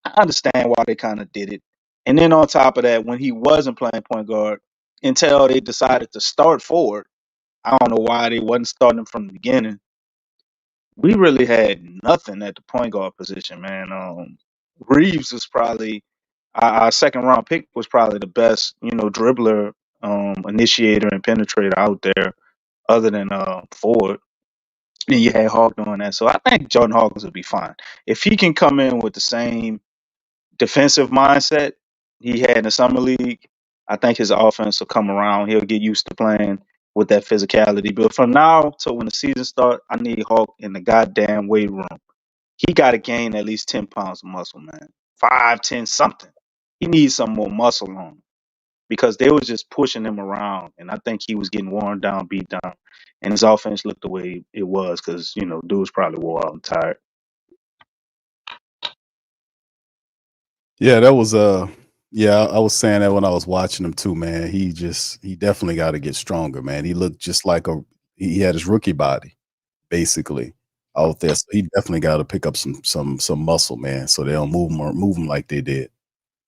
I understand why they kind of did it. And then on top of that, when he wasn't playing point guard, until they decided to start forward, I don't know why they wasn't starting from the beginning. We really had nothing at the point guard position, man. Reeves was probably our second round pick was probably the best, dribbler, initiator and penetrator out there, other than Ford. And you had Hawk doing that, so I think Jordan Hawkins will be fine if he can come in with the same defensive mindset he had in the summer league. I think his offense will come around. He'll get used to playing with that physicality. But from now till when the season starts, I need Hawk in the goddamn weight room. He got to gain at least 10 pounds of muscle, man. 5, 10, something. He needs some more muscle on him because they was just pushing him around. And I think he was getting worn down, beat down. And his offense looked the way it was because, dudes probably wore out and tired. Yeah, that was I was saying that when I was watching him too, man. He definitely got to get stronger, man. He looked just like he had his rookie body, basically. out there. So he definitely got to pick up some muscle, man, so they don't move him like they did.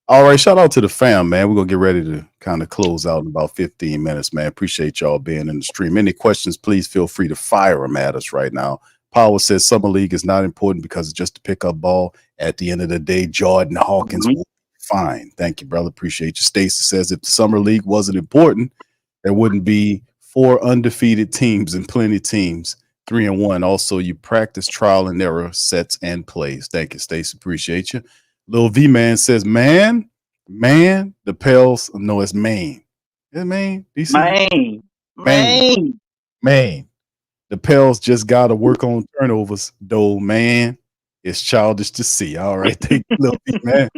All right, shout out to the fam, man. We're gonna get ready to kind of close out in about 15 minutes, man. Appreciate y'all being in the stream. Any questions, please feel free to fire them at us right now. Power says summer league is not important because it's just to pick up ball. At the end of the day, Jordan Hawkins will be fine. Thank you, brother. Appreciate you. Stacy says if the summer league wasn't important, there wouldn't be 4 undefeated teams and plenty teams 3-1. Also, you practice trial and error sets and plays. Thank you, Stacy. Appreciate you. Lil V Man says, man, the Pels. No, it's Maine. Is it Maine? DC? Maine. The Pels just got to work on turnovers, though, man. It's childish to see. All right. Thank you, Lil V Man.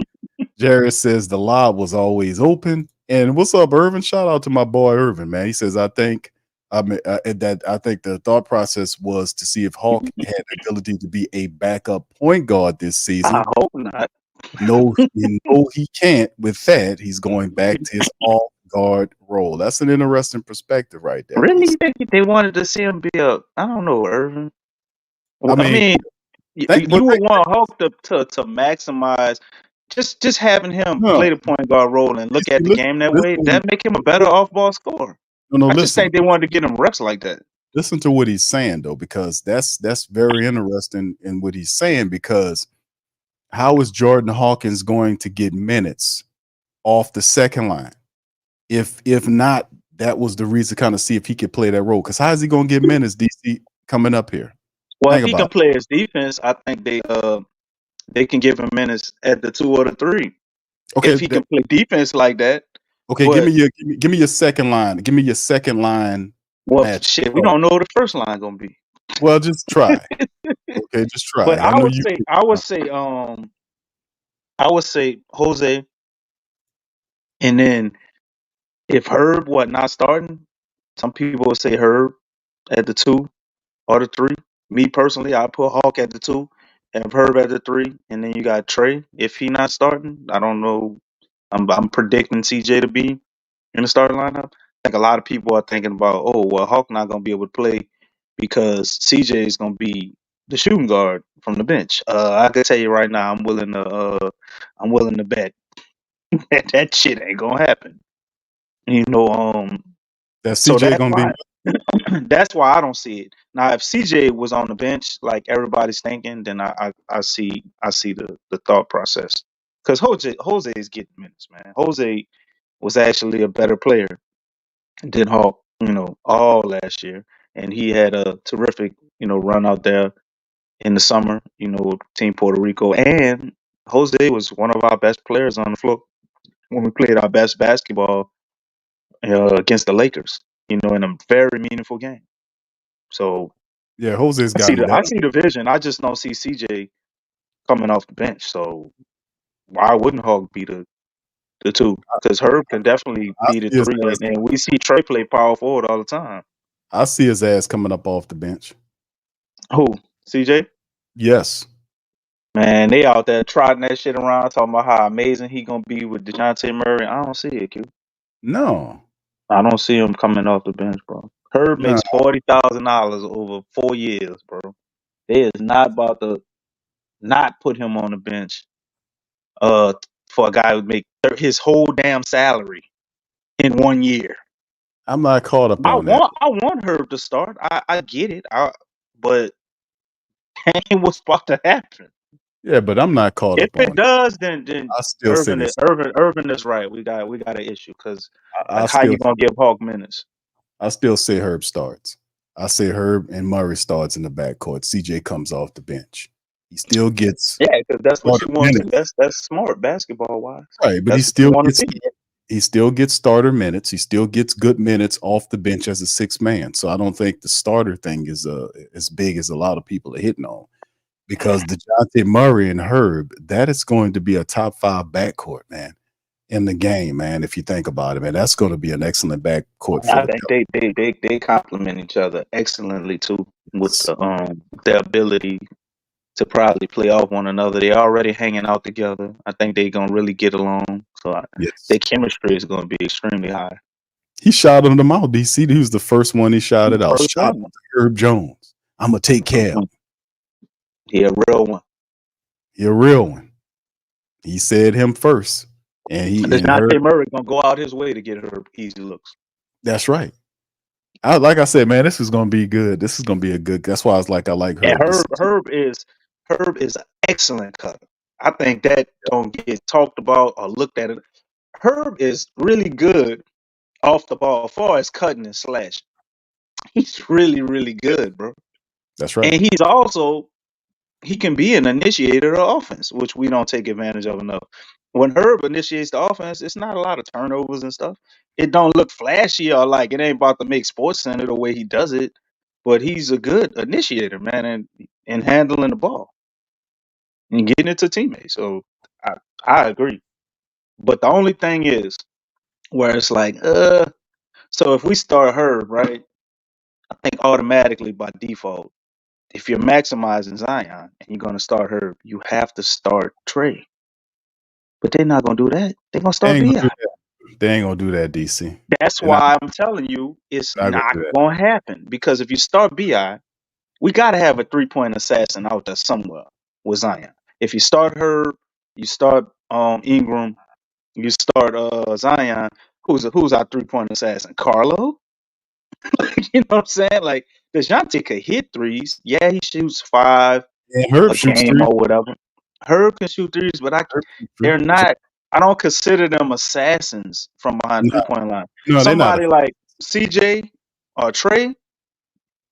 Jared says the lob was always open. And what's up, Irvin? Shout out to my boy Irvin, man. He says, I think the thought process was to see if Hawk had the ability to be a backup point guard this season. I hope not. No, he can't. With that, he's going back to his off guard role. That's an interesting perspective right there. Really? You think they wanted to see him be I don't know, Irvin. I mean you would want Hawk to maximize just having him play the point guard role and look at the game that way. That make him a better off-ball scorer. I just think they wanted to get him reps like that. Listen to what he's saying, though, because that's very interesting in what he's saying, because how is Jordan Hawkins going to get minutes off the second line? If not, that was the reason to kind of see if he could play that role. Because how is he going to get minutes, DC, coming up here? Well, if he can play his defense, I think they can give him minutes at the 2 or the 3. Okay, if he can play defense like that. Okay, give me your second line. Give me your second line. Well, shit, we don't know what the first line gonna be. Well, just try. Okay, just try. But I would say Jose, and then if Herb not starting, some people would say Herb at the 2 or the 3. Me personally, I put Hawk at the 2, have Herb at the 3, and then you got Trey. If he not starting, I don't know. I'm predicting CJ to be in the starting lineup. I think a lot of people are thinking about, Hawk not gonna be able to play because CJ is gonna be the shooting guard from the bench. I can tell you right now, I'm willing to bet that shit ain't gonna happen. That's CJ gonna be. That's why I don't see it. Now, if CJ was on the bench like everybody's thinking, then I see the thought process. Because Jose is getting minutes, man. Jose was actually a better player than Hawk, all last year. And he had a terrific, run out there in the summer, Team Puerto Rico. And Jose was one of our best players on the floor when we played our best basketball against the Lakers, in a very meaningful game. So yeah, Jose's got I see the vision. I just don't see CJ coming off the bench. So why wouldn't Hawk be the 2? Because Herb can definitely be the 3, and we see Trey play power forward all the time. I see his ass coming up off the bench. Who? CJ? Yes. Man, they out there trotting that shit around, talking about how amazing he gonna be with DeJounte Murray. I don't see it, Q. No. I don't see him coming off the bench, bro. Herb makes $40,000 over 4 years, bro. They is not about to not put him on the bench for a guy who make his whole damn salary in 1 year. I'm not caught up on that. I want Herb to start. I get it. But that ain't what's about to happen. Yeah, but I'm not caught up on it. If it does, then I still Irvin is right. We got an issue because how you gonna give Hawk minutes? I still say Herb starts. I say Herb and Murray starts in the backcourt. CJ comes off the bench. He still gets because that's what you want to do. That's smart basketball wise. Right, but he still gets starter minutes. He still gets good minutes off the bench as a 6th man. So I don't think the starter thing is as big as a lot of people are hitting on. Because DeJounte Murray and Herb, that is going to be a top 5 backcourt, man, in the game, man. If you think about it, man, that's going to be an excellent backcourt. I think they complement each other excellently too, with their ability to probably play off one another. They're already hanging out together. I think they're gonna really get along. So their chemistry is gonna be extremely high. He shouted them out. DC, he was the first one he shouted out. Shout out to Herb Jones. I'm gonna take care of him. He a real one. He a real one. He said him first. And DeJounte Murray gonna go out his way to get her easy looks. That's right. Like I said, man, this is gonna be good. This is gonna be a good. That's why I was like, I like Herb. And Herb is an excellent cutter. I think that don't get talked about or looked at. Herb is really good off the ball as far as cutting and slashing. He's really, really good, bro. That's right. And he's also, he can be an initiator of offense, which we don't take advantage of enough. When Herb initiates the offense, it's not a lot of turnovers and stuff. It don't look flashy or like it ain't about to make Sports Center the way he does it, but he's a good initiator, man, and handling the ball and getting it to teammates. So I agree. But the only thing is where it's like, so if we start Herb, right, I think automatically by default, if you're maximizing Zion and you're going to start Herb, you have to start Trey. But they're not going to do that. They're going to start B.I. They ain't going to do that, DC. That's why I'm telling you it's not going to happen. Because if you start B.I., we got to have a three-point assassin out there somewhere with Zion. If you start Herb, you start Ingram, you start Zion, who's our three-point assassin? Carlo? You know what I'm saying? Like, DeJounte could hit threes. Yeah, he shoots 5 Herb a shoots game 3 or whatever. Herb can shoot threes, but they're not. I don't consider them assassins from behind the 3-point line. No, somebody like CJ or Trey,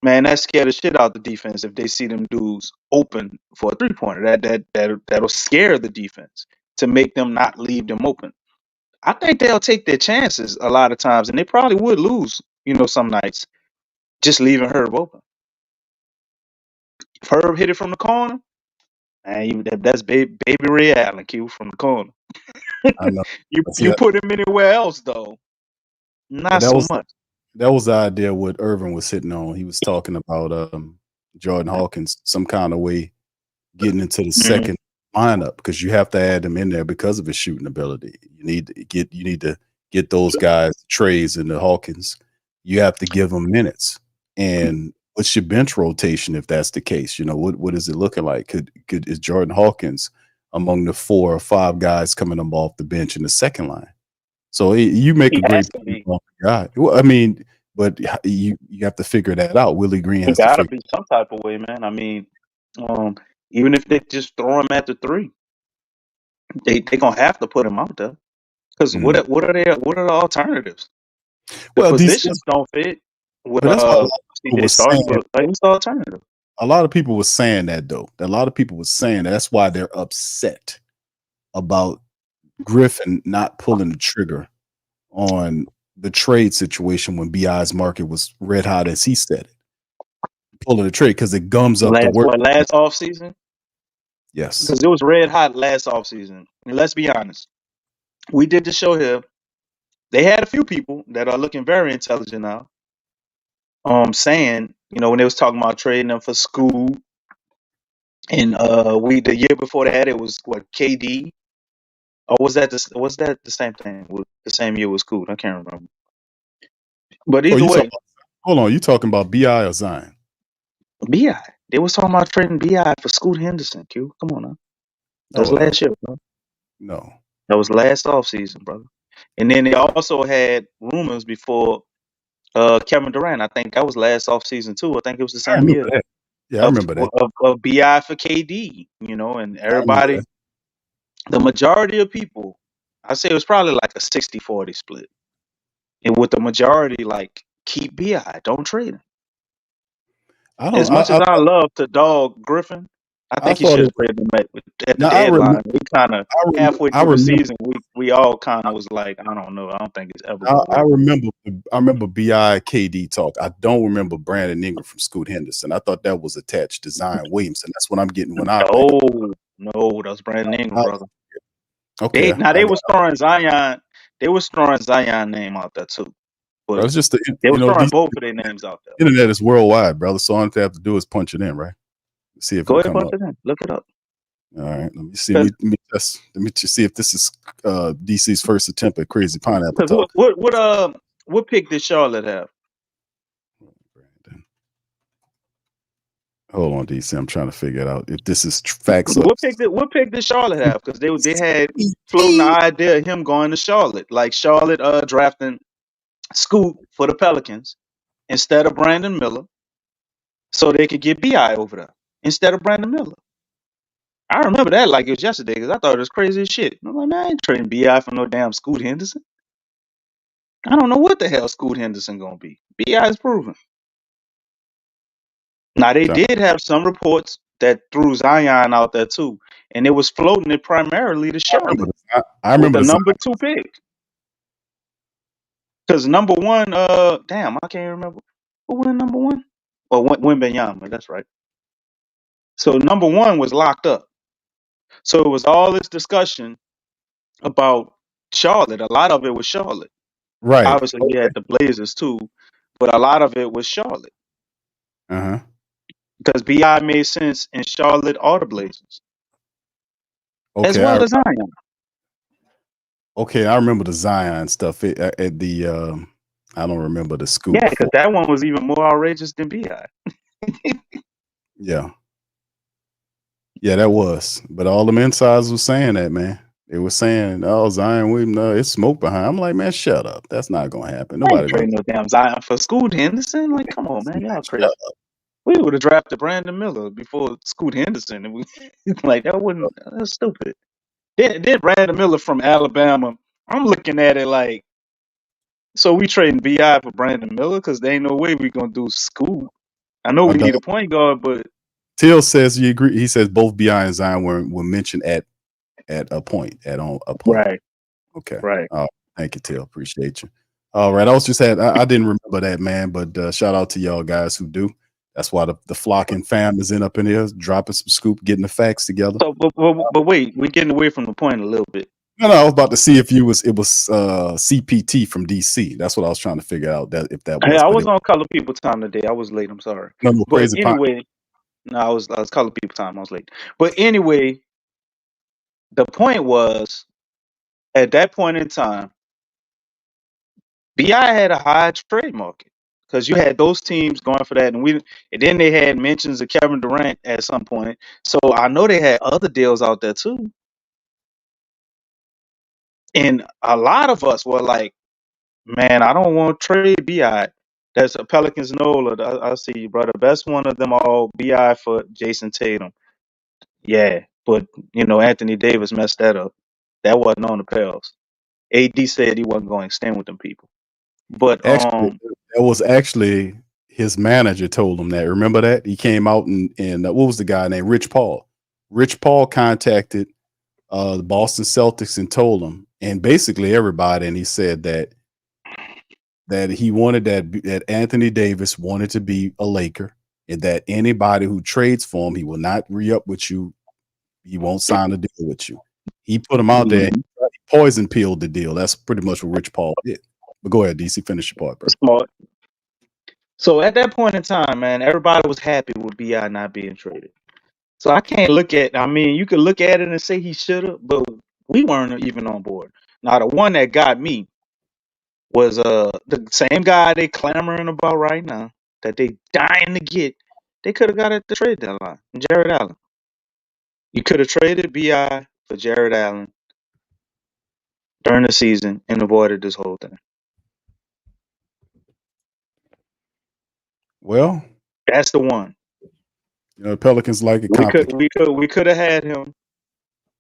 man, that scare the shit out the defense if they see them dudes open for a 3-pointer. That'll scare the defense to make them not leave them open. I think they'll take their chances a lot of times, and they probably would lose, some nights, just leaving Herb open. If Herb hit it from the corner, and that's baby Ray Allen, Q, from the corner. I know. you put him anywhere else, though, not so much. That was the idea what Irvin was sitting on. He was talking about Jordan Hawkins some kind of way getting into the second lineup because you have to add him in there because of his shooting ability. You need to get those guys, Treys and the Hawkins. You have to give them minutes. And what's your bench rotation if that's the case? What is it looking like? Is Jordan Hawkins among the 4 or 5 guys coming up off the bench in the second line? So you make a great guy. Well, I mean, but you have to figure that out. Willie Green has to be some type of way, man. I mean, even if they just throw him at the 3, they gonna have to put him out there because what are the alternatives? The positions don't fit. With, that's what what's the alternative? A lot of people were saying that, though. A lot of people were saying that's why they're upset about Griffin not pulling the trigger on the trade situation when BI's market was red hot, as he said it. Pulling the trade because it gums up the work. Last offseason? Yes. Because it was red hot last offseason. And let's be honest. We did the show here. They had a few people that are looking very intelligent now. Saying, when they was talking about trading them for Scoot. And the year before that it was KD? Or was that the same thing? The same year with Scoot? I can't remember. But either way. Hold on, you talking about BI or Zion? BI. They was talking about trading BI for Scoot Henderson, Q. Come on now. That was last year, bro. No. That was last offseason, brother. And then they also had rumors before Kevin Durant. I think that was last offseason too. I think it was the same year. That. Yeah, I remember that. Of BI for KD, and everybody, the majority of people, I say it was probably like a 60-40 split. And with the majority, like, keep BI, don't trade him. As much as I love to dog Griffin, I think he should have traded him at the deadline. We kind of halfway through the season, we all kind of was like, I don't know. I don't think it's ever. I remember BI KD talk. I don't remember Brandon Ingram from Scoot Henderson. I thought that was attached to Zion Williamson. That's what I'm getting when I. No, that's Brandon Ingram, brother. Okay. They was throwing Zion. They was throwing Zion name out there too. But it's just they were throwing both of their names out there. Internet is worldwide, brother. So all I have to do is punch it in, right? See if go ahead, punch it in. Look it up. All right, let me see. Let me just see if this is DC's first attempt at crazy pineapple talk. What pick did Charlotte have? Hold on, DC. I'm trying to figure it out. If this is facts or What pick did Charlotte have? Because they had floating the idea of him going to Charlotte, like Charlotte drafting Scoot for the Pelicans instead of Brandon Miller, so they could get Bi over there instead of Brandon Miller. I remember that like it was yesterday because I thought it was crazy as shit. I'm like, man, I ain't trading Bi for no damn Scoot Henderson. I don't know what the hell Scoot Henderson gonna be. Bi is proven. Now they did have some reports that threw Zion out there too, and it was floating it primarily to Charlotte I with remember the the number 2 pick. Because number 1, damn, I can't remember who went number 1. Or Wembanyama, that's right. So number 1 was locked up. So it was all this discussion about Charlotte. A lot of it was Charlotte. right. Obviously, you had the Blazers too, but a lot of it was Charlotte Uh-huh. because Bi made sense in Charlotte or the Blazers, as Okay, well as Zion. I remember the Zion stuff at the I don't remember the scoop. Yeah, because that one was even more outrageous than Bi. Yeah. Yeah, that was. But all them insiders was saying that, man. They were saying, "Oh, Zion Williams, it's smoke behind." I'm like, man, shut up. That's not gonna happen. I ain't Nobody gonna trading no damn Zion for Scoot Henderson. Like, come on, man, y'all shut crazy. up. We would have drafted Brandon Miller before Scoot Henderson, and we like that wouldn't. That's stupid. Then Brandon Miller from Alabama. I'm looking at it like, so we trading Bi for Brandon Miller because there ain't no way we gonna do Scoot. I know we need a point guard, but Till says he agree. He says both Bi and Zion were mentioned at a point, on a point. right, Okay. right. Thank you, Till. Appreciate you. All right. I didn't remember that, man, but shout out to y'all guys who do. That's why the flocking fam is up in here, dropping some scoop, getting the facts together. So, but wait, we're getting away from the point a little bit. No, I was about to see if it was CPT from DC. That's what I was trying to figure out if that was. Hey, I was on Color People Time today. I was late. I'm sorry. No, But crazy. anyway, no, I was Color People Time. I was late. But anyway, the point was at that point in time, Bi had a high trade market because you had those teams going for that, and then they had mentions of Kevin Durant at some point. So I know they had other deals out there too, and a lot of us were like, "Man, I don't want to trade Bi." That's a Pelicans Nola. I see you, brother. Best one of them all, Bi for Jason Tatum. Yeah, but Anthony Davis messed that up. That wasn't on the Pels. AD said he wasn't going to extend with them people. But Actually, that was actually his manager told him that. Remember that? He came out and what was the guy named Rich Paul? Rich Paul contacted the Boston Celtics and told him, and basically everybody, and he said that he wanted that Anthony Davis wanted to be a Laker, and that anybody who trades for him, he will not re-up with you. He won't sign a deal with you. He put him out there. And he poison pilled the deal. That's pretty much what Rich Paul did. But go ahead, DC, finish your part, bro. smart. So at that point in time, man, everybody was happy with Bi not being traded. So I can't look at. I mean, you could look at it and say he should have, but we weren't even on board. Now the one that got me was the same guy they clamoring about right now that they dying to get. They could have got at the trade deadline, Jared Allen. You could have traded Bi for Jared Allen during the season and avoided this whole thing. Well, that's the one. Pelicans like it complicated. We could have had him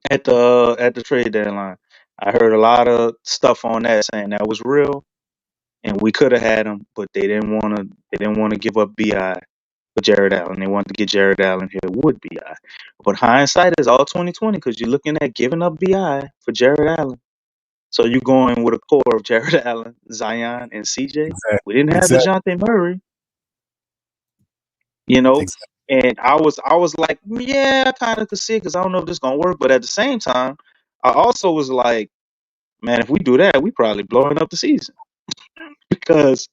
at the trade deadline. I heard a lot of stuff on that saying that was real, and we could have had him, but they didn't want to give up Bi for Jared Allen. They wanted to get Jared Allen here with Bi. But hindsight is all 2020 because you're looking at giving up Bi for Jared Allen. So you're going with a core of Jared Allen, Zion, and CJ. Exactly. We didn't have DeJounte Murray. And I was like, yeah, I kind of could see it because I don't know if this is gonna work. But at the same time, I also was like, man, if we do that, we probably blowing up the season because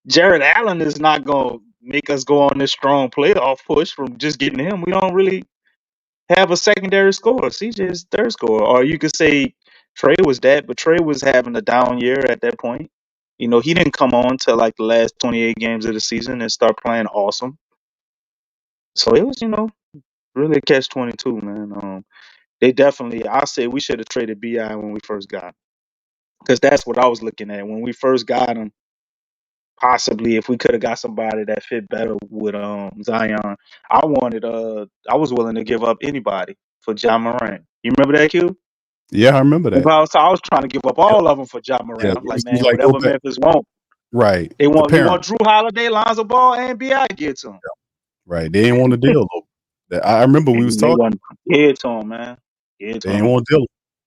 Jared Allen is not gonna make us go on this strong playoff push from just getting him. We don't really have a secondary scorer. CJ is third scorer, or you could say Trey was that, but Trey was having a down year at that point. He didn't come on till like the last 28 games of the season and start playing awesome. So it was, really a catch-22, man. They definitely, I say we should have traded BI when we first got him, because that's what I was looking at when we first got him. Possibly, if we could have got somebody that fit better with Zion, I was willing to give up anybody for Ja Morant. You remember that, Q? Yeah, I remember that. I was trying to give up Yep. all of them for Ja Yeah, Morant. I'm like, he's man, like, go whatever back. Memphis want, Right. they The want. You parent. want Drew Holiday, Lonzo Ball, and Bi, get to him. Right. They ain't want to deal though. I remember we was They talking. want get to him, man. Get to They ain't him. want to deal.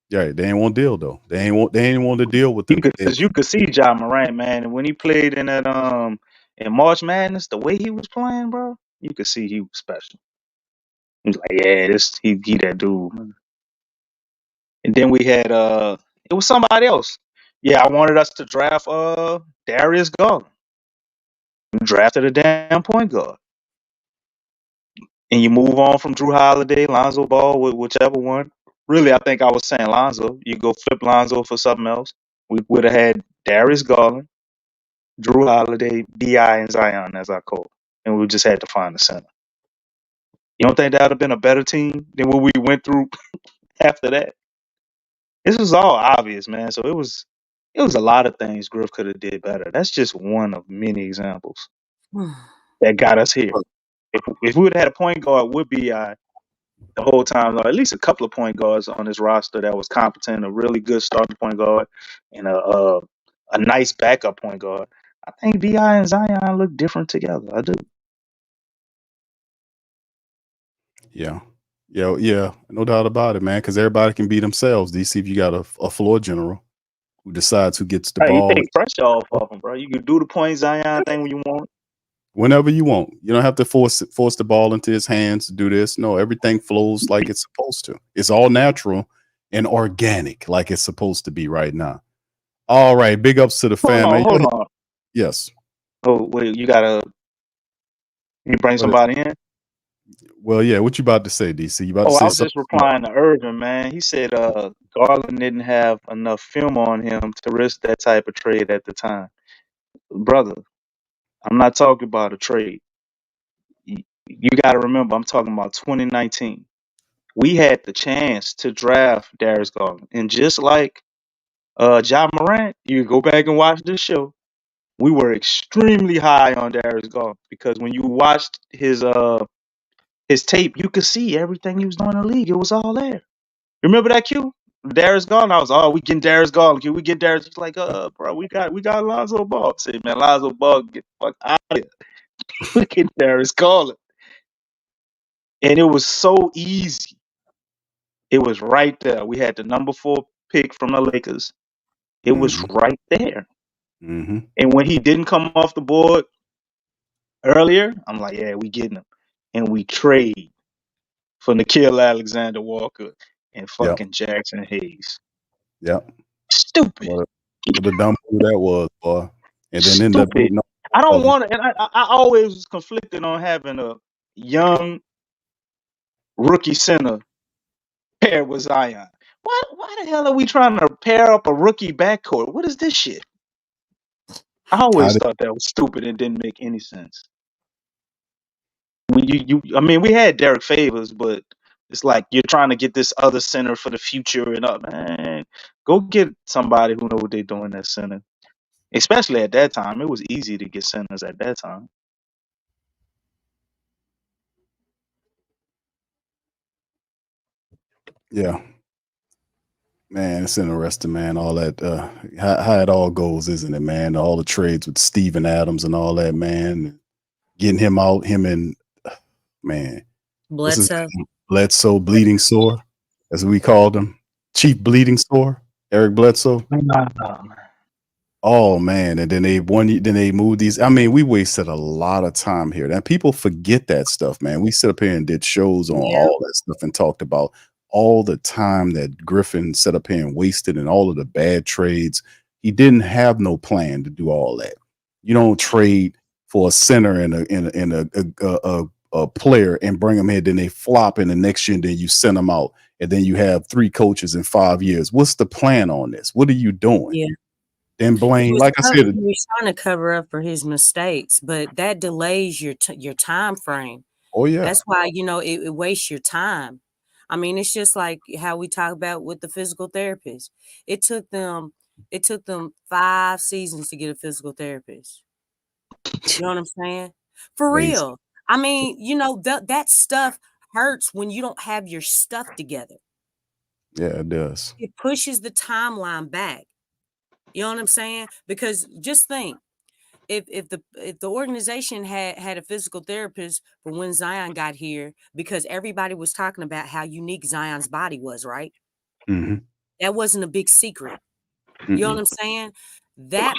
Yeah, they ain't want to deal though. They ain't want to deal with them. You could see Ja Morant, man, and when he played in that in March Madness, the way he was playing, bro, you could see he was special. He was like, yeah, he that dude, man. And then we had it was somebody else. Yeah, I wanted us to draft Darius Garland. We drafted a damn point guard. And you move on from Drew Holiday, Lonzo Ball, whichever one. Really, I think I was saying Lonzo. You go flip Lonzo for something else. We would have had Darius Garland, Drew Holiday, Bi, and Zion as our core, and we just had to find the center. You don't think that would have been a better team than what we went through after that? This was all obvious, man. So it was a lot of things Griff could have did better. That's just one of many examples that got us here. If we would have had a point guard with Bi the whole time, or at least a couple of point guards on this roster that was competent, a really good starting point guard, and a nice backup point guard, I think Bi and Zion look different together. I do. Yeah. Yeah. No doubt about it, man. Because everybody can be themselves. DC, if you got a floor general who decides who gets the Hey, you ball take pressure off of them, bro. You can do the point Zion thing when you want. whenever you want. You don't have to force the ball into his hands to do this. No, everything flows like it's supposed to. It's all natural and organic, like it's supposed to be right now. All right, big ups to the fan, man. Hold on. Yes. Oh wait, you bring What is, somebody in? well, yeah. What you about to say, DC? You about to Oh, I say was something? just replying to Irvin, man. He said Garland didn't have enough film on him to risk that type of trade at the time. Brother, I'm not talking about a trade. You got to remember, I'm talking about 2019. We had the chance to draft Darius Garland. And just like Ja Morant, you go back and watch this show. We were extremely high on Darius Garland because when you watched his tape, you could see everything he was doing in the league. It was all there. Remember that, Q? Darius Garland. I was, we getting Darius Garland. Can we get Darius? He's like, bro, we got Lonzo Ball. I said, man, Lonzo Ball, get the fuck out of here. We get Darius Garland. And it was so easy. It was right there. We had the number 4 pick from the Lakers. It was right there. Mm-hmm. And when he didn't come off the board earlier, I'm like, yeah, we getting him. And we trade for Nickeil Alexander-Walker and fucking Jackson Hayes. Yep. Stupid. What a dumb move that was, boy. And then end up Stupid. I don't want to, and I always was conflicted on having a young rookie center paired with Zion. Why the hell are we trying to pair up a rookie backcourt? What is this shit? I always thought that was stupid and didn't make any sense. I mean, we had Derek Favors, but it's like you're trying to get this other center for the future, and man, go get somebody who know what they're doing at center. Especially at that time, it was easy to get centers at that time. Yeah. Man, it's interesting, man. All that how it all goes, isn't it, man? All the trades with Steven Adams and all that, man. Getting him out, him and man. Bledsoe. Bledsoe Bleeding Sore, as we called him. Chief Bleeding Sore, Eric Bledsoe. Oh man. And then they moved these. I mean, we wasted a lot of time here. And people forget that stuff, man. We sit up here and did shows on all that stuff and talked about all the time that Griffin set up here and wasted and all of the bad trades. He didn't have no plan to do all that. You don't trade for a center and a player and bring them in, then they flop in the next year, and then you send them out, and then you have 3 coaches in 5 years. What's the plan on this? What are you doing? Yeah. Then blame, like I said, he was trying to cover up for his mistakes, but that delays your time frame. Oh yeah. That's why, it wastes your time. I mean, it's just like how we talk about with the physical therapist. It took them 5 seasons to get a physical therapist. You know what I'm saying? For Amazing. real. I mean, that stuff hurts when you don't have your stuff together. Yeah, it does. It pushes the timeline back. You know what I'm saying? Because just think, if the organization had a physical therapist for when Zion got here, because everybody was talking about how unique Zion's body was, right? Mm-hmm. That wasn't a big secret. You know what I'm saying? That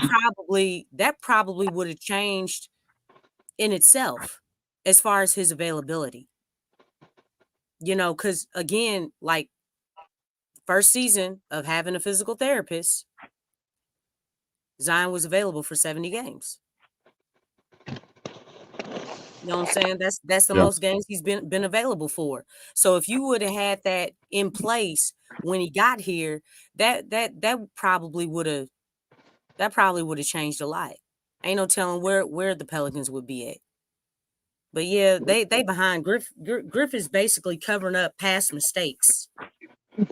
probably would have changed in itself as far as his availability. Because again, like first season of having a physical therapist, Zion was available for 70 games. You know what I'm saying? That's the most games he's been available for. So if you would have had that in place when he got here, that probably would have changed a lot. Ain't no telling where the Pelicans would be at. But yeah, they behind Griff is basically covering up past mistakes.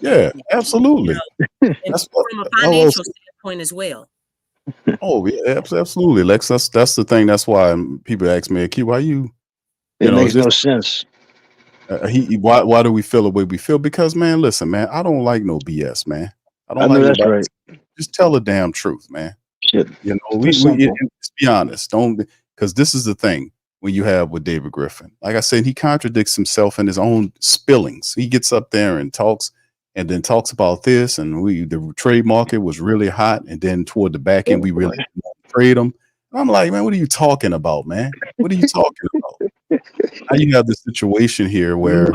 Yeah, absolutely. And from a financial standpoint as well. Oh yeah, absolutely, Lex. That's the thing. That's why people ask me, "Key, why you?" It makes no sense. Why do we feel the way we feel? Because man, listen, man, I don't like no BS, man. I don't know like that's right. Just tell the damn truth, man. Shit. Let's be honest. Because this is the thing when you have with David Griffin. Like I said, he contradicts himself in his own spillings. He gets up there and talks about this, and the trade market was really hot, and then toward the back end, we really trade him. I'm like, man, what are you talking about, man? What are you talking about? Now you have the situation here where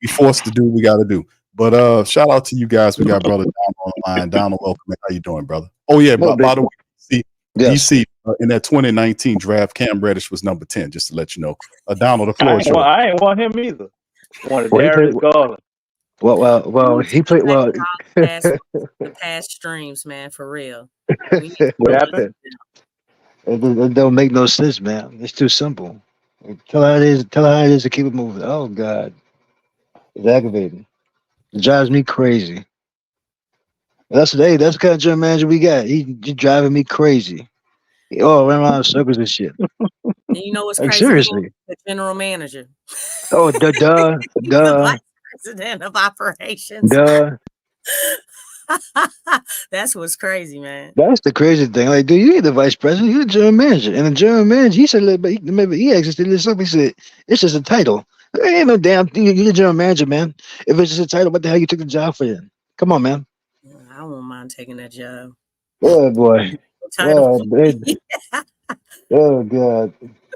we forced to do what we got to do. But shout out to you guys. We got brother Donald on the line. Donald, welcome. How you doing, brother? Oh yeah, by the way, DC in that 2019 draft, Cam Reddish was number 10. Just to let you know, Donald, the floor is yours. I ain't want him either. Wanted Darius Garland. Well, he played well. The past streams, man, for real. What happened? It don't make no sense, man. It's too simple. Tell her how it is to keep it moving. Oh God, it's aggravating. It drives me crazy. That's the kind of general manager we got. He driving me crazy. He all ran around in circles and shit. And you know what's like, crazy? Seriously, the general manager. Oh, duh. The vice president of operations. Duh. That's what's crazy, man. That's the crazy thing. Like, dude, you ain't the vice president. You're the general manager. And the general manager, he said, maybe he actually did something. He said, it's just a title. There ain't no damn thing. You're the general manager, man. If it's just a title, what the hell you took the job for then? Come on, man. I won't mind taking that job. Oh, boy. Oh, God.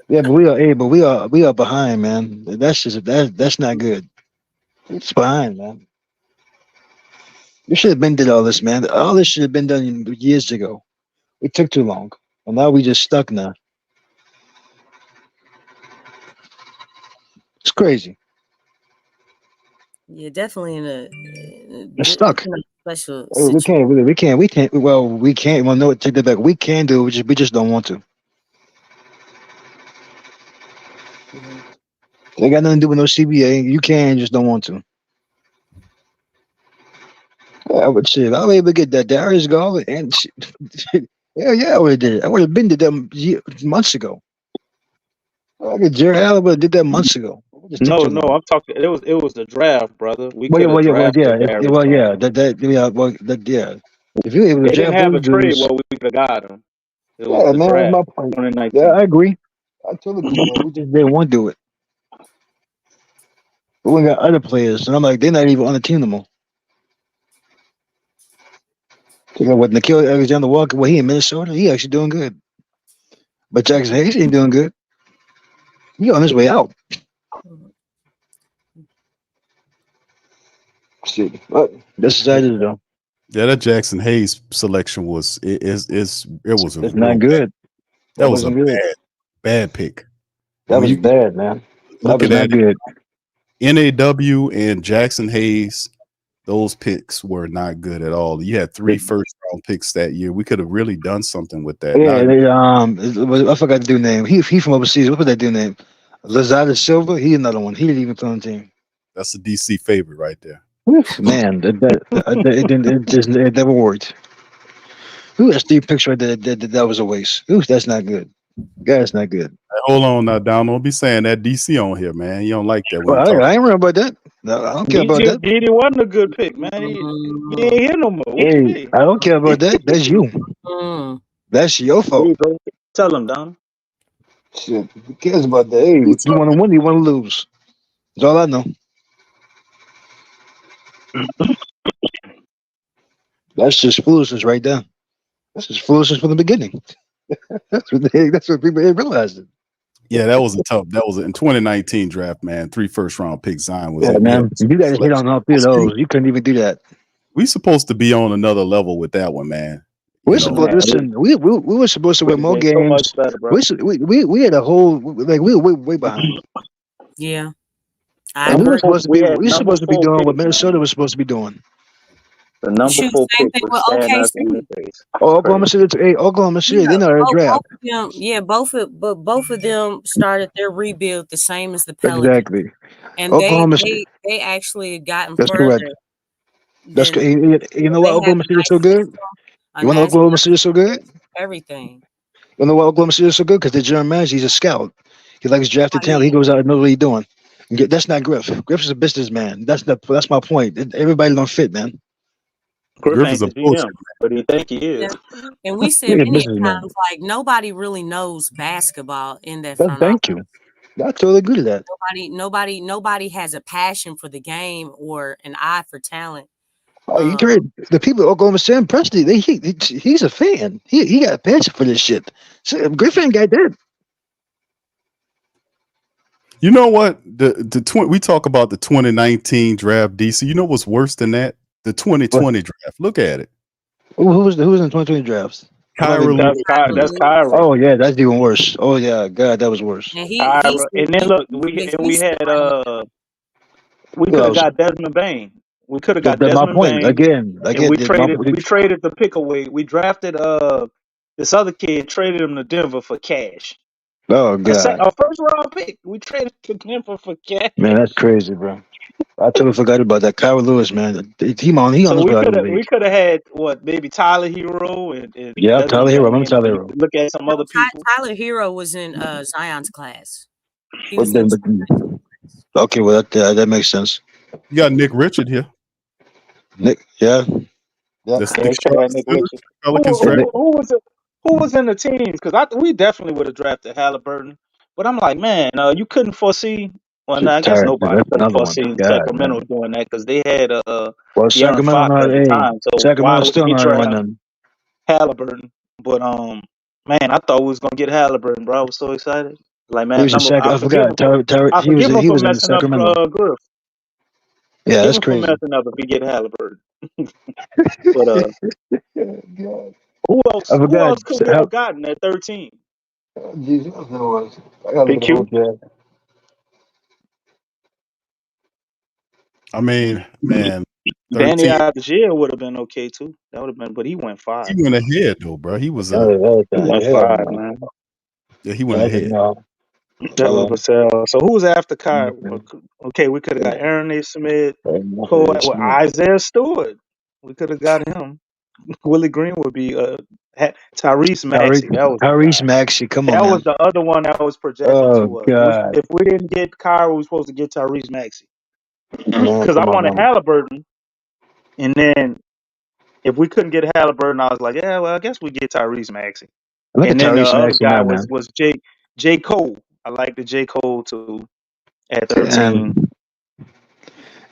Yeah, but we are behind, man. That's not good. It's behind, man. We should have been did all this, man. All this should have been done years ago. It took too long. And now we just stuck now. It's crazy. Yeah, definitely We're stuck. Special we can't. Well, no, take that back. We can do it. We just don't want to. Mm-hmm. They got nothing to do with no CBA. You can, just don't want to. I would say I was able to get that Darius Garland and yeah, I would have did it. I would have been to them months ago. I get Jerry Allen, but did that months ago. No, I'm talking. It was the draft, brother. We yeah. If you able to they draft didn't have a trade dudes, where we could have got him. It was the man, draft. my point. 2019. Yeah, I agree. I totally agree. We just didn't want to do it. But we got other players, and I'm like, they're not even on the team no more. Check out what Nickeil Alexander-Walker. Well, he in Minnesota. He actually doing good. But Jackson Hayes ain't doing good. He on his way out. See, but this is how it is, though. Yeah, that Jackson Hayes selection was it's not good. That was a bad pick. That was bad, man. That was not good. NAW and Jackson Hayes, those picks were not good at all. You had 3 first-round picks that year. We could have really done something with that. Yeah, I forgot the dude name. He from overseas. What was that dude name? Lazada Silva, he another one. He didn't even play on the team. That's a DC favorite right there. Man, it never worked. Ooh, that's Steve picture right there. That was a waste. Ooh, that's not good. That's not good. Hey, hold on now, Down. Don't be saying that DC on here, man. You don't like that when Well, you talk. I ain't worried about that. No, I don't care about that. Didi wasn't a good pick, man. He ain't here no more. What you Hey, mean? I don't care about that. That's you. Mm. That's your fault. Tell him, Don. Shit, who cares about that? Hey, if you want to win, you want to lose. That's all I know. That's just foolishness right there. That's just foolishness from the beginning. That's what people ain't realizing. Yeah, that was in 2019 draft, man. 3 first-round picks. Zion was Yeah, it. man. You got to hit on all three of those. You couldn't even do that. We supposed to be on another level with that one, man. We're supposed to listen. We were supposed to win more games. So much better, bro. We had a whole like we were way behind. Yeah. And we were supposed to be doing what picks, Minnesota man. was supposed to be doing. The number Shoot, 4 same pick thing was with staring us in the OKC. face. Oklahoma City, they know how to draft. Both of them started their rebuild the same as the Pelicans. Exactly. And Oklahoma they actually had gotten That's further. correct. That's good. You know what Oklahoma City is so good? You want to know Oklahoma City is so good? Everything. You know why Oklahoma City is so good? Because the general manager, he's a scout. He likes drafted talent. He goes out and knows what he's doing. That's not Griff. Griff is a businessman. That's my point. Everybody don't fit, man. Griff is a GM, but he think he is. And we said many times, like, nobody really knows basketball in that front office. Thank you. I totally agree to that. Nobody has a passion for the game or an eye for talent. The people at Oklahoma City, Presti, he's a fan. He got a passion for this shit. So Griffin got that. You know what? We talk about the 2019 draft, DC. You know what's worse than that? The 2020 draft. Look at it. Who was in the 2020 drafts? That's Kyra. Oh yeah, that's even worse. Oh yeah, God, that was worse. And then look, we had we could have got Desmond Bain. We could have got Desmond Bain again. And we traded the pick away. We drafted this other kid, traded him to Denver for cash. Oh God, a first round pick. We traded to Denver for cash. Man, that's crazy, bro. I totally forgot about that. Kyra Lewis, man. He we could have had maybe Tyler Hero and Tyler Hero. Remember Tyler Hero? Look at some other people. Tyler Hero was in Zion's class. Okay, well that makes sense. You got Nick Richard here. Nick, yeah. Pelicans Who was in the teams? Because we definitely would have drafted Halliburton. But I'm like, man, you couldn't foresee. Well, I guess nobody couldn't foresee Sacramento doing that because they had De'Aaron Fox at the time. So Sacramento still not running Halliburton. But man, I thought we was gonna get Halliburton, bro. I was so excited. Like, man, I forgot. He was in Sacramento. Griff. Yeah, that's crazy. Messing up if we get Halliburton. But who else could we have gotten at 13? Jesus, I gotta look at the I mean, man, Danny Algier would have been okay too. That would have been, but he went 5. He went ahead though, bro. He was he went 5, man. Yeah, he went ahead. That was Vassell. So who was after Kai? Okay, we could have got Aaron A. Smith, Isaiah Stewart. We could have got him. Willie Green would be Tyrese Maxey. Tyrese Maxey. Come on, that was the other one that was projected to us. God. If we didn't get Kyra, we were supposed to get Tyrese Maxey. Because I wanted Halliburton, and then if we couldn't get Halliburton, I was like, yeah, well, I guess we get Tyrese Maxey. And then the other guy was J. Cole. I like the J. Cole too at 13.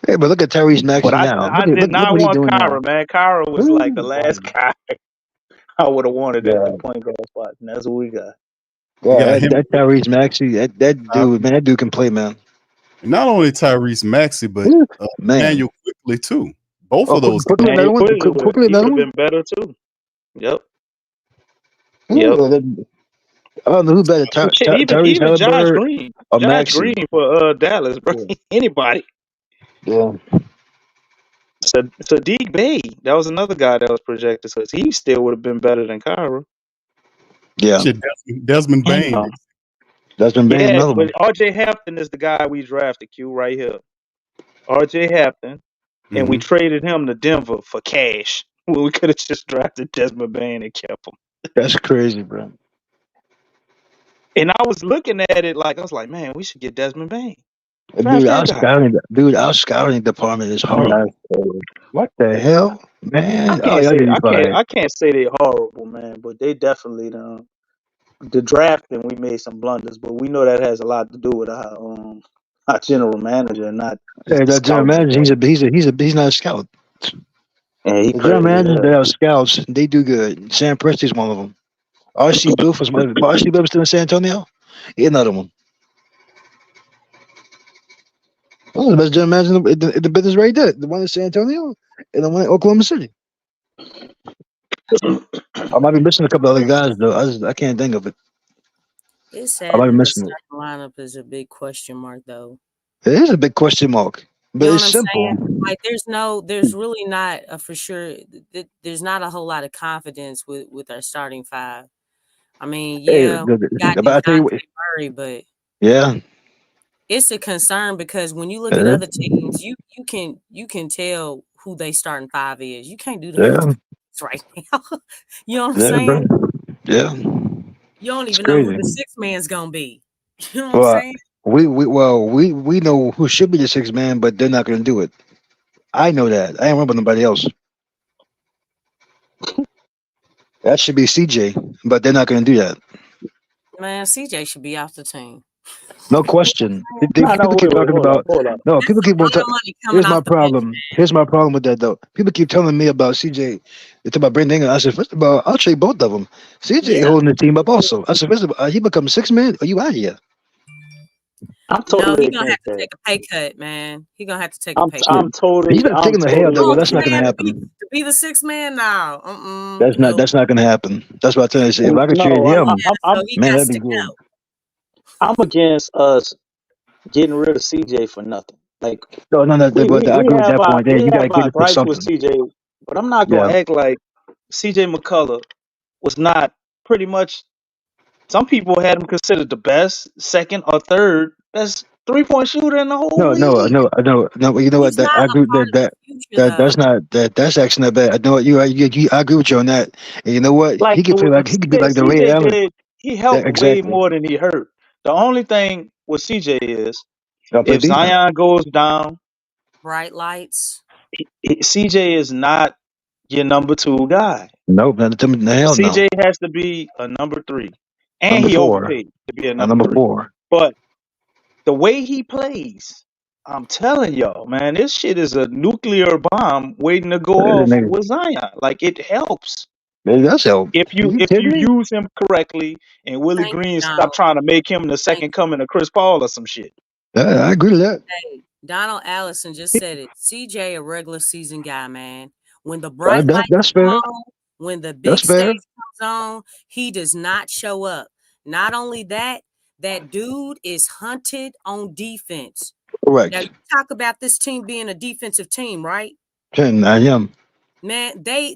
Hey, but look at Tyrese Maxey now. I did not want Kyra, man. Kyra was like the last guy I would have wanted at the point guard spot, and that's what we got. Yeah, that Tyrese Maxey, that dude, man, that dude can play, man. Not only Tyrese Maxey, but Manuel Quickly too. Both of those. Quickly would have been better too. Yep. I don't know who better, even Josh Green. Or Josh Maxey. Green for Dallas, bro. Anybody. Yeah. Sadiq Bey, that was another guy that was projected, so he still would have been better than Kyra. Yeah. Desmond Bain. Desmond Bain, Yeah, another but one. R.J. Hampton is the guy we drafted, Q, right here. R.J. Hampton, and we Mhm. traded him to Denver for cash. Well, we could have just drafted Desmond Bain and kept him. That's crazy, bro. And I was looking at it like, I was like, man, we should get Desmond Bain. Draft Dude, that guy. our scouting department is horrible. I What the hell, man? Oh, can't y'all say need to be fired. I can't say they're horrible, man, but they definitely the drafting we made some blunders, but we know that has a lot to do with our general manager, not Yeah, just the that general scouting manager, department. he's not a scout. Yeah, he The general crazy. managers, Yeah. they are scouts. They do good. Sam Presti's one of them. R.C. Booth was one. R.C. Booth still in San Antonio. He another one. Oh, the best general manager in the business right there. The one in San Antonio and the one in Oklahoma City. I might be missing a couple other guys though. I can't think of it. It's I might sad be that the missing it. starting lineup is a big question mark, though. It is a big question mark, You but know what it's I'm simple. saying? Like, there's really not a for sure. There's not a whole lot of confidence with our starting five. I mean, Hey, yeah, we got but I tell you what, DeJounte Murray, but yeah, it's a concern because when you look at yeah, other teams, you can tell who they starting five is. You can't do that yeah, with the Pelicans right now. You know what I'm yeah, bro. saying? Yeah, You don't it's even know who crazy. the sixth man's gonna be. You know what I'm Well, saying? we know who should be the sixth man, but they're not going to do it. I know that. I ain't remember nobody else. That should be CJ, but they're not going to do that. Man, CJ should be off the team. No question. No, no, People keep wait, talking about. hold up. No, That's people a keep on. lot of money coming Here's my off the bench, problem. Here's my problem with that though. People keep telling me about CJ. They talk about Brandon Ingram. I said, first of all, I'll trade both of them. CJ Yeah. holding the team up also. I said, first of all, he becomes six man. Are you out of here? I'm No, totally he gonna have against to that. take a pay cut, man. He gonna have to take a pay cut. I'm He's totally not taking the hell though. Oh, That's not going to man, happen. to be the sixth man now. That's No. not going to happen. That's what I tell you. If I could trade No, him, So he man, got that'd be to good. go. I'm against us getting rid of CJ for nothing. Like No. But I agree with that point. There, we you got to have get our it for gripes with something. CJ, but I'm not Yeah, gonna act like CJ McCullough was not pretty much. Some people had him considered the best, second or third best 3-point shooter in the whole no, league. no. You know what? He's That not I a agree with part of the future, that's though. not that's actually not bad. I know what you. I agree with you on that. And you know what? Like He could be like the Ray CJ Allen. did, he helped way Exactly. more than he hurt. The only thing with CJ is Got to play if defense. Zion goes down, Bright lights. CJ is not your number two guy. Nope, not the hell no. CJ has to be a number three, and Number he four. overpaid to be a A number number three. four. But the way he plays, I'm telling y'all, man, this shit is a nuclear bomb waiting to go off with Zion. Like it helps It does help. if Are you you kidding me? use him correctly, and Willie Thank Green you, stop Donald. trying to make him the Thank second coming of Chris Paul or some shit. I agree with that. Hey, Donald Allison just said it. CJ, a regular season guy, man. When the bright lights That's come fair. on, when the That's big fair. stage comes on, he does not show up. Not only that, that dude is hunted on defense. Now, Correct. you talk about this team being a defensive team, right? I am. Man, they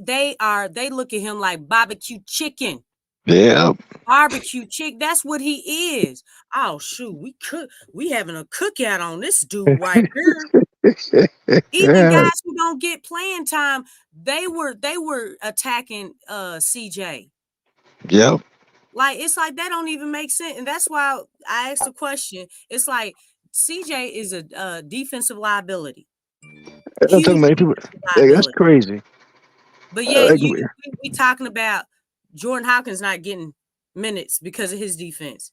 look at him like barbecue chicken. Yeah. Barbecue chick, that's what he is. Oh shoot, we having a cookout on this dude right here. Even guys who don't get playing time, they were attacking CJ. Yep. Like it's like that don't even make sense, and that's why I asked the question. It's like CJ is a defensive liability. I'm talking Huge about people. defensive That's liability. crazy. But yet Like, we talking about Jordan Hawkins not getting minutes because of his defense.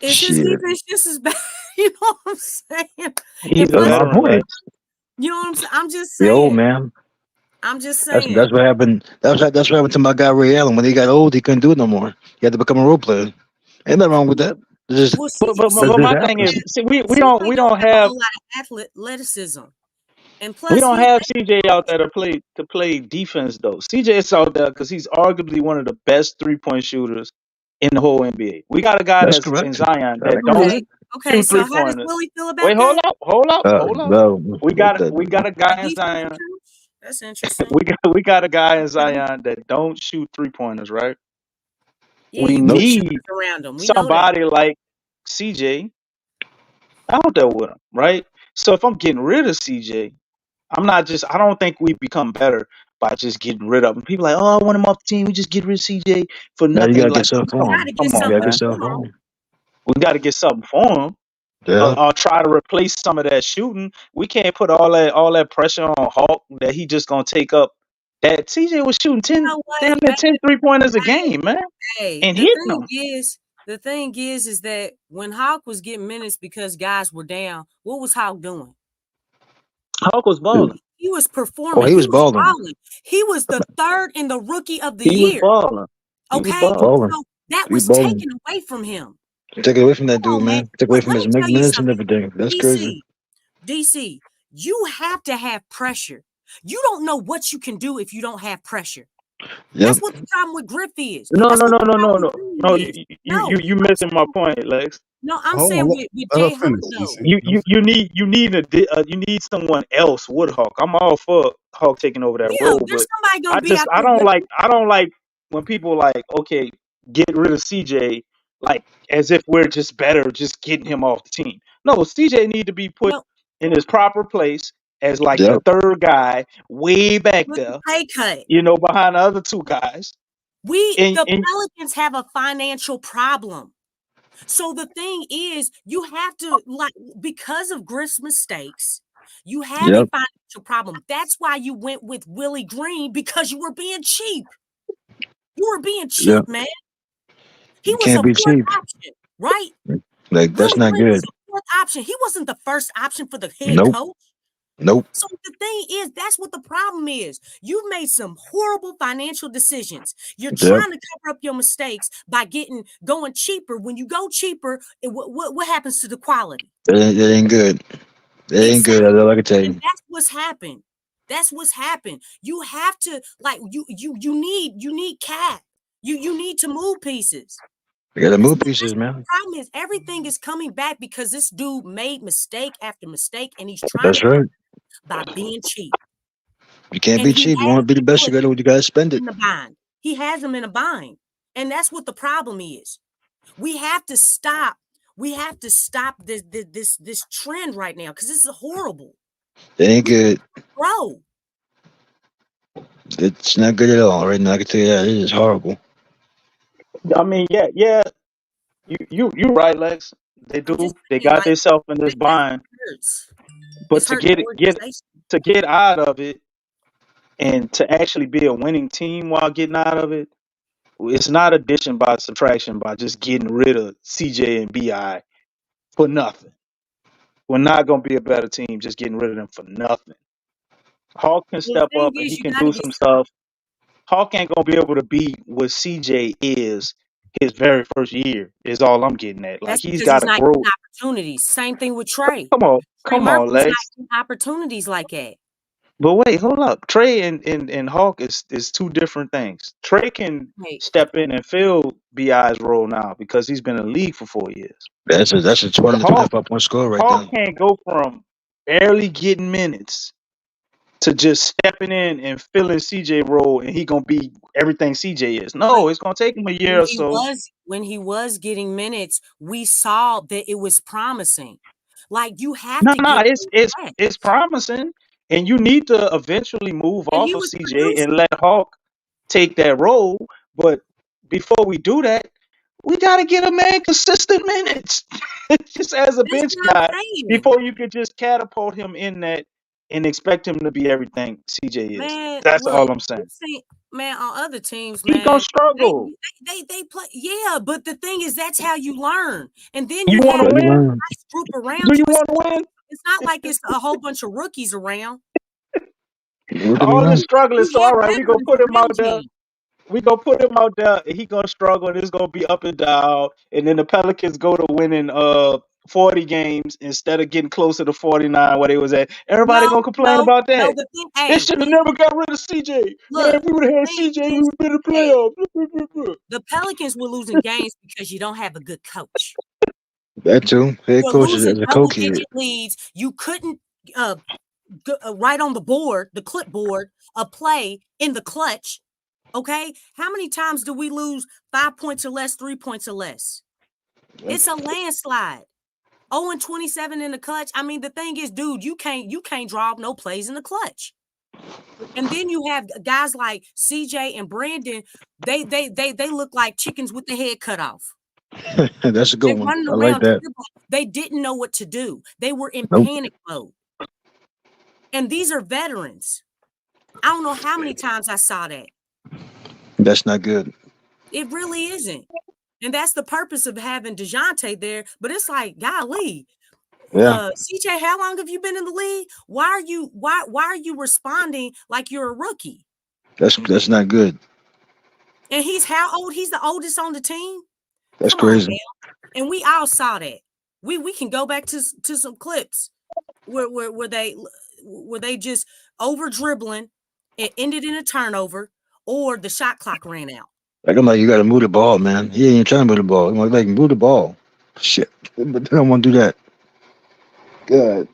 Is his shit. defense just as bad? You know what I'm saying? He's a plus, My veteran, point. Lex. you know what I'm saying? I'm just The old saying. man. I'm just That's saying. what happened. That's what happened to my guy Ray Allen. When he got old, he couldn't do it no more. He had to become a role player. Ain't nothing wrong with that. It's Well, But but, CJ but just my thing is, happens. see, we don't don't have a have whole lot of athleticism, and we plus don't he's have CJ out there to play defense though. CJ is out there because he's arguably one of the best 3-point shooters in the whole NBA. We got a guy That's that's in correct. Zion I that agree with don't okay. it. Okay, shoot so three how does pointers. Willie feel about Wait, that? hold up. No, We got a A guy in defensive Zion. coach? That's interesting. We got a guy in Okay. Zion that don't shoot 3-pointers, right? Yeah, We you put nope. need shooters around him. We know that. somebody like CJ out there with him, right? So if I'm getting rid of CJ, I don't think we become better by just getting rid of him. People like, oh, I want him off the team. We just get rid of CJ for Now you nothing. gotta get Like, something come for on, Try to him. get come You on, gotta something get man. something for for 'em. him. We got to get something for him. Yeah. Or try to replace some of that shooting. We can't put all that pressure on Hawk that he just gonna take up. That CJ was shooting You 10, know what, damn near man? 10 3-pointers a Hey, game, man, hey, and hitting them. the thing is that when Hawk was getting minutes because guys were down, what was Hawk doing? Hawk was balling. He was Oh, performing. he He was was balling. balling. He was the third in the rookie of the He was year. balling. He was Okay, balling. Balling. so that He was was balling. taken away from him. Take it away from that Come dude, on, man. man. Take away from Let his me tell you minutes and something. everything. That's crazy. DC, you have to have pressure. You don't know what you can do if you don't have pressure. Yep. That's what the problem with Griff is. No, That's no, what no, the no, no, problem no, with no. Green is. No, You missing my point, Lex. I'm Hold saying on, with let her Jay Hawk finish, though. DC. You need someone else with Hawk. I'm all for Hawk taking over that Yeah, role, there's but somebody gonna be out I there don't with like him. when people like, okay, get rid of CJ like as if we're just better just getting him off the team. No, CJ need to be put No, in his proper place as like the Yep. third guy way back with the there, pay cut. behind the other two guys. The And Pelicans have a financial problem. So the thing is, you have to because of Griff's mistakes, you have a Yep. financial problem. That's why you went with Willie Green because you were being cheap. You were being cheap, Yep. man. He You was can't a be fourth cheap. option, right? Like that's Willie not Green was good. a fourth option. He wasn't the first option for the head Nope. coach. Nope. So the thing is, that's what the problem is. You've made some horrible financial decisions. You're Yep. trying to cover up your mistakes by going cheaper. When you go cheaper, what happens to the quality? It ain't good. It ain't good. That's Exactly. all I can tell And you. that's what's happened. That's what's happened. You have to you need cap. You need to move pieces. We gotta move That's pieces, what the man. problem is. Everything is coming back because this dude made mistake after mistake, and he's trying to That's cover right. it by being cheap. You can't And be he cheap. You want has to be the best, you people gotta spend it. in the bind. He has them in a bind. And that's what the problem is. We have to stop. We have to stop this trend right now because this is horrible. It ain't We good. grow. It's not good at all right now. I can tell you that. It is horrible. I mean, yeah, you right, Lex. They I'm just do. They saying, got like, themselves in this that's bind. what hurts. But It's hurting the organization. to get out of it and to actually be a winning team while getting out of it, it's not addition by subtraction by just getting rid of CJ and BI for nothing. We're not gonna be a better team just getting rid of them for nothing. Hawk can Well, the step thing up and he is, you can got to do be some stuff. Hawk ain't gonna be able to be what CJ is his very first year. Is all I'm getting at. Like that's he's because got he's to not grow. getting opportunities. Same thing with Trey. Trey Come on, Murphy's not Lex. getting opportunities like that. But wait, hold up. Trey and Hawk is two different things. Trey can Hey, step in and fill BI's role now because he's been in the league for 4 years. That's a But 20 to 25 point score right Hawk there. can't go from barely getting minutes to just stepping in and filling CJ role and he gonna be everything CJ is. but No, it's gonna take him a year when or he so. was getting minutes, we saw that it was promising. Like you have No, to no, give him that. it's promising, and you need to eventually move And off he of was CJ and producing. let Hawk take that role. But before we do that, we got to get a man consistent minutes, just as a That's bench what I'm guy, saying. before you could just catapult him in that and expect him to be everything CJ is. Man, That's look, all I'm you saying. see, man, on other teams, He gonna man, they, struggle. they play, yeah, but the thing is, that's how you learn. And then You you want have to So you win? a learn. nice group Do around you you. want to win? It's not like it's a whole bunch of rookies around. What do we All this learn? struggling. You So have all right, we gonna veterans put him around out there. him. We gonna put him out there, and he gonna struggle, and it's gonna be up and down. And then the Pelicans go to winning 40 games instead of getting closer to 49 where they was at. Everybody No, gonna complain no, about no. that. The thing, They hey, should have never got rid of CJ. Man, look, if we would the have had thing CJ, we is, would have been in the hey, playoffs. the Pelicans were losing games because you don't have a good coach. That too. Head You're coach is losing a co-kid. double-digit leads. You couldn't uh, write on the board, the clipboard, a play in the clutch. Okay, how many times do we lose 5 points or less, 3 points or less? It's a landslide. 0-27 in the clutch. I mean, the thing is, dude, you can't draw up no plays in the clutch. And then you have guys like CJ and Brandon. They look like chickens with the head cut off. That's a They good one. running I like around. that. They didn't know what to do. They were in Nope. panic mode. And these are veterans. I don't know how many times I saw that. That's not good. It really isn't. And that's the purpose of having DeJounte there. But it's like, golly, Yeah, CJ, how long have you been in the league? Why are you responding like you're a rookie? that's not good. And he's how old? He's the oldest on the team. That's Come on, crazy. man. And we all saw that. We can go back to some clips where they just over dribbling. It ended in a turnover, or the shot clock ran out. Like I'm like, you got to move the ball, man. He ain't trying to move the ball. I'm like, move the ball. Shit, but they don't want to do that. God,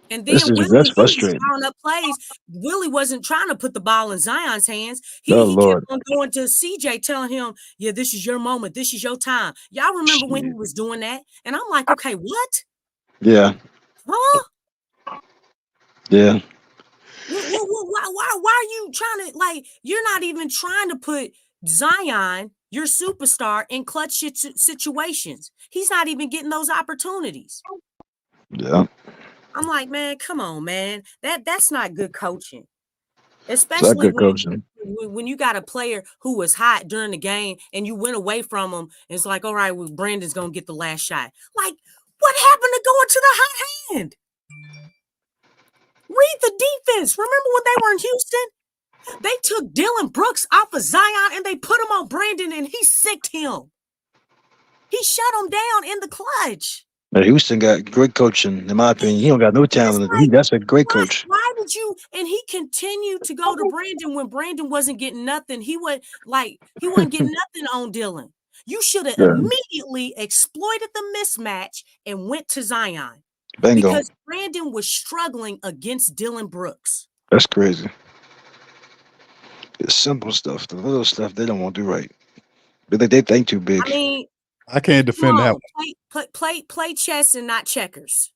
And that's then Willie, he was frustrating. drawing up plays. Willie wasn't trying to put the ball in Zion's hands. Oh He kept Lord, on going to CJ, telling him, "Yeah, this is your moment. This is your time." Y'all remember when he shit. was doing that? And I'm like, okay, what? Yeah, Huh? yeah. Why are you trying to, like, you're not even trying to put Zion, your superstar, in clutch situations. He's not even getting those opportunities. Yeah, I'm like, man, come on, man. That's not good coaching. it's not Especially good coaching. when you got a player who was hot during the game and you went away from him, and it's like, all right, well, Brandon's gonna get the last shot. Like, what happened to going to the hot hand? Read the defense. Remember when they were in Houston? They took Dylan Brooks off of Zion and they put him on Brandon, and he sicked him. He shut him down in the clutch. But Houston got great coaching, in my opinion. He don't got no talent. Like, That's a great coach. why did you? And he continued to go to Brandon when Brandon wasn't getting nothing. He wasn't getting nothing on Dylan. You should have Yeah. immediately exploited the mismatch and went to Zion. Bingo. Because Brandon was struggling against Dylan Brooks. That's crazy. The simple stuff, the little stuff, they don't want to do right. They think too big. I mean, I can't defend that. Play chess and not checkers.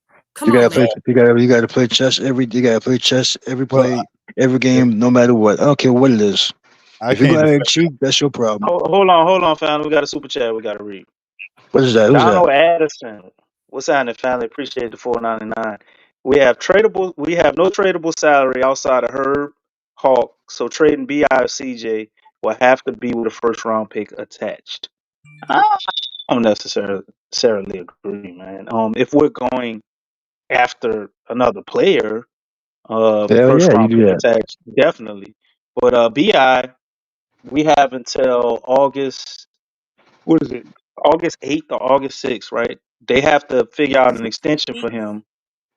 You gotta play. You gotta play chess every. You gotta play chess every play, every game, no matter what. I don't care what it is. If you go out and cheat, that's your problem. Hold on, family. We got a super chat we got to read. What is that? Who's Donald that? Addison. What's happening, family? Appreciate the $4.99. We have no tradable salary outside of Herb Hawk, so trading BI or CJ will have to be with a first round pick attached. I don't necessarily agree, man. If we're going after another player, Hell first yeah, you round do pick that. attached, definitely. But BI, we have until August. What is it? August 8th or August 6th, right? They have to figure out an extension for him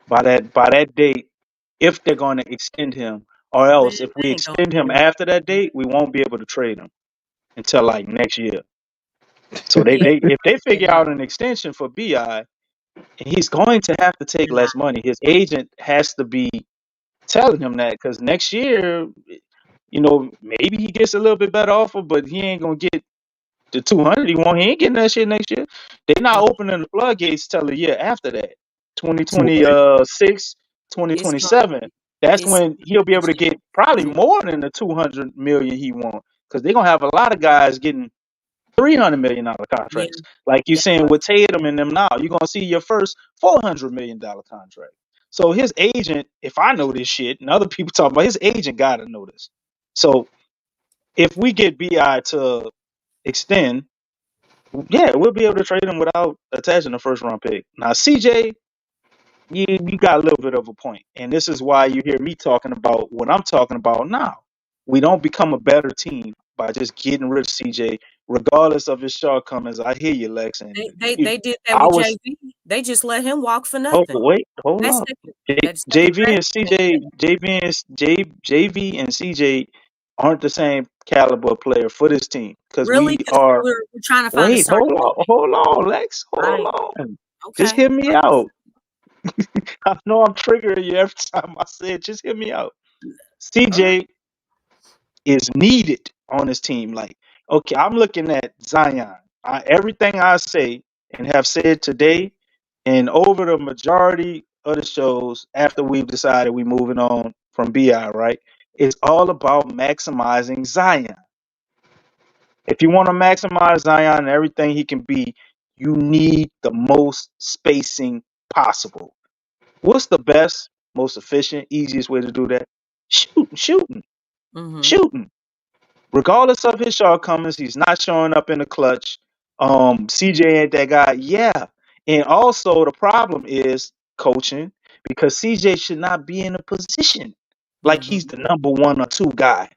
by that date, if they're going to extend him, or else if we extend him after that date, we won't be able to trade him until like next year. So if they figure out an extension for BI, he's going to have to take less money. His agent has to be telling him that, because next year, maybe he gets a little bit better offer, but he ain't gonna get the 200 he want. He ain't getting that shit next year. They're not opening the floodgates till the year after that, 2026, 2027. That's when he'll be able to get probably more than the 200 million he want, because they're gonna have a lot of guys getting $300 million contracts. Like you saying with Tatum and them now, you're gonna see your first $400 million contract. So his agent, if I know this shit, and other people talk about, his agent gotta know this. So if we get BI to extend, yeah, we'll be able to trade him without attaching a first round pick. Now CJ, you got a little bit of a point, and this is why you hear me talking about what I'm talking about now. We don't become a better team by just getting rid of CJ, regardless of his shortcomings. I hear you, Lex. And They did that with JV. They just let him walk for nothing. Hold on. JV and CJ aren't the same caliber player for this team, because really, we're trying to find. Hold on, Lex. Hold on. Okay. Just hear me out. I know I'm triggering you every time I say it. Just hear me out. CJ is needed on his team. Like, okay, I'm looking at Zion. Everything I say and have said today and over the majority of the shows after we've decided we're moving on from BI, right? It's all about maximizing Zion. If you want to maximize Zion and everything he can be, you need the most spacing possible. What's the best, most efficient, easiest way to do that? Shooting. Mm-hmm. Shooting. Regardless of his shortcomings, he's not showing up in the clutch. CJ ain't that guy. Yeah. And also the problem is coaching because CJ should not be in a position like Mm-hmm. he's the number 1 or 2 guy.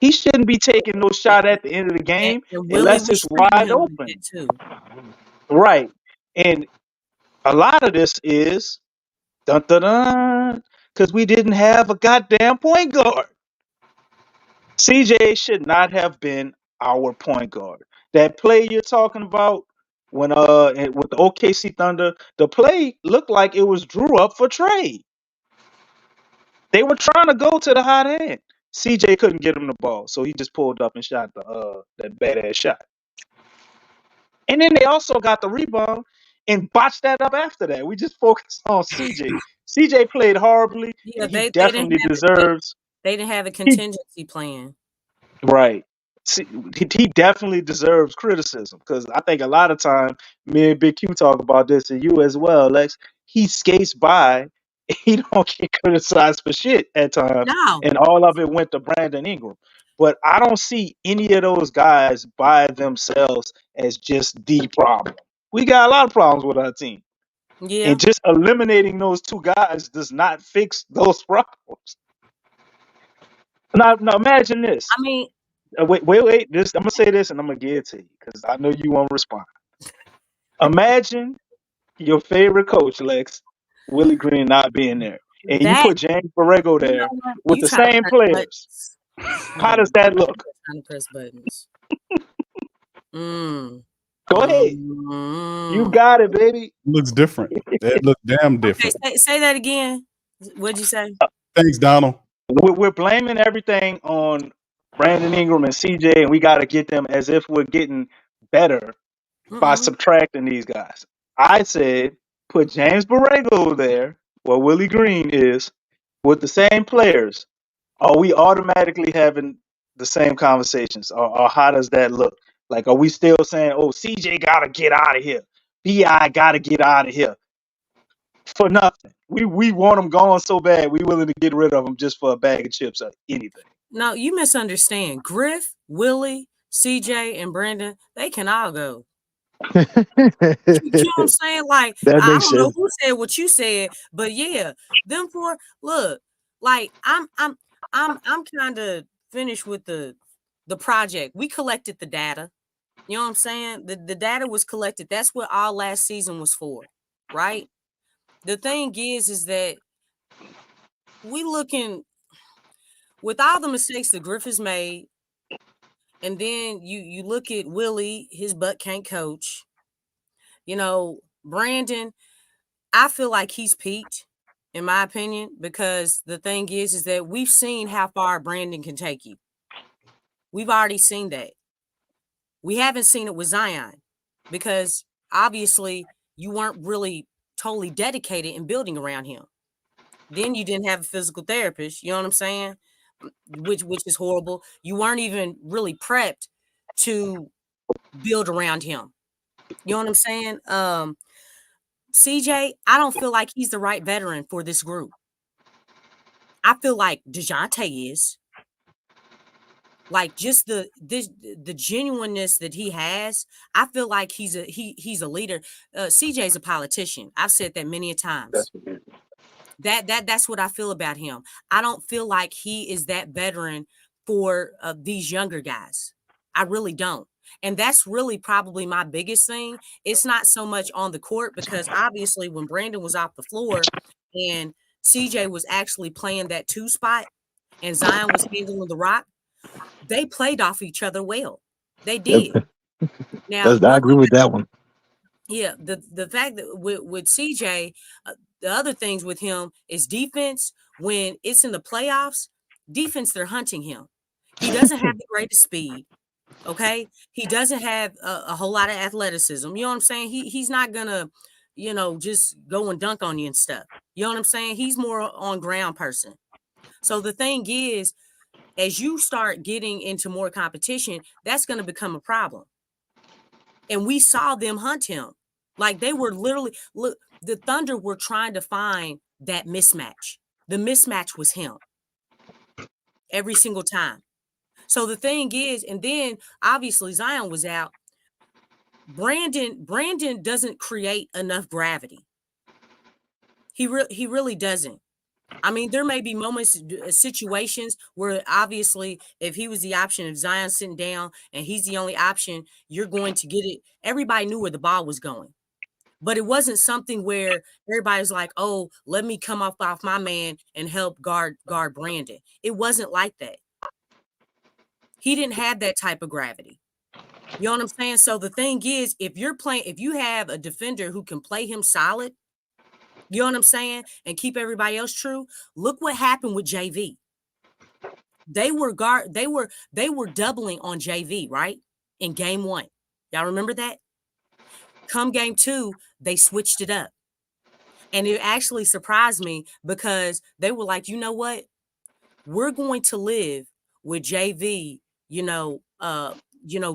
He shouldn't be taking no shot at the end of the game And Willie unless was it's treating wide him like open. that too. Right. And a lot of this is dun dun dun because we didn't have a goddamn point guard. CJ should not have been our point guard. That play you're talking about when with the OKC Thunder, the play looked like it was drew up for trade. They were trying to go to the hot end. CJ couldn't get him the ball, so he just pulled up and shot that badass shot. And then they also got the rebound and botched that up after that. We just focused on CJ. CJ played horribly, Yeah, and he they didn't definitely have deserves. they didn't have a He contingency plan. Right. See, he definitely deserves criticism because I think a lot of time me and Big Q talk about this and you as well, Lex. He skates by, he don't get criticized for shit at times, No. and all of it went to Brandon Ingram. But I don't see any of those guys by themselves as just the problem. We got a lot of problems with our team, Yeah. and just eliminating those 2 guys does not fix those problems. Now imagine this. I mean, Wait. This I'm gonna say this, and I'm gonna give it to you because I know you won't respond. Imagine your favorite coach, Lex, Willie Green, not being there, and you that put James Borrego you know there what? with You the trying to same press players. buttons. How does that look? Trying to press buttons. Mm. Go ahead. You Mm. got it, baby. Looks different. That look damn Okay, different. say that again. What'd you say? Thanks, Donald. We're blaming everything on Brandon Ingram and CJ, and we got to get them as if we're getting better by Mm-mm. subtracting these guys. I said put James Borrego there where Willie Green is with the same players. Are we automatically having the same conversations? Or how does that look? Like, are we still saying, oh, CJ got to get out of here? BI got to get out of here for nothing? We want them gone so bad, we willing to get rid of them just for a bag of chips or anything. No, you misunderstand. Griff, Willie, CJ, and Brandon, they can all go. You know what I'm saying? Like, That I makes don't know sense. who said what you said, but yeah, them 4. Look, like I'm kind of finished with the project. We collected the data. You know what I'm saying? The data was collected. That's what all last season was for, right? The thing is that we looking with all the mistakes that Griffiths made, and then you look at Willie, his butt can't coach. You know, Brandon, I feel like he's peaked, in my opinion, because the thing is that we've seen how far Brandon can take you. We've already seen that. We haven't seen it with Zion because obviously you weren't really totally dedicated in building around him. Then you didn't have a physical therapist, you know what I'm saying? Which is horrible. You weren't even really prepped to build around him. You know what I'm saying? CJ, I don't feel like he's the right veteran for this group. I feel like DeJounte is. Like just the genuineness that he has, I feel like he's a leader. CJ's a politician. I've said that many a times. That's what I feel about him. I don't feel like he is that veteran for these younger guys. I really don't. And that's really probably my biggest thing. It's not so much on the court because obviously when Brandon was off the floor and CJ was actually playing that 2 spot and Zion was handling the rock, they played off each other well. They did. Now, I one agree thing with that one. yeah, the fact that with CJ, the other things with him is defense. When it's in the playoffs, defense, they're hunting him. He doesn't have the greatest speed. Okay, he doesn't have a whole lot of athleticism. You know what I'm saying? He's not gonna, just go and dunk on you and stuff. You know what I'm saying? He's more on ground person. So the thing is, as you start getting into more competition, that's going to become a problem. And we saw them hunt him. Like they were literally, look, the Thunder were trying to find that mismatch. The mismatch was him every single time. So the thing is, and then obviously Zion was out. Brandon doesn't create enough gravity. He really doesn't. I mean, there may be moments, situations where obviously if he was the option, if Zion's sitting down and he's the only option, you're going to get it. Everybody knew where the ball was going. But it wasn't something where everybody's like, oh, let me come off my man and help guard Brandon. It wasn't like that. He didn't have that type of gravity. You know what I'm saying? So the thing is, if you have a defender who can play him solid, you know what I'm saying, and keep everybody else true, look what happened with JV. They were doubling on JV, right? In game 1. Y'all remember that? Come game 2, they switched it up. And it actually surprised me because they were like, you know what? We're going to live with JV,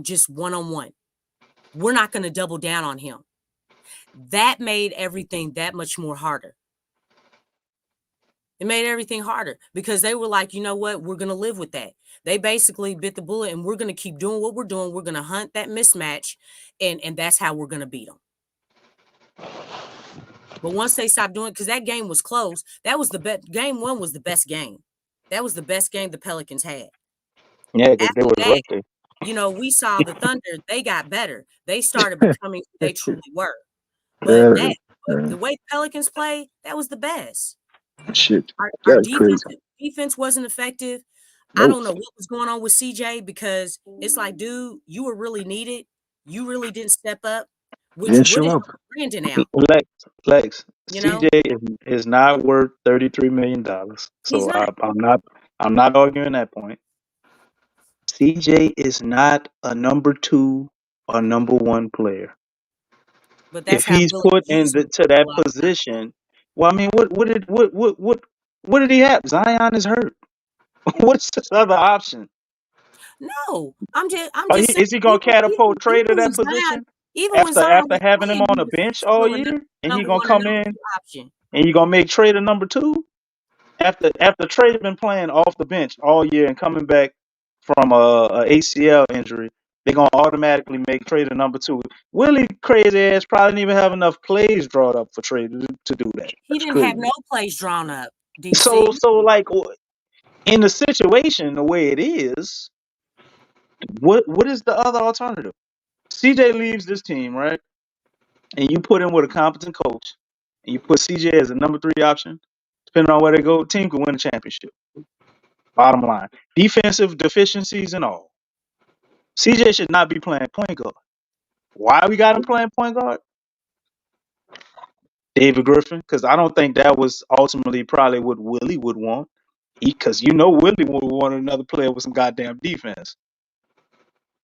just one-on-one. We're not going to double down on him. That made everything that much more harder. It made everything harder because they were like, you know what? We're going to live with that. They basically bit the bullet and we're going to keep doing what we're doing. We're going to hunt that mismatch and that's how we're going to beat them. But once they stopped doing it, because that game was close, that was the best. Game 1 was the best game. That was the best game the Pelicans had. Yeah, they After were that, rusty. we saw the Thunder. They got better. They started becoming who they truly were. But the way Pelicans play, that was the best. Shit, Our that's crazy. defense wasn't effective. I Nope. don't know what was going on with CJ because it's like, dude, you were really needed. You really didn't step up, which Didn't would show have up. helped Brandon out. Lex, You know, CJ is not worth $33 million. he's So not. I'm not arguing that point. CJ is not a number 2 or number 1 player. But that's If how he's Willie put used him to a that lot of times. position, well, I mean, what did he have? Zion is hurt. What's his other option? No, I'm just saying. Is he gonna catapult Trey to Even that when Zion, position even when Zion after was having him playing, on he the was bench all still a year, and he number gonna 1 and come number in 2 option. and you gonna make Trey the number 2 after Trey been playing off the bench all year and coming back from a ACL injury? They're gonna automatically make Trey the number 2. Willie crazy ass probably didn't even have enough plays drawn up for Trey to do that. He That's didn't have crazy. no plays drawn up. So DC. like in the situation the way it is, what is the other alternative? CJ leaves this team, right? And you put him with a competent coach, and you put CJ as a number 3 option, depending on where they go, team can win a championship. Bottom line. Defensive deficiencies and all. CJ should not be playing point guard. Why we got him playing point guard? David Griffin, because I don't think that was ultimately probably what Willie would want. Because Willie would want another player with some goddamn defense.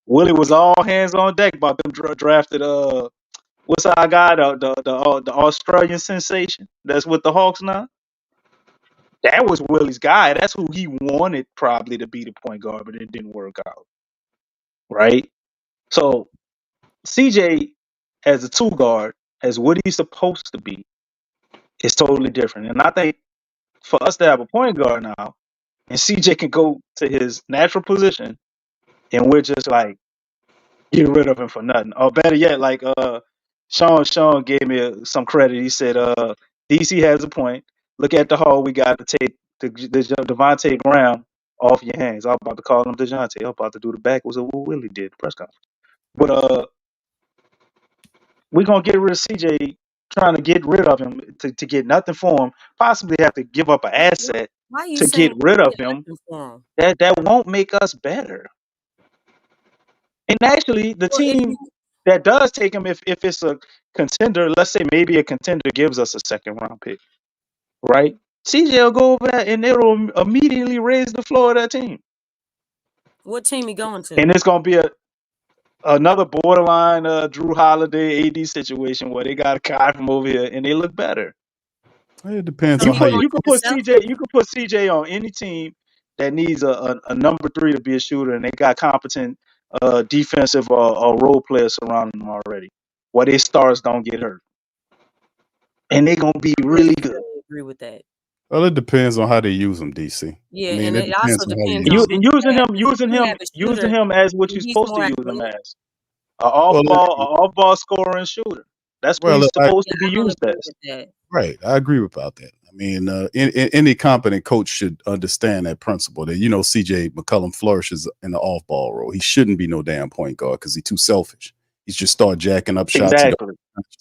Willie was all hands on deck about them drafted what's our guy the Australian sensation that's with the Hawks now. That was Willie's guy. That's who he wanted probably to be the point guard, but it didn't work out. Right? So CJ as a 2 guard, as what he's supposed to be, is totally different. And I think for us to have a point guard now, and CJ can go to his natural position, and we're just like get rid of him for nothing. Or better yet, like Sean gave me some credit. He said, DC has a point. Look at the haul we got to take the Devontae Graham off your hands. I was about to call him DeJounte. I was about to do the backwards of what Willie did the press conference. But we're gonna get rid of CJ, trying to get rid of him to get nothing for him. Possibly have to give up an asset Why are you to get saying rid of get him. nothing for him? That won't make us better. And actually, the Well, if team you that does take him, if it's a contender, let's say maybe a contender gives us a 2nd-round pick, right? CJ will go over there and it'll immediately raise the floor of that team. what team he going to? And it's gonna be another borderline Drew Holiday AD situation where they got a guy from over here and they look better. It depends So on how you. You could put CJ on any team that needs a number 3 to be a shooter, and they got competent defensive or role players surrounding them already, where their stars don't get hurt, and they're gonna be really good. I agree with that. Well, it depends on how they use them, DC. Yeah, I mean, and it it also depends on how you depends use on them. who Using you have. him, If you have a using shooter, him as what you're he's supposed to more use him athletic. as an off Well, ball scorer and shooter. That's what well, he's supposed Yeah, to be I don't used agree as. with that. right. I agree about that. I mean, any competent coach should understand that principle that, CJ McCollum flourishes in the off ball role. He shouldn't be no damn point guard because he's too selfish. He's just start jacking up shots.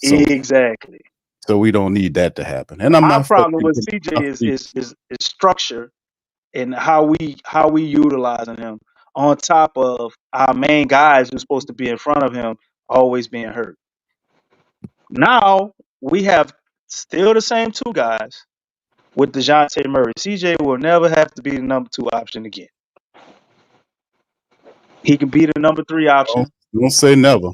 Exactly. So we don't need that to happen. And I'm Our not problem with CJ is structure and how we utilizing him on top of our main guys who's supposed to be in front of him always being hurt. Now we have still the same 2 guys with DeJounte Murray. CJ will never have to be the number 2 option again. He can be the number 3 option don't say never.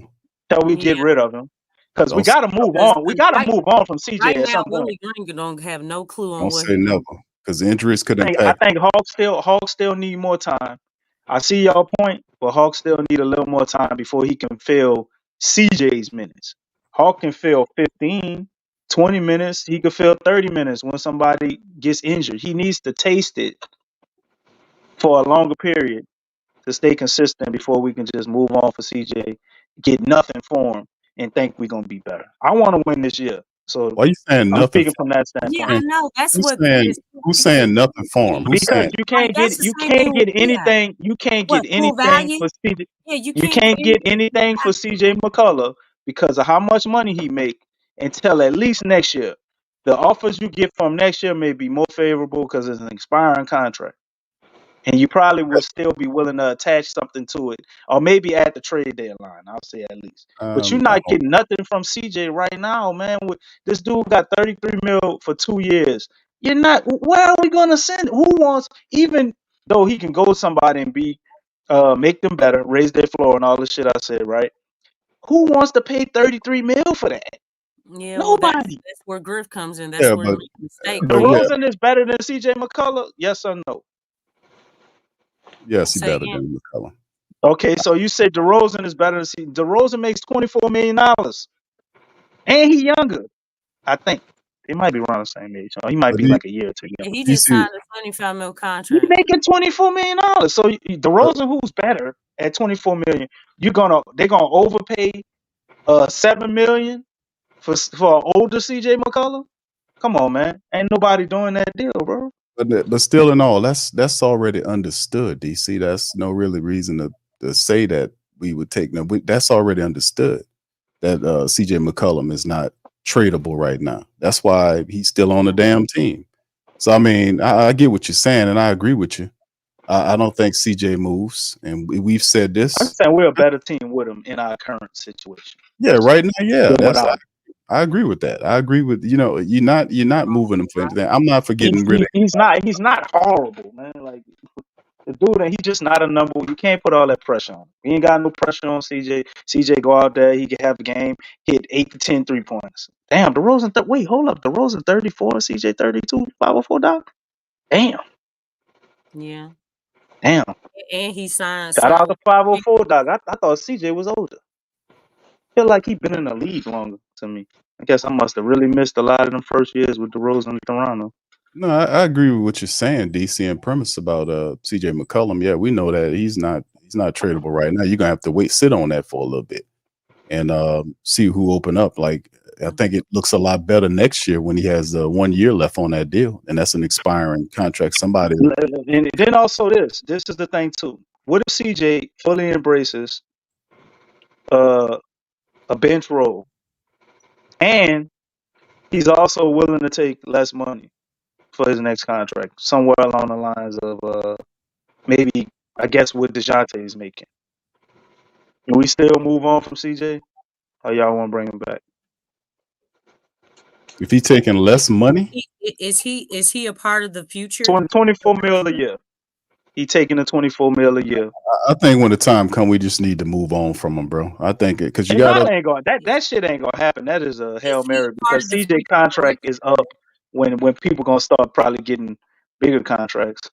until we get rid of him. Because we Don't got to move on. We got to move on from CJ Right at now, some point. Willie Green don't have no clue on don't what say he's never doing. because injuries could I impact. think Hawks still need more time. I see y'all point, but Hawks still need a little more time before he can fill CJ's minutes. Hawk can fill 15, 20 minutes. He could fill 30 minutes when somebody gets injured. He needs to taste it for a longer period to stay consistent before we can just move on for CJ, get nothing for him, and think we're going to be better. I want to win this year. So Why you saying I'm nothing? speaking from that standpoint. Yeah, I know. That's Who's what saying, who's saying nothing for him? Who's Because saying? you can't get anything. You can't get anything for CJ. Yeah, You can't get anything for CJ McCullough because of how much money he make until at least next year. The offers you get from next year may be more favorable because it's an expiring contract, and you probably would still be willing to attach something to it, or maybe at the trade deadline. I'll say at least. But you're not getting nothing from CJ right now, man. This dude got 33 mil for 2 years. You're not. Where are we gonna send? Who wants? Even though he can go to somebody and make them better, raise their floor, and all the shit I said, right? Who wants to pay 33 mil for that? Yeah, Nobody. well, that's where Griff comes in. That's where the mistake. DeRozan is better than CJ McCullough. Yes or no? Yes, he's better than McCollum. Okay, so you said DeRozan is better than DeRozan makes $24 million, and he younger. I think they might be around the same age. He might be like a year or 2 younger. He just signed a $25 million contract. He's making $24 million. So DeRozan, who's better at $24 million, they're gonna overpay $7 million for older CJ McCullough. Come on, man, ain't nobody doing that deal, bro. But still, in all, that's already understood. DC, that's no really reason to say that we would take them. That's already understood that CJ McCollum is not tradable right now. That's why he's still on the damn team. So I mean, I get what you're saying, and I agree with you. I don't think CJ moves, and we've said this. I'm saying we're a better team with him in our current situation. Yeah, right now, yeah, I agree with that. I agree with you're not moving him for anything. I'm not forgetting really. He's not horrible, man. Like the dude, he's just not a number. You can't put all that pressure on him. We ain't got no pressure on CJ. CJ go out there, he can have a game, hit 8 to 10 3-pointers. Damn, DeRozan. Wait, hold up, DeRozan 34, CJ 32, 504, Doc. Damn. Yeah. Damn. And he signed. Shout out to 504, Doc. I thought CJ was older. Feel like he been in the league longer to me. I guess I must have really missed a lot of them first years with DeRozan in Toronto. No, I agree with what you're saying, DC, and premise about CJ McCollum. Yeah, we know that he's not tradable right now. You're gonna have to sit on that for a little bit and see who open up. Like I think it looks a lot better next year when he has 1 year left on that deal, and that's an expiring contract. Somebody and then also this is the thing too. What if CJ fully embraces a bench role, and he's also willing to take less money for his next contract, somewhere along the lines of maybe I guess what DeJounte is making? Do we still move on from CJ, or y'all want to bring him back? If he's taking less money, is he a part of the future? 24 mil a year. He taking the $24 million a year. I think when the time come, we just need to move on from him, bro. I think because you And gotta. that ain't going. That shit ain't gonna happen. That is a Hail Is he Mary a part because of the CJ future contract direction? is up when people gonna start probably getting bigger contracts.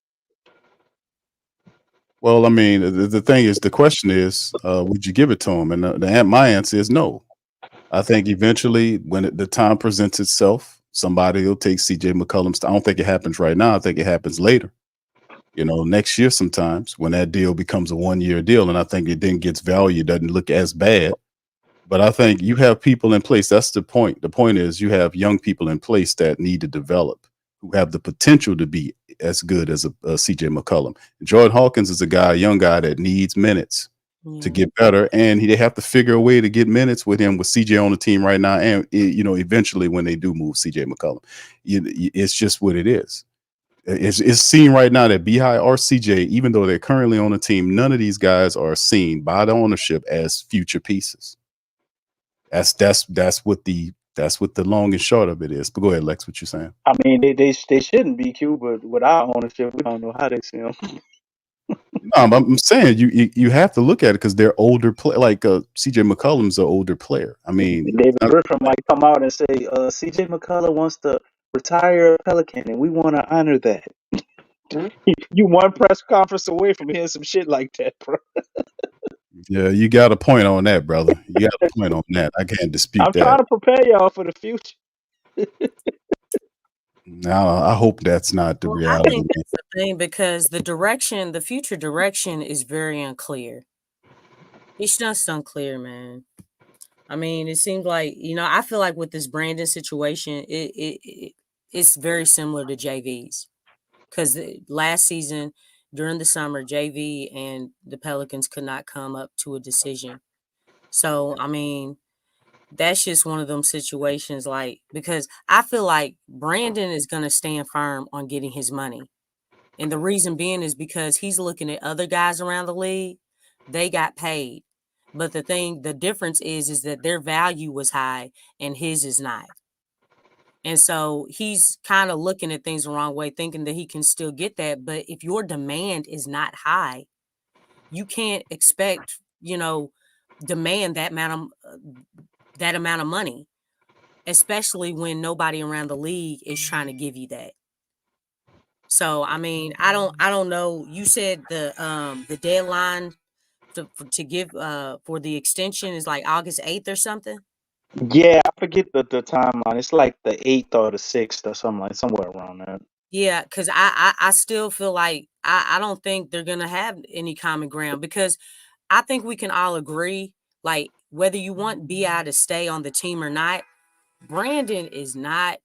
Well, I mean, the thing is, the question is, would you give it to him? And my answer is no. I think eventually, when the time presents itself, somebody will take CJ McCollum's. I don't think it happens right now. I think it happens later. Next year sometimes when that deal becomes a 1-year deal, and I think it then gets value, doesn't look as bad. But I think you have people in place. That's the point. The point is you have young people in place that need to develop, who have the potential to be as good as a CJ McCollum. Jordan Hawkins is a young guy that needs minutes to get better, and they have to figure a way to get minutes with him with CJ on the team right now. And eventually when they do move CJ McCollum, it's just what it is. It's seen right now that Behi or CJ, even though they're currently on the team, none of these guys are seen by the ownership as future pieces. That's what the long and short of it is. But go ahead, Lex, what you saying? I mean, they shouldn't be Q, but with our ownership, we don't know how they see them. No, I'm saying you have to look at it because they're older play. Like CJ McCollum's an older player. I mean, David Griffin might come out and say, CJ McCollum wants to retire a Pelican, and we want to honor that. You one press conference away from hearing some shit like that, bro. yeah, you got a point on that, brother. You got a point on that. I can't dispute I'm that. trying to prepare y'all for the future. Now, I hope that's not the Well, I reality. think that's the thing because the future direction is very unclear. It's just unclear, man. I mean, it seems like, I feel like with this Brandon situation, it's very similar to JV's. Because last season, during the summer, JV and the Pelicans could not come up to a decision. So, I mean, that's just one of them situations, because I feel like Brandon is going to stand firm on getting his money. And the reason being is because he's looking at other guys around the league. They got paid. But the difference is that their value was high and his is not. And so he's kind of looking at things the wrong way, thinking that he can still get that. But if your demand is not high, you can't expect, demand that amount of money, especially when nobody around the league is trying to give you that. So, I mean, I don't know. You said the deadline to give for the extension is like August 8th or something. Yeah, I forget the timeline. It's like the 8th or the 6th or something, somewhere around that. Yeah, because I still feel like I don't think they're gonna have any common ground because I think we can all agree, like whether you want BI to stay on the team or not, Brandon is not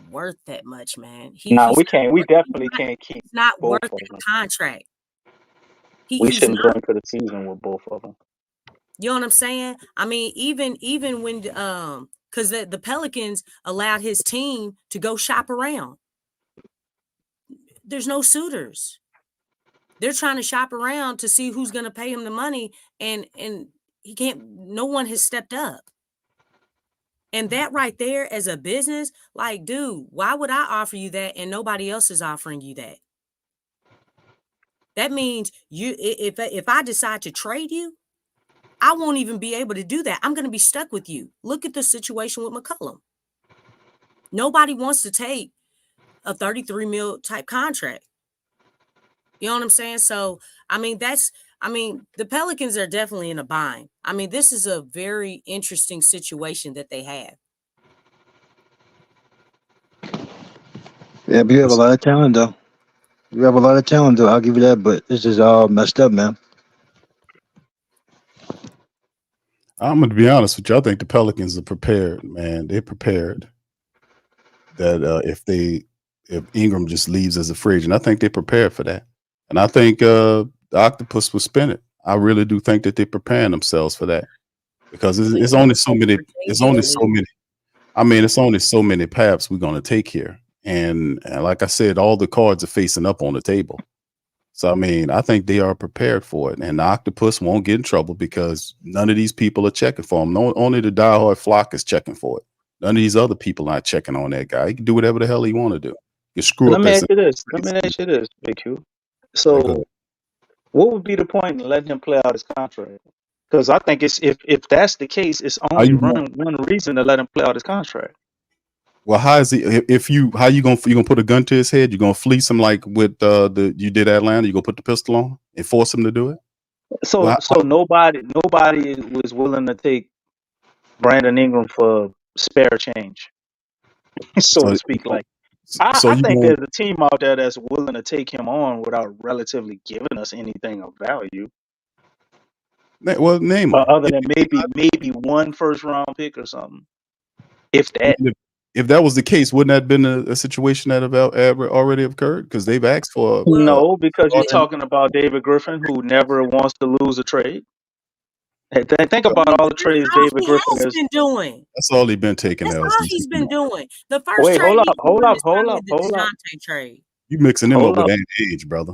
worth that much, man. No, He's we can't. We definitely can't keep not both worth of that them. contract. We He's shouldn't go not. into the season with both of them. You know what I'm saying? I mean, even when because the Pelicans allowed his team to go shop around. There's no suitors. They're trying to shop around to see who's going to pay him the money, and he can't. No one has stepped up. And that right there, as a business, like, dude, why would I offer you that and nobody else is offering you that? That means if I decide to trade you, I won't even be able to do that. I'm going to be stuck with you. Look at the situation with McCollum. Nobody wants to take a 33 mil type contract. You know what I'm saying? So, I mean, the Pelicans are definitely in a bind. I mean, this is a very interesting situation that they have. Yeah, but you have a lot of talent, though. You have a lot of talent, though. I'll give you that. But it's just all messed up, man. I'm going to be honest with you. I think the Pelicans are prepared, man. They're prepared that if Ingram just leaves as a free agent, I think they're prepared for that. And I think the octopus will spin it. I really do think that they're preparing themselves for that because it's only so many. It's only so many. I mean, it's only so many paths we're going to take here. And like I said, all the cards are facing up on the table. So, I mean, I think they are prepared for it. And the octopus won't get in trouble because none of these people are checking for him. Only the diehard flock is checking for it. None of these other people aren't checking on that guy. He can do whatever the hell he want to do. You screw Let up me as ask you this. Let me ask you this, Big Q. So what would be the point in letting him play out his contract? Because I think it's if that's the case, it's How only you gonna, one reason to let him play out his contract. well, how is he? If you, how you gonna put a gun to his head? You gonna fleece him like with the you did Atlanta? You gonna put the pistol on him and force him to do it? So Well, so nobody was willing to take Brandon Ingram for spare change, so so to speak. Like I you think gonna, there's a team out there that's willing to take him on without relatively giving us anything of value, well, name them. other than maybe one first round pick or something, if I that. mean, if that was the case, wouldn't that have been a situation that have already occurred? Because they've asked for Well, No, because you're th- talking about David Griffin, who never wants to lose a trade. Hey, think I about mean, all but the that's trades all David he Griffin has is. been doing. that's all they've been taking That's L's all these he's years. been doing. The first Wait, trade he's hold doing up, is probably the hold up, DeJounte trade. You mixing them up hold with up, Danny Ainge, brother.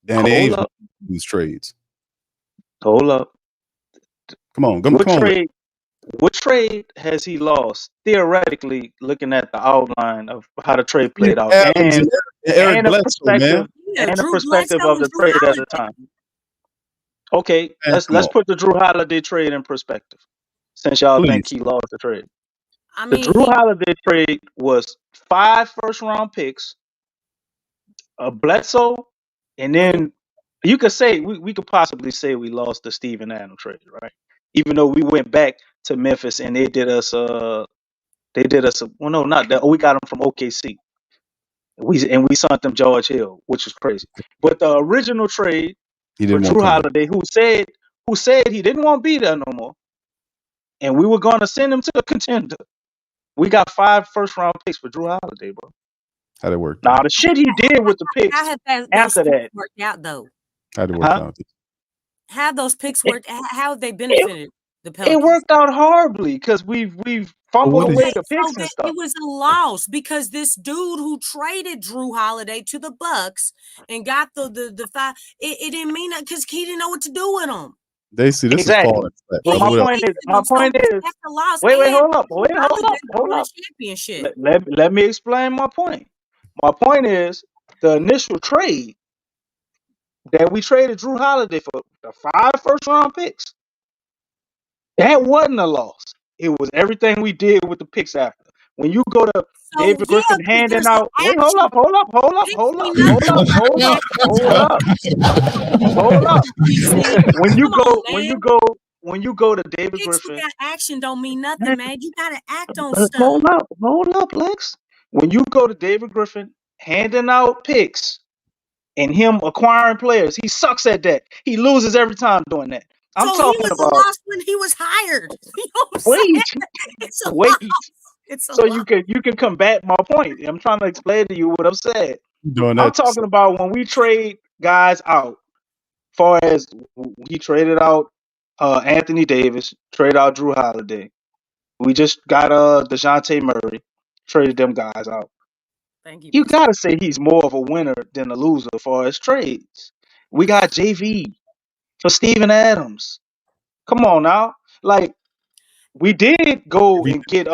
Danny hold Ainge up, who's trades. hold up. Come on, What come on with it. trade? What trade has he lost? Theoretically, looking at the outline of how the trade Steven played out, Adams and Eric and a Bledsoe, man. perspective Yeah, and a Drew perspective Bledsoe of and the Drew trade at the Holiday. time. Okay, Man, come let's on, put the Drew Holiday trade in perspective, since y'all think please. he lost the trade. I The mean, Drew Holiday trade was 5 first round picks, a Bledsoe, and then you could say we could possibly say we lost the Steven Adams trade, right? Even though we went back to Memphis and they did us well, no, not that. We got them from OKC. We sent them George Hill, which was crazy. But the original trade He for didn't want Drew to come back. Holiday, who said he didn't want to be there no more, and we were going to send him to a contender. We got 5 first round picks for Drew Holiday, bro. How'd it work Now out? the shit he did with the how picks have those after picks that, worked out though? How'd it work huh? out? How have those picks It, worked? How have they it, benefited the it Pelicans? worked out horribly because we've So fumbled what is away Okay, the so picks and that stuff. it was a loss because this dude who traded Drew Holiday to the Bucks and got the 5, it didn't mean that because he didn't know what to do with them. they see this is Exactly. falling flat, But brother? my What else? point is, So that's a loss. wait, And hold up, Drew Holiday hold won a up. championship. Let me explain my point. My point is the initial trade that we traded Drew Holiday for the 5 first round picks. That wasn't a loss. It was everything we did with the picks after. When you go to So David yeah, Griffin because handing there's an out, wait, action. Picks mean nothing without hold up. action, DC. When you Come on, go, man. when you go to David Picks Griffin, without action don't mean nothing, man. You gotta act on stuff. hold up, Lex. When you go to David Griffin handing out picks and him acquiring players, he sucks at that. He loses every time doing that. I'm So he talking was a about loss when he was hired. You know what I'm wait, saying? It's a wait, loss. It's a so loss. you can combat my point. I'm trying to explain to you what I'm saying. You doing I'm that? talking about when we trade guys out. Far as he traded out Anthony Davis, traded out Drew Holiday. We just got DeJounte Murray, traded them guys out. Thank you, You BC. gotta say he's more of a winner than a loser as far as trades. We got JV for Steven Adams. Come on now. Like we did go and get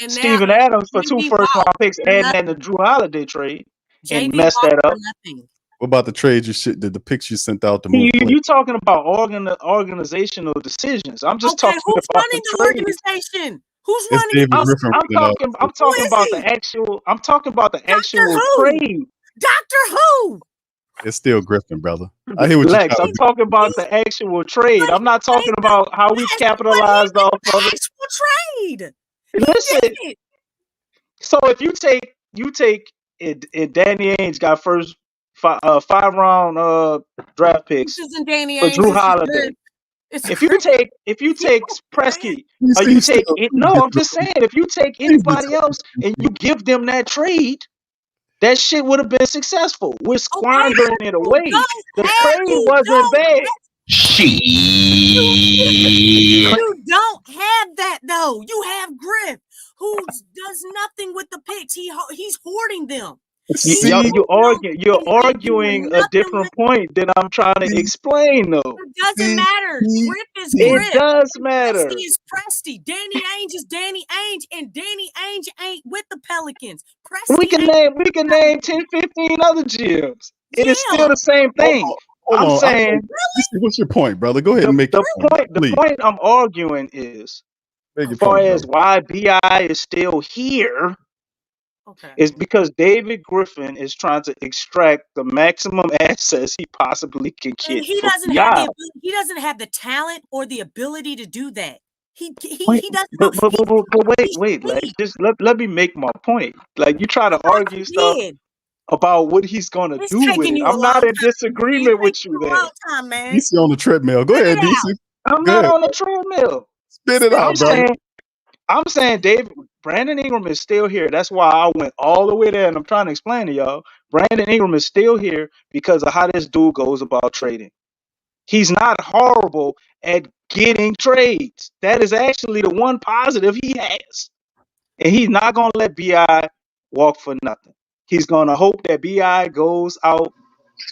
And now Steven Adams for 2 JV first round walked picks for and then the nothing. Drew Holiday trade and JV messed walked that for up. nothing. What about the trades the picks you sent out to You move players? you talking about organizational decisions. I'm just Okay, talking who's about the running the trades. organization? Who's It's running David it? Griffin running all this I'm shit. Who talking is about he? the Doctor actual who? trade. Doctor who? It's still Griffin, brother. I hear what you're Lex, trying I'm to do. talking about the actual trade. But I'm not talking he about how we yes, but he capitalized did off the of it. actual trade. He Listen, did it. so if you take it Danny Ainge got first 5 round draft picks This isn't Danny for Ainge. Drew This is Holiday. Griff. It's If you Griff. take Man. Presky, or you He's take still it, he's no, I'm getting just saying, if you take he's anybody else and you give them that trade, that shit would have been successful. We're Okay, squandering it who away. don't The have trade who wasn't don't bad. you The tra- you don't have that though. You have Griff who does nothing with the picks. He's hoarding them. He's See, hoarding them you're and arguing doing a nothing with different point that I'm trying to see, explain, though. it. Doesn't see, matter. see, Griff is see. It Griff. does Presty matter. is Presty. Danny Ainge is Danny Ainge, and Danny Ainge ain't with the Pelicans. Presty ain't We can with the name Pelicans. 10, 15 other gyms. It is still the same thing. Hold I'm on. saying What's your point, brother? Go ahead and make the your point. the Please. point I'm arguing is, Make as your far point, as brother. why BI is still here, Okay. is because David Griffin is trying to extract the maximum access he possibly can And get he from doesn't BI. have he doesn't have the talent or the ability to do that. He Wait, doesn't but, know. but, but, but, but wait, He's wait, like cheap. just let me make my point. Like you try I to thought argue you stuff did. about what he's gonna It's do with taking it. you a I'm long not in time. It's disagreement with taking you you a there. long time, man. DC on the treadmill. Go Spit ahead, it DC. out. I'm Go not ahead. on the treadmill. Spit it out, brother. I'm saying Brandon Ingram is still here. That's why I went all the way there, and I'm trying to explain to y'all. Brandon Ingram is still here because of how this dude goes about trading. He's not horrible at getting trades. That is actually the one positive he has. And he's not going to let BI walk for nothing. He's going to hope that BI goes out.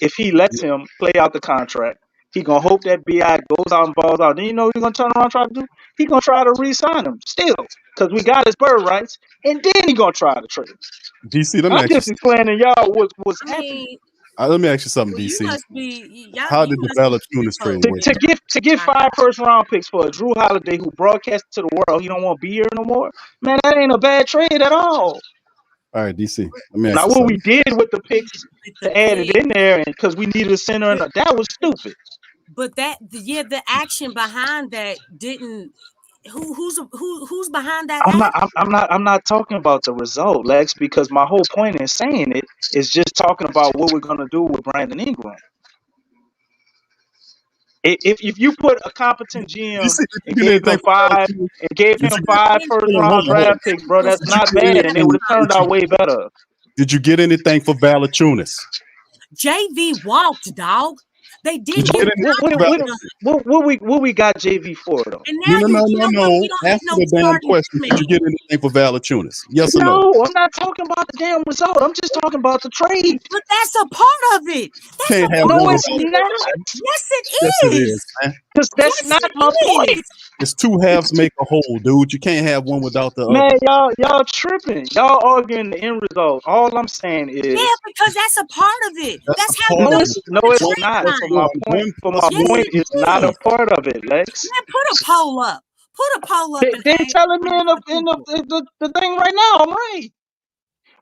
If he lets him play out the contract, he's going to hope that BI goes out and balls out. Then you know what he's going to turn around and try to do? He's going to try to re-sign him still because we got his bird rights. And then he's going to try to trade him. DC, let me I'm ask you. just explaining y'all what's I happening. mean, Let me ask you something, well, you DC. must be y'all. How You did the must be Valachunas trade info. work? To get 5 first-round picks for a Drew Holiday who broadcast to the world he don't want to be here no more, man, that ain't a bad trade at all. All right, DC. Let me ask Now you what something. we did with the picks With the to add it pick, in there, and because we needed a center, and that was stupid. but the action behind that didn't. Who's behind that action? I'm not talking about the result, Lex, because my whole point in saying it is just talking about what we're gonna do with Brandon Ingram. If you put a competent GM DC, did you and get gave him anything for Valachunas? Did you get? 5 first round Hold on. draft picks, bro, that's Did you not get bad, and it would have turned anything? out way better. Did you get anything for Valachunas? JV walked, dog. They Did didn't you get get anything for Valachunas? What we got JV for though? and No, now no, you no, you no, know what? no. You don't have Answer no the damn starting question. Did you man. get anything for Valachunas? Yes or no? No, I'm not talking about the damn result. I'm just talking about the trade. But that's a part of it. That's Can't a have part No, one of it's without it. the other, not. man. Yes, Yes, it it is. is, man. Because that's Yes, not my it point. is. It's two halves make a whole, dude. You can't have one without the Man, other. y'all tripping. Y'all arguing the end result. All I'm saying Yeah, is because that's a part of it. That's That's a how part you're of gonna it. no, get to the it's One trade not. plus For line. my one. point, One for plus my Yes, one. point it is not a is. part of it, Lex. Man, put a poll up. Put a poll up and Then ask telling me in the people. the thing right now, I'm right.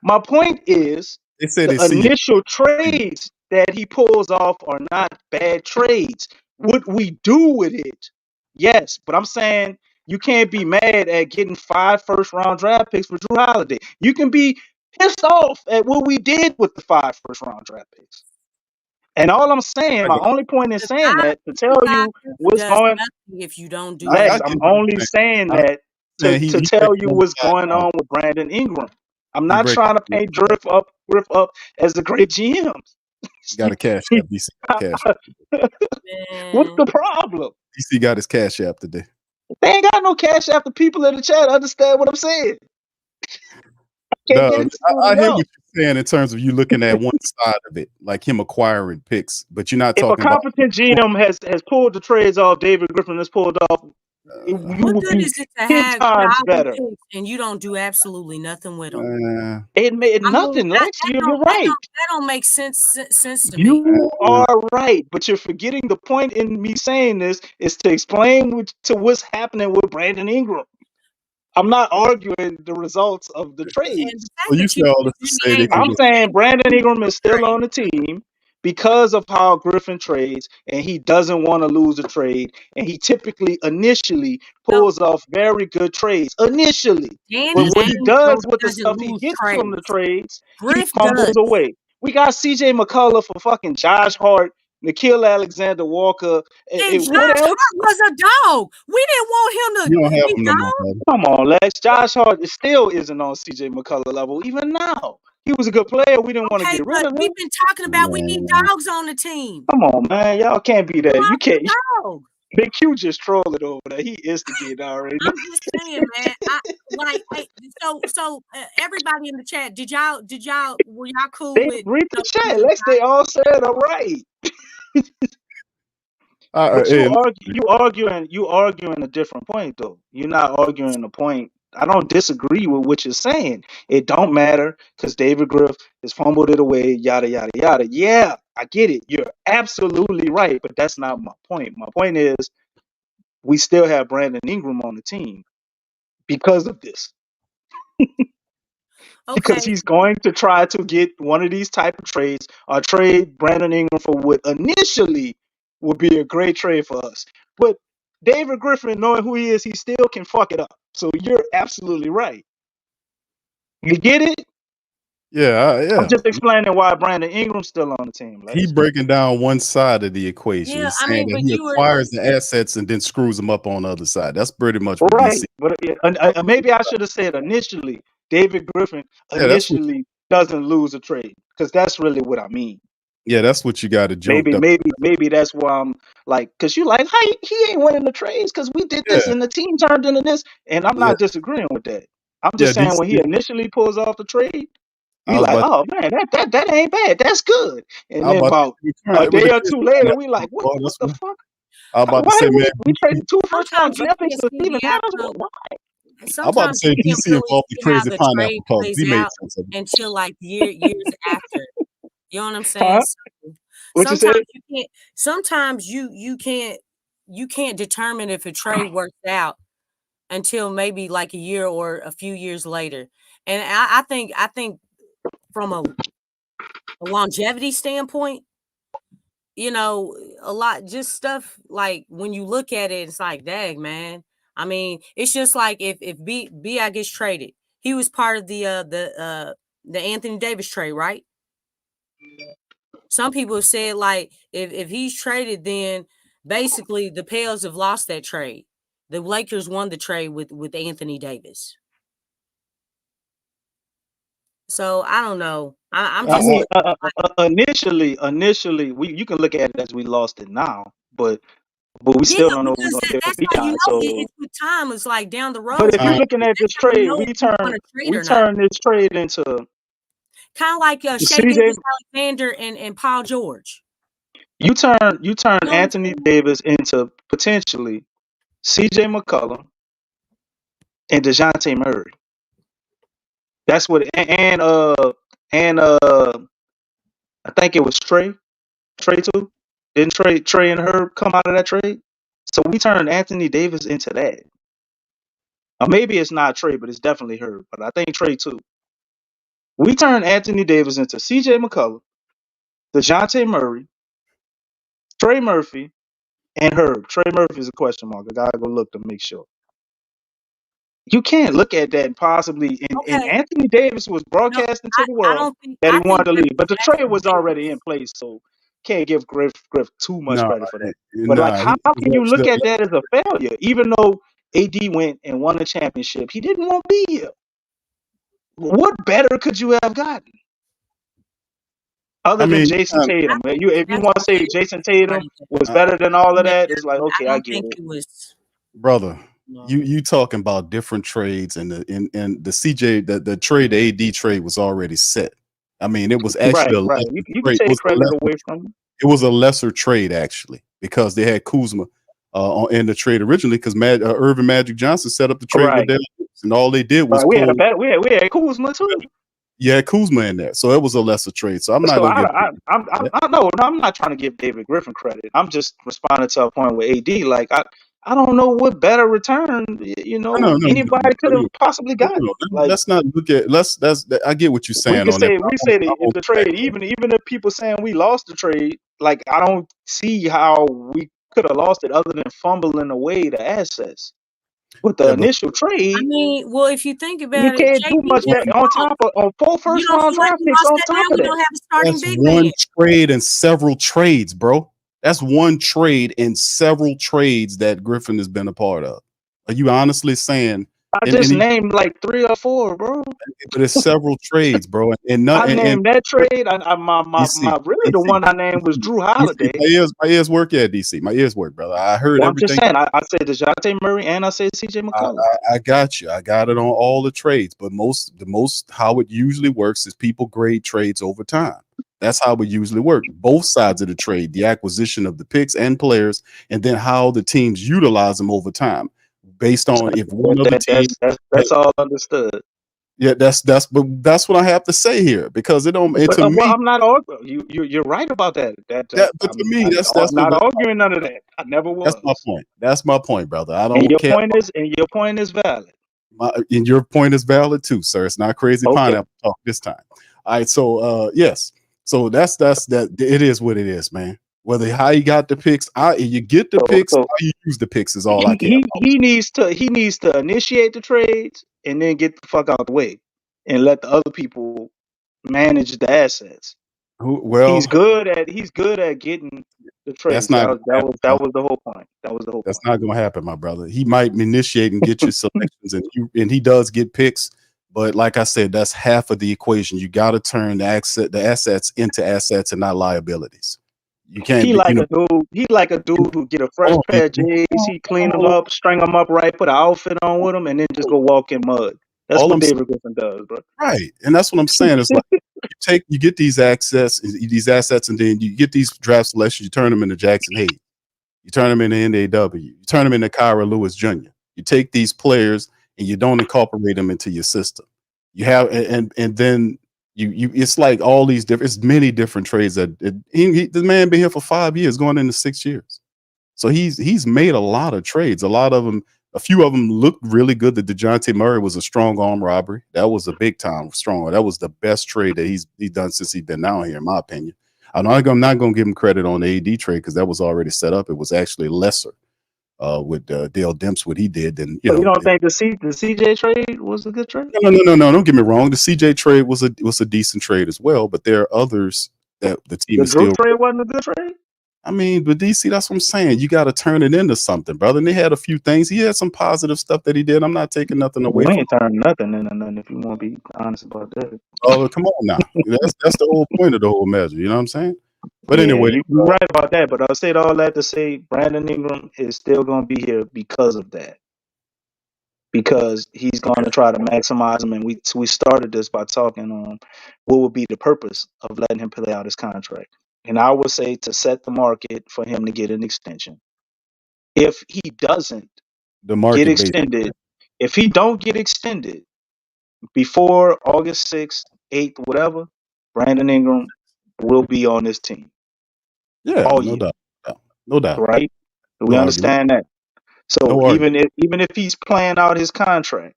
My point is They said the they see you. initial trades that he pulls off are not bad trades. What we do with it, yes, but I'm saying you can't be mad at getting 5 first-round draft picks for Drew Holiday. You can be pissed off at what we did with the 5 first-round draft picks. And all I'm saying, I my got, only point in The saying guy that to tell you what's does going, nothing if you don't do I Lex, anything. I'm get what only you're saying saying. that I'm saying to he tell breaking you on the what's side going down. on with Brandon Ingram. I'm He not breaking trying to on paint the side down. Griff up as a great GM. Got a cash app. DC got cash app. What's Man, the problem? DC got his cash app today. They ain't got no cash after people in the chat understand what I'm saying. Can't No, get it through I to hear y'all. what you're saying in terms of you looking at one side of it, like him acquiring picks, but you're not If a talking about. competent GM has pulled the trades off David Griffin has pulled off, you what would good be is it to 10 have times thousands better. picks and you don't do absolutely nothing with them? It made I mean, nothing, Lex. You're right. that don't make sense to me. You are right, but you're forgetting the point in me saying this is to explain to what's happening with Brandon Ingram. I'm not arguing the results of the And the trades. fact Well, you that say all this to you say they ain't can I'm get. saying Brandon Ingram is still trade. on the team because of how Griffin trades, and he doesn't want to lose a trade. And he typically initially So pulls off very good trades initially. But Danny when he DC, Ainge does with the doesn't stuff he lose gets from the trades. trades, he Griff fumbles does. away. We got CJ McCullough for fucking Josh Hart, Nikhil Alexander Walker, And and Josh what else? Hart was a dog. We didn't want him you don't to have be them no more, dog. buddy. Come on, Lex. Josh Hart still isn't on CJ McCullough level, even now. He was a good player. We didn't want to Okay, get rid but of him. we've been talking about we need Man, dogs on the team. Come on, man. Y'all can't be You that. You lost can't. the dog. Big Q just trolling over there. He instigated already. I'm just saying, man. Everybody in the chat, were y'all cool They with read the chat. losing Lex, they all said all right. But hey, you arguing a different point though. You're not arguing the point I don't disagree with what you're saying. It don't matter because David Griff has fumbled it away, yada yada yada. Yeah, I get it. You're absolutely right, but that's not my point. My point is we still have Brandon Ingram on the team because of this. Because Okay. he's going to try to get one of these type of trades or trade Brandon Ingram for what initially would be a great trade for us. But David Griffin, knowing who he is, he still can fuck it up. So you're absolutely right. You get it? Yeah, I'm yeah. just explaining why Brandon Ingram's still on the team. He Lex. breaking down one side of the equation. Yeah, He's I saying mean, that but he you were acquires the assets and then screws them up on the other side. That's pretty much what Right. DC. But maybe I should have said initially, David Griffin Yeah, that's what. initially doesn't lose a trade because that's really what I mean. Yeah, that's what you got to jumped Maybe, up. maybe, maybe that's why I'm like, cause you like, he ain't winning the trades because we did this Yeah, and the team turned into this, and I'm yeah, not disagreeing with that. I'm yeah. just saying when he DC. initially pulls off the trade, I we was like, about. oh man, that ain't bad, that's good. And I was then about to about say, a with day the or crazy two behind later, that, we like, what boy, that's the what fuck? I was about to Why say, did man. we traded 2 first round sometimes you draft picks can't for see Steven the Adams? outcome. Why? I'm about to Sometimes say you can't DC really involved the see how crazy the pineapple trade colors. plays He made out sense of it. until like years after. You know what I'm saying? Huh? So What you sometimes said? you can't. Sometimes you can't determine if a trade works out until maybe like a year or a few years later. And I think from a longevity standpoint, you know, a lot just stuff like when you look at it, it's like, dang, man. I mean, it's just like if B.I. gets traded, he was part of the Anthony Davis trade, right? Some people have said like if he's traded, then basically the Pels have lost that trade. The Lakers won the trade with Anthony Davis. So I don't know. I'm I just mean, looking initially, you can look at it as we lost it now, but we yeah, still don't know who's because going to get for that's how you Bi. know So, it's with time. It's like down the but road. if you're Time. looking at That's this how you trade, know if you want to trade we or not. turn this trade into Kind of like Shea CJ. Gilgeous Alexander and Paul George. You turn You know what I'm Anthony saying? Davis into potentially CJ McCollum and DeJounte Murray. That's what and I think it was Trey too. Didn't Trey and Herb come out of that trade? So we turned Anthony Davis into that. Or maybe it's not Trey, but it's definitely Herb. But I think Trey too. We turned Anthony Davis into CJ McCollum, DeJounte Murray, Trey Murphy, and Herb. Trey Murphy is a question mark. I gotta go look to make sure. You can't look at that and possibly. And Okay. Anthony Davis was No, broadcasting to the I world don't think that he I wanted think to that leave, but the that's trade was already in place, so can't give Griff too much No, credit for that. But like, nah. how can you look at that as a failure? Even though AD went and won a championship, he didn't want to be here. What better could you have gotten I other than mean, Jason Tatum? I think If you that's want to the say way Jason Tatum started that. was uh, better than all of But that, it's like I okay, I don't get think it. it was. brother, No. you talking about different trades, and the CJ the trade, the AD trade was already set. I mean, it was Right, actually a right. lesser You can trade. take credit away from him. It was a lesser trade actually because they had Kuzma in the trade originally because Irvin Magic Johnson set up the trade with Right, them, and all they did was right. We had a pull. bet. We had Kuzma too. Yeah, Kuzma in there, so it was a lesser trade. So I'm not So gonna give. I know I'm not trying to give David Griffin credit. I'm just responding to a point with AD. Like I don't know what better return anybody could have possibly gotten. Like Let's not look at. I get what you're we saying could on that. say But we say I that if won't the go back trade to even if people saying we lost the trade, like I don't see how we could have lost it other than fumbling away the assets. With the yeah, but initial I trade, mean, well, if you think you about it, can't do JD much went that on broke. top of on 4 You first don't round feel like draft we picks lost on that? top Now of we that. don't have a starting that's big one man. trade in several trades, bro. That's one trade in several trades that Griffin has been a part of. Are you honestly saying? I And just he, named like 3 or 4, bro. but it's several trades, bro. And I not and named that trade. My DC, really the one I named was Drew Holiday. My ears work. Yeah, DC, my ears work, brother. I heard Well, I'm just everything. saying. I said DeJounte Murray and I said CJ McCollum. I got you. I got it on all the trades, but the most how it usually works is people grade trades over time. That's how it usually works. Both sides of the trade, the acquisition of the picks and players, and then how the teams utilize them over time. based on if one other team. That's all understood. Yeah, that's what I have to say here because it don't. And But to well, me, I'm not arguing. You're right about that. but to me, I'm not arguing none of that. I never that's my was. point. That's my point, brother. I And don't care. your point is valid. And your point is valid too, sir. It's not crazy Okay. pineapple talk this time. All right, so yes, so that's that. It is what it is, man. Whether how you got the picks, you get the picks, So how you use the picks is all I care about. he needs to initiate the trades and then get the fuck out the way and let the other people manage the assets. Well, He's good at getting the that's trades. not gonna happen, That brother. was the whole point. That was the whole That's point. not going to happen, my brother. He might initiate and get your selections, and he does get picks. But like I said, that's half of the equation. You got to turn the assets into assets and not liabilities. You can't He be, like a dude who get a fresh hold pair of on, J's, he clean them hold up, string them up right, put an outfit on with them, and then just go walk in mud. That's all what I'm David Griffin does, bro. right, and that's what I'm saying. It's like you get these assets, and then you get these draft selections. You turn them into Jackson Hayes. You turn them into NAW. You turn them into Kyra Lewis Jr. You take these players and you don't incorporate them into your system. You have and then you it's like all these different. It's many different trades that the man been here for 5 years, going into 6 years. So he's made a lot of trades. A lot of them, a few of them look really good. The DeJounte Murray was a strong arm robbery. That was a big time strong. That was the best trade that he's done since he's been down here, in my opinion. I'm not going to give him credit on the AD trade because that was already set up. It was actually lesser with Dale Demps what he did than So you don't think the CJ trade was a good trade? No. Don't get me wrong. The CJ trade was a decent trade as well, but there are others that the team The is Drew still. trade wasn't a good trade. I mean, but DC, that's what I'm saying. You got to turn it into something, brother. And they had a few things. He had some positive stuff that he did. I'm not taking nothing away We from ain't turned nothing into nothing if you want to be honest about that. Oh, come on now. That's the whole point of the whole measure. You know what I'm saying? But Yeah, anyway, you're right about that. But I said all that to say Brandon Ingram is still going to be here because of that. Because he's going to try to maximize him, and we started this by talking on what would be the purpose of letting him play out his contract. And I would say to set the market for him to get an extension. If he doesn't the get market based. extended, if he don't get extended before August 6th, 8th, whatever, Brandon Ingram will be on this team Yeah, all no year, doubt. No doubt. right? Do we No argument. understand that? So No argument. even if he's playing out his contract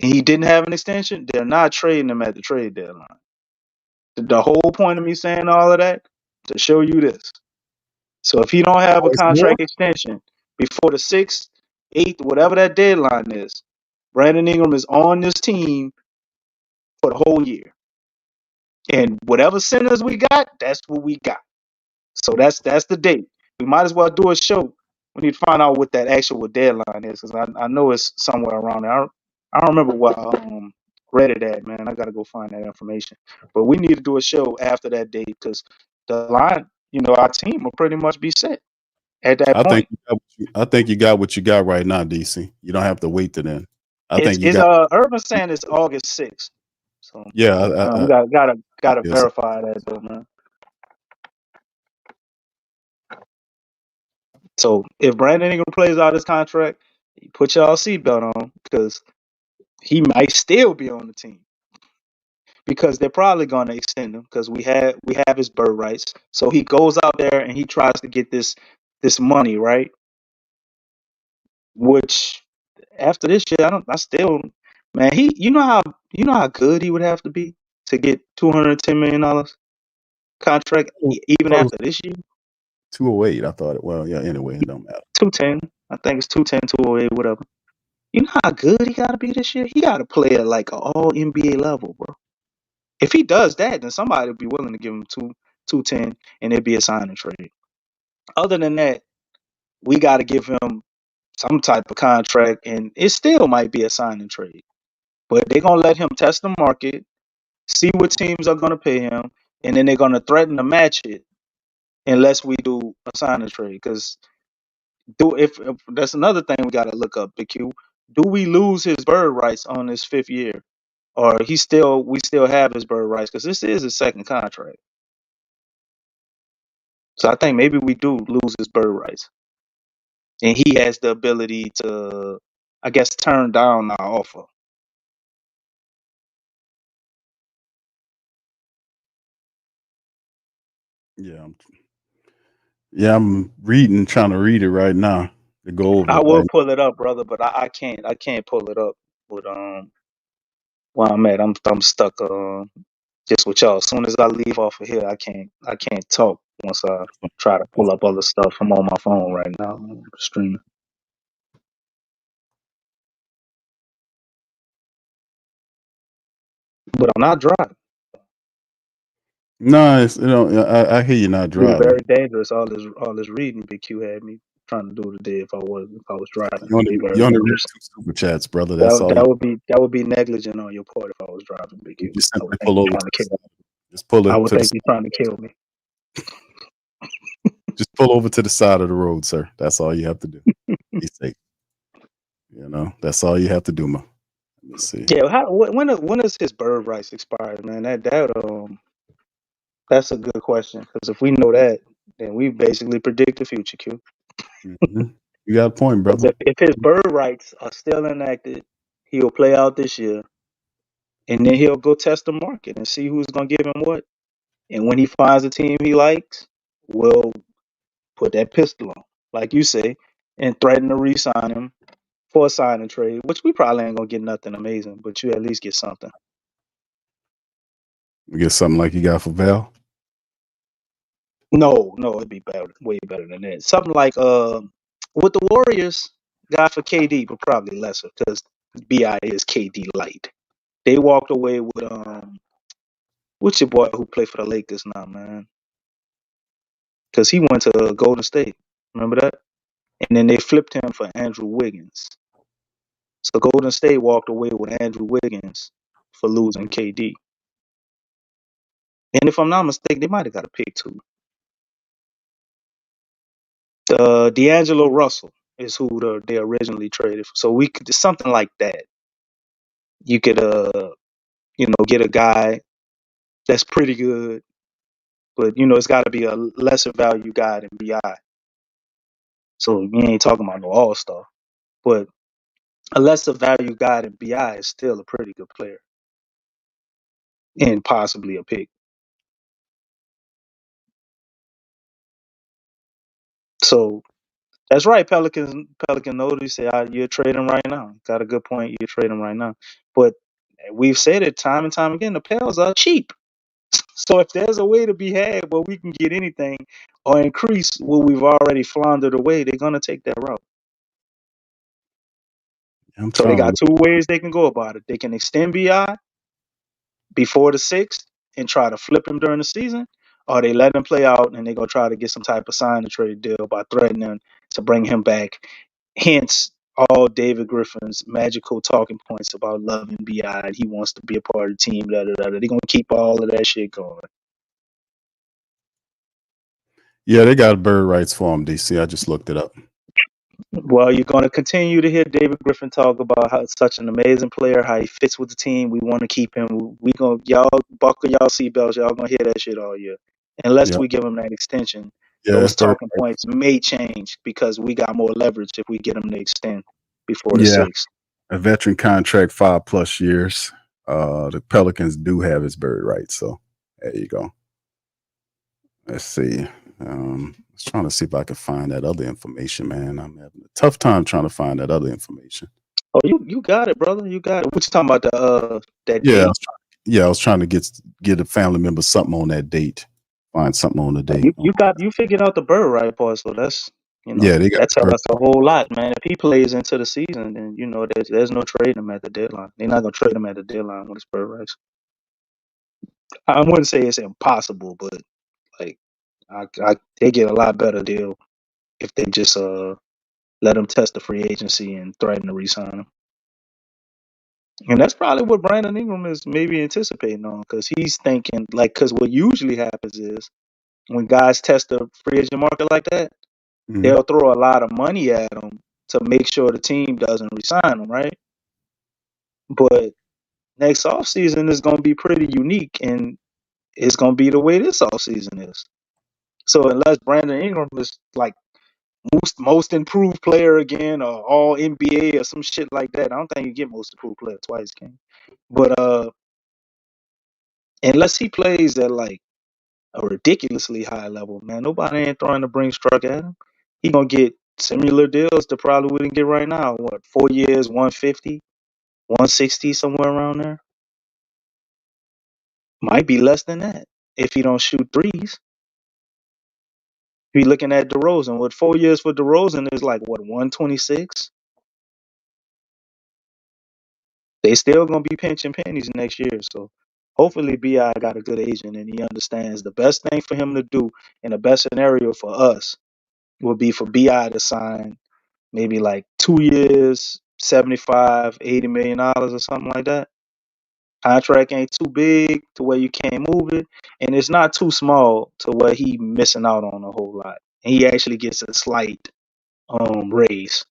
and he didn't have an extension, they're not trading him at the trade deadline. The whole point of me saying all of that to show you this. So if he don't have a Always more. contract extension before the 6th, 8th, whatever that deadline is, Brandon Ingram is on this team for the whole year. And whatever centers we got, that's what we got. So that's the date. We might as well do a show. We need to find out what that actual deadline is, because I know it's somewhere around there. I don't remember what read it at, man. I got to go find that information. But we need to do a show after that date, because the line, our team will pretty much be set at that point. I think you got what you got right now, DC. You don't have to wait to then. I think you It's got. Urban saying it's August 6th. So Yeah. we gotta Yes. verify that though, man. So if Brandon Ingram plays out his contract, put y'all seatbelt on, because he might still be on the team, because they're probably going to extend him, because we have his bird rights. So he goes out there and he tries to get this money, right? Which after this shit, man, you know how good he would have to be to get $210 million contract even after this year. 208. I thought it. Well, yeah. Anyway, it don't matter. 210. I think it's 210, 208, whatever. You know how good he got to be this year? He got to play at like an all NBA level, bro. If he does that, then somebody would be willing to give him 210 and it'd be a signing trade. Other than that, we got to give him some type of contract, and it still might be a signing trade. But they're going to let him test the market, see what teams are going to pay him, and then they're going to threaten to match it unless we do a signing trade. Because if that's another thing we got to look up, Big Q. Do we lose his bird rights on his 5th year, or we still have his bird rights? Because this is his second contract. So I think maybe we do lose his bird rights. and he has the ability to, I guess, turn down our offer. Yeah, I'm reading, trying to read it right now to go over I it will right. pull it up, brother, but I can't pull it up with where I'm at. I'm stuck just with y'all. As soon as I leave off of here, I can't talk once I try to pull up other stuff. I'm on my phone right now, streaming. But I'm not driving. No, it's, I hear you're not It'd be driving. very dangerous. All this reading Big Q had me trying to do today if I was driving. You It'd be only very you only read dangerous. 2 super chats, brother. That's That all. that would be negligent on your part if I was driving, Big Q. You I would simply think pull you're over trying to to the kill me. side. Just pull I it would to the think you're trying to kill me. just pull over to the side of the road, sir. That's all you have to do. Be safe. That's all you have to do, man. Let me see. Yeah, when does his bird rights expire, man? That's a good question because if we know that, then we basically predict the future, Q. Mhm. You got a point, Because brother. if his bird rights are still enacted, he'll play out this year, and then he'll go test the market and see who's gonna give him what. And when he finds a team he likes, we'll put that pistol on, like you say, and threaten to re-sign him for a sign and trade, which we probably ain't gonna get nothing amazing, but you at least get something. We get something like you got for Val. No, it'd be better, way better than that. Something like with the Warriors, got for KD, but probably lesser because Bi is KD light. They walked away with what's your boy who played for the Lakers now, man? Because he went to Golden State. Remember that? And then they flipped him for Andrew Wiggins. So Golden State walked away with Andrew Wiggins for losing KD. And if I'm not mistaken, they might have got a pick too. D'Angelo Russell is who they originally traded for. So we could do something like that. You could get a guy that's pretty good, but it's got to be a lesser value guy than Bi. So you ain't talking about no all star, but a lesser value guy than Bi is still a pretty good player and possibly a pick. So that's right, Pelican notice say you're trading right now. Got a good point. You're trading right now, but we've said it time and time again. The Pels are cheap. So if there's a way to be had where we can get anything or increase what we've already floundered away, they're gonna take that route. I'm So they trying to got look. 2 ways they can go about it. They can extend Bi before the 6th and try to flip him during the season, or they let him play out and they're gonna try to get some type of sign and trade deal by threatening to bring him back. Hence all David Griffin's magical talking points about loving Bi and he wants to be a part of the team. They're gonna keep all of that shit going. Yeah, they got bird rights for him, DC. I just looked it up. Well, you're going to continue to hear David Griffin talk about how it's such an amazing player, how he fits with the team. We want to keep him. Y'all buckle y'all seatbelts. Y'all gonna hear that shit all year, unless Yeah, we give him that extension. yeah, that's Those bird talking rights. points may change because we got more leverage if we get him to extend before the Yeah, 6th. a veteran contract, 5+ years. The Pelicans do have his bird rights, so there you go. Let's see. I was trying to see if I could find that other information, man. I'm having a tough time trying to find that other information. Oh, you got it, brother. You got it. What you talking about that Yeah, date? I was trying to get a family member something on that date. Find something on the date. You figured out the bird right part, so that's Yeah, they got that his tells bird. us a whole lot, man. If he plays into the season, then there's no trading him at the deadline. They're not gonna trade him at the deadline with his bird rights. I wouldn't say it's impossible, but like they get a lot better deal if they just let him test the free agency and threaten to re-sign him. And that's probably what Brandon Ingram is maybe anticipating on, because he's thinking because what usually happens is when guys test the free agent market like that, Mhm. they'll throw a lot of money at him to make sure the team doesn't resign him, right? But next offseason is going to be pretty unique, and it's going to be the way this offseason is. So unless Brandon Ingram is like most improved player again, or all NBA or some shit like that. I don't think you get most improved player twice, King. But unless he plays at like a ridiculously high level, man, nobody ain't throwing the bring struck at him. He gonna get similar deals to probably we didn't get right now. What, 4 years, 150, 160, somewhere around there. Might be less than that if he don't shoot threes. Be looking at DeRozan. What, 4 years for DeRozan is like what, 126? They still gonna be pinching pennies next year. So hopefully Bi got a good agent and he understands the best thing for him to do and the best scenario for us would be for Bi to sign maybe like 2 years, 75, $80 million or something like that. Contract ain't too big to where you can't move it, and it's not too small to where he missing out on a whole lot. And he actually gets a slight raise.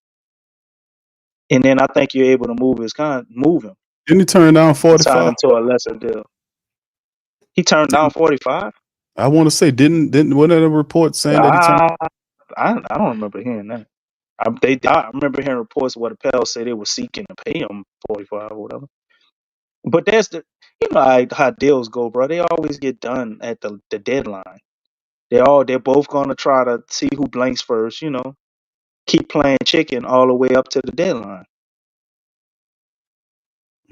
And then I think you're able to move him, Didn't he turn down sign 45? him to a lesser deal. He turned down 45. I want to say didn't one of the reports saying that he turned? I don't remember hearing that. I remember hearing reports where the Pels say they were seeking to pay him 45 or whatever. But that's you know how deals go, bro. They always get done at the deadline. They're both gonna try to see who blinks first. You know, keep playing chicken all the way up to the deadline.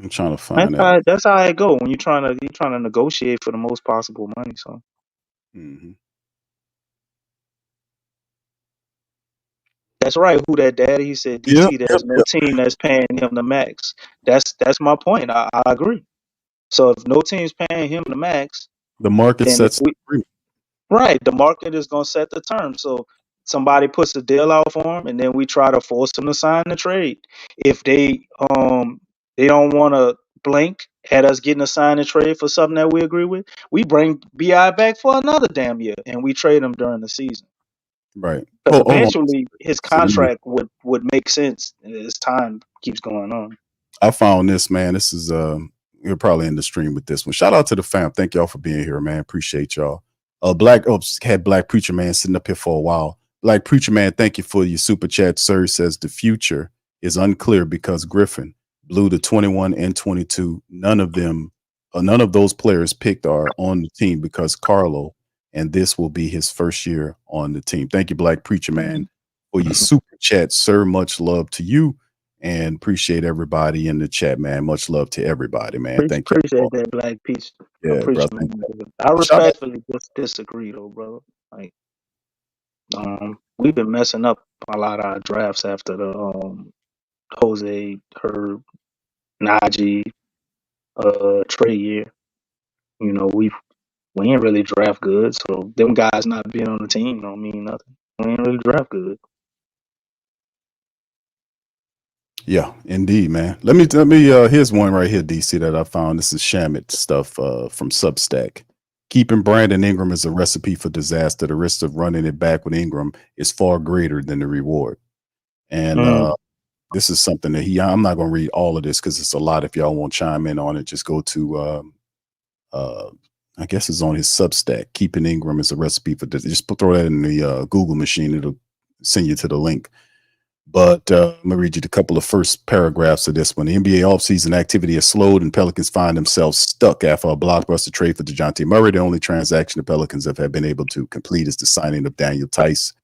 I'm trying to find that. That's how it go when you're trying to negotiate for the most possible money. So. Mm-hmm. That's right. Who that daddy? He said, Yep, DC, yep, there's no yep. team that's paying him the max. That's my point. I agree. So if no team's paying him the max, The market then if sets we the right, the market is gonna set the terms. So somebody puts a deal out for him and then we try to force them to sign the trade. If they don't wanna blink at us getting a sign and trade for something that we agree with, we bring BI back for another damn year and we trade him during the season. right. Because Oh, hold on. eventually his So let me. contract would make sense as time keeps going on. I found this, man. This is you're probably in the stream with this one. Shout out to the fam. Thank y'all for being here, man. Appreciate y'all. Had Black Preacher Man sitting up here for a while. Black Preacher Man, thank you for your super chat, sir. Says the future is unclear because Griffin blew the 21 and 22. None of those players picked are on the team because Carlo, and this will be his first year on the team. Thank you, Black Preacher Man, for your super chat, sir. Much love to you. And appreciate everybody in the chat, man. Much love to everybody, man. Thank you. Appreciate that, Black Peach. Yeah, bro. Appreciate that. I Shout out. respectfully disagree, though, brother. Like, we've been messing up a lot of our drafts after the Jose, Herb, Najee, Trey year. You know, we ain't really draft good, so them guys not being on the team don't mean nothing. We ain't really draft good. Yeah, indeed, man. Let me here's one right here, DC, that I found. This is Shamit stuff from Substack. Keeping Brandon Ingram is a recipe for disaster. The risk of running it back with Ingram is far greater than the reward. And this is something that I'm not going to read all of this because it's a lot. If y'all want to chime in on it, just go to I guess it's on his Substack. Keeping Ingram is a recipe for this. Just throw that in the Google machine. It'll send you to the link. But I'm going to read you a couple of first paragraphs of this one. The NBA offseason activity has slowed and Pelicans find themselves stuck after a blockbuster trade for DeJounte Murray. The only transaction the Pelicans have been able to complete is the signing of Daniel Tice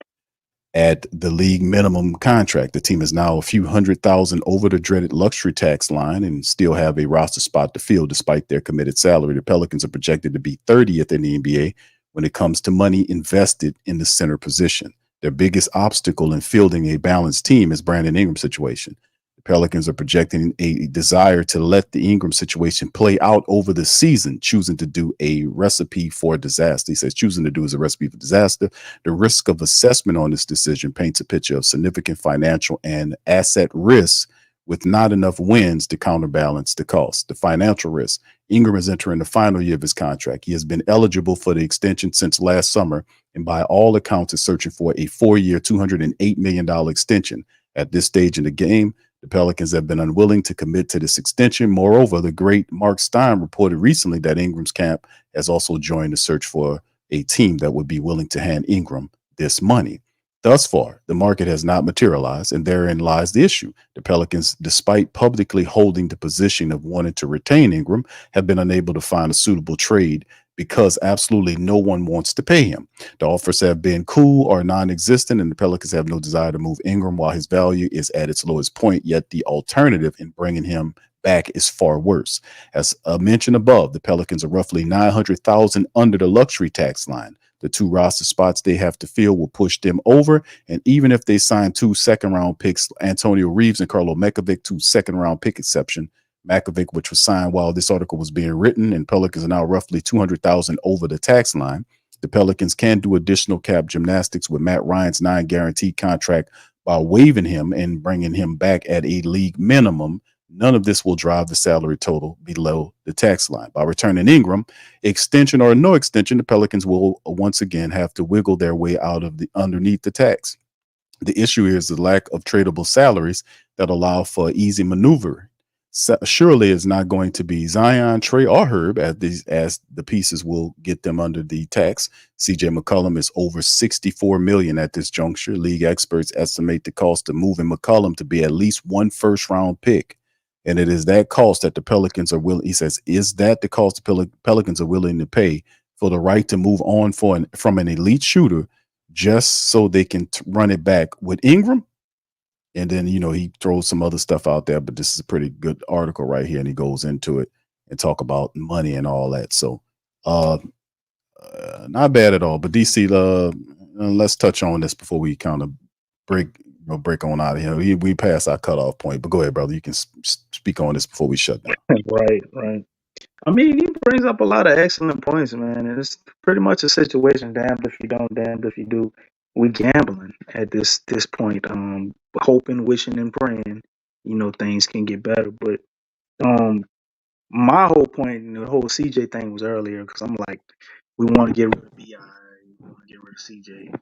at the league minimum contract. The team is now a few $100,000 over the dreaded luxury tax line and still have a roster spot to fill despite their committed salary. The Pelicans are projected to be 30th in the NBA when it comes to money invested in the center position. Their biggest obstacle in fielding a balanced team is Brandon Ingram's situation. The Pelicans are projecting a desire to let the Ingram situation play out over the season, choosing to do a recipe for disaster. He says choosing to do is a recipe for disaster. The risk of assessment on this decision paints a picture of significant financial and asset risks with not enough wins to counterbalance the cost. The financial risk. Ingram is entering the final year of his contract. He has been eligible for the extension since last summer, and by all accounts is searching for a 4-year, $208 million extension. At this stage in the game, the Pelicans have been unwilling to commit to this extension. Moreover, the great Mark Stein reported recently that Ingram's camp has also joined the search for a team that would be willing to hand Ingram this money. Thus far, the market has not materialized, and therein lies the issue. The Pelicans, despite publicly holding the position of wanting to retain Ingram, have been unable to find a suitable trade because absolutely no one wants to pay him. The offers have been cool or non-existent, and the Pelicans have no desire to move Ingram while his value is at its lowest point, yet the alternative in bringing him back is far worse. As mentioned above, the Pelicans are roughly $900,000 under the luxury tax line. The 2 roster spots they have to fill will push them over. And even if they sign 2 second-round picks, Antonio Reeves and Carlo Mekovic, 2 second-round pick exception, Makovic, which was signed while this article was being written, and Pelicans are now roughly $200,000 over the tax line. The Pelicans can do additional cap gymnastics with Matt Ryan's non-guaranteed contract by waiving him and bringing him back at a league minimum. None of this will drive the salary total below the tax line. By returning Ingram, extension or no extension, the Pelicans will once again have to wiggle their way out of the underneath the tax. The issue is the lack of tradable salaries that allow for easy maneuver. Surely it's not going to be Zion, Trey, or Herb as the pieces will get them under the tax. CJ McCollum is over $64 million at this juncture. League experts estimate the cost of moving McCollum to be at least 1 first-round pick. And it is that cost that the Pelicans are willing. He says, is that the cost the Pelicans are willing to pay for the right to move on from an elite shooter just so they can run it back with Ingram? And then, he throws some other stuff out there, but this is a pretty good article right here. And he goes into it and talk about money and all that. So not bad at all. But DC, let's touch on this before we kind of break on out of here. We passed our cutoff point, but go ahead, brother. You can speak on this before we shut down. Right. I mean, he brings up a lot of excellent points, man. And it's pretty much a situation: damned if you don't, damned if you do. We gambling at this point, hoping, wishing, and praying, things can get better. But my whole point and the whole CJ thing was earlier because I'm like, we want to get rid of BI, we want to get rid of CJ.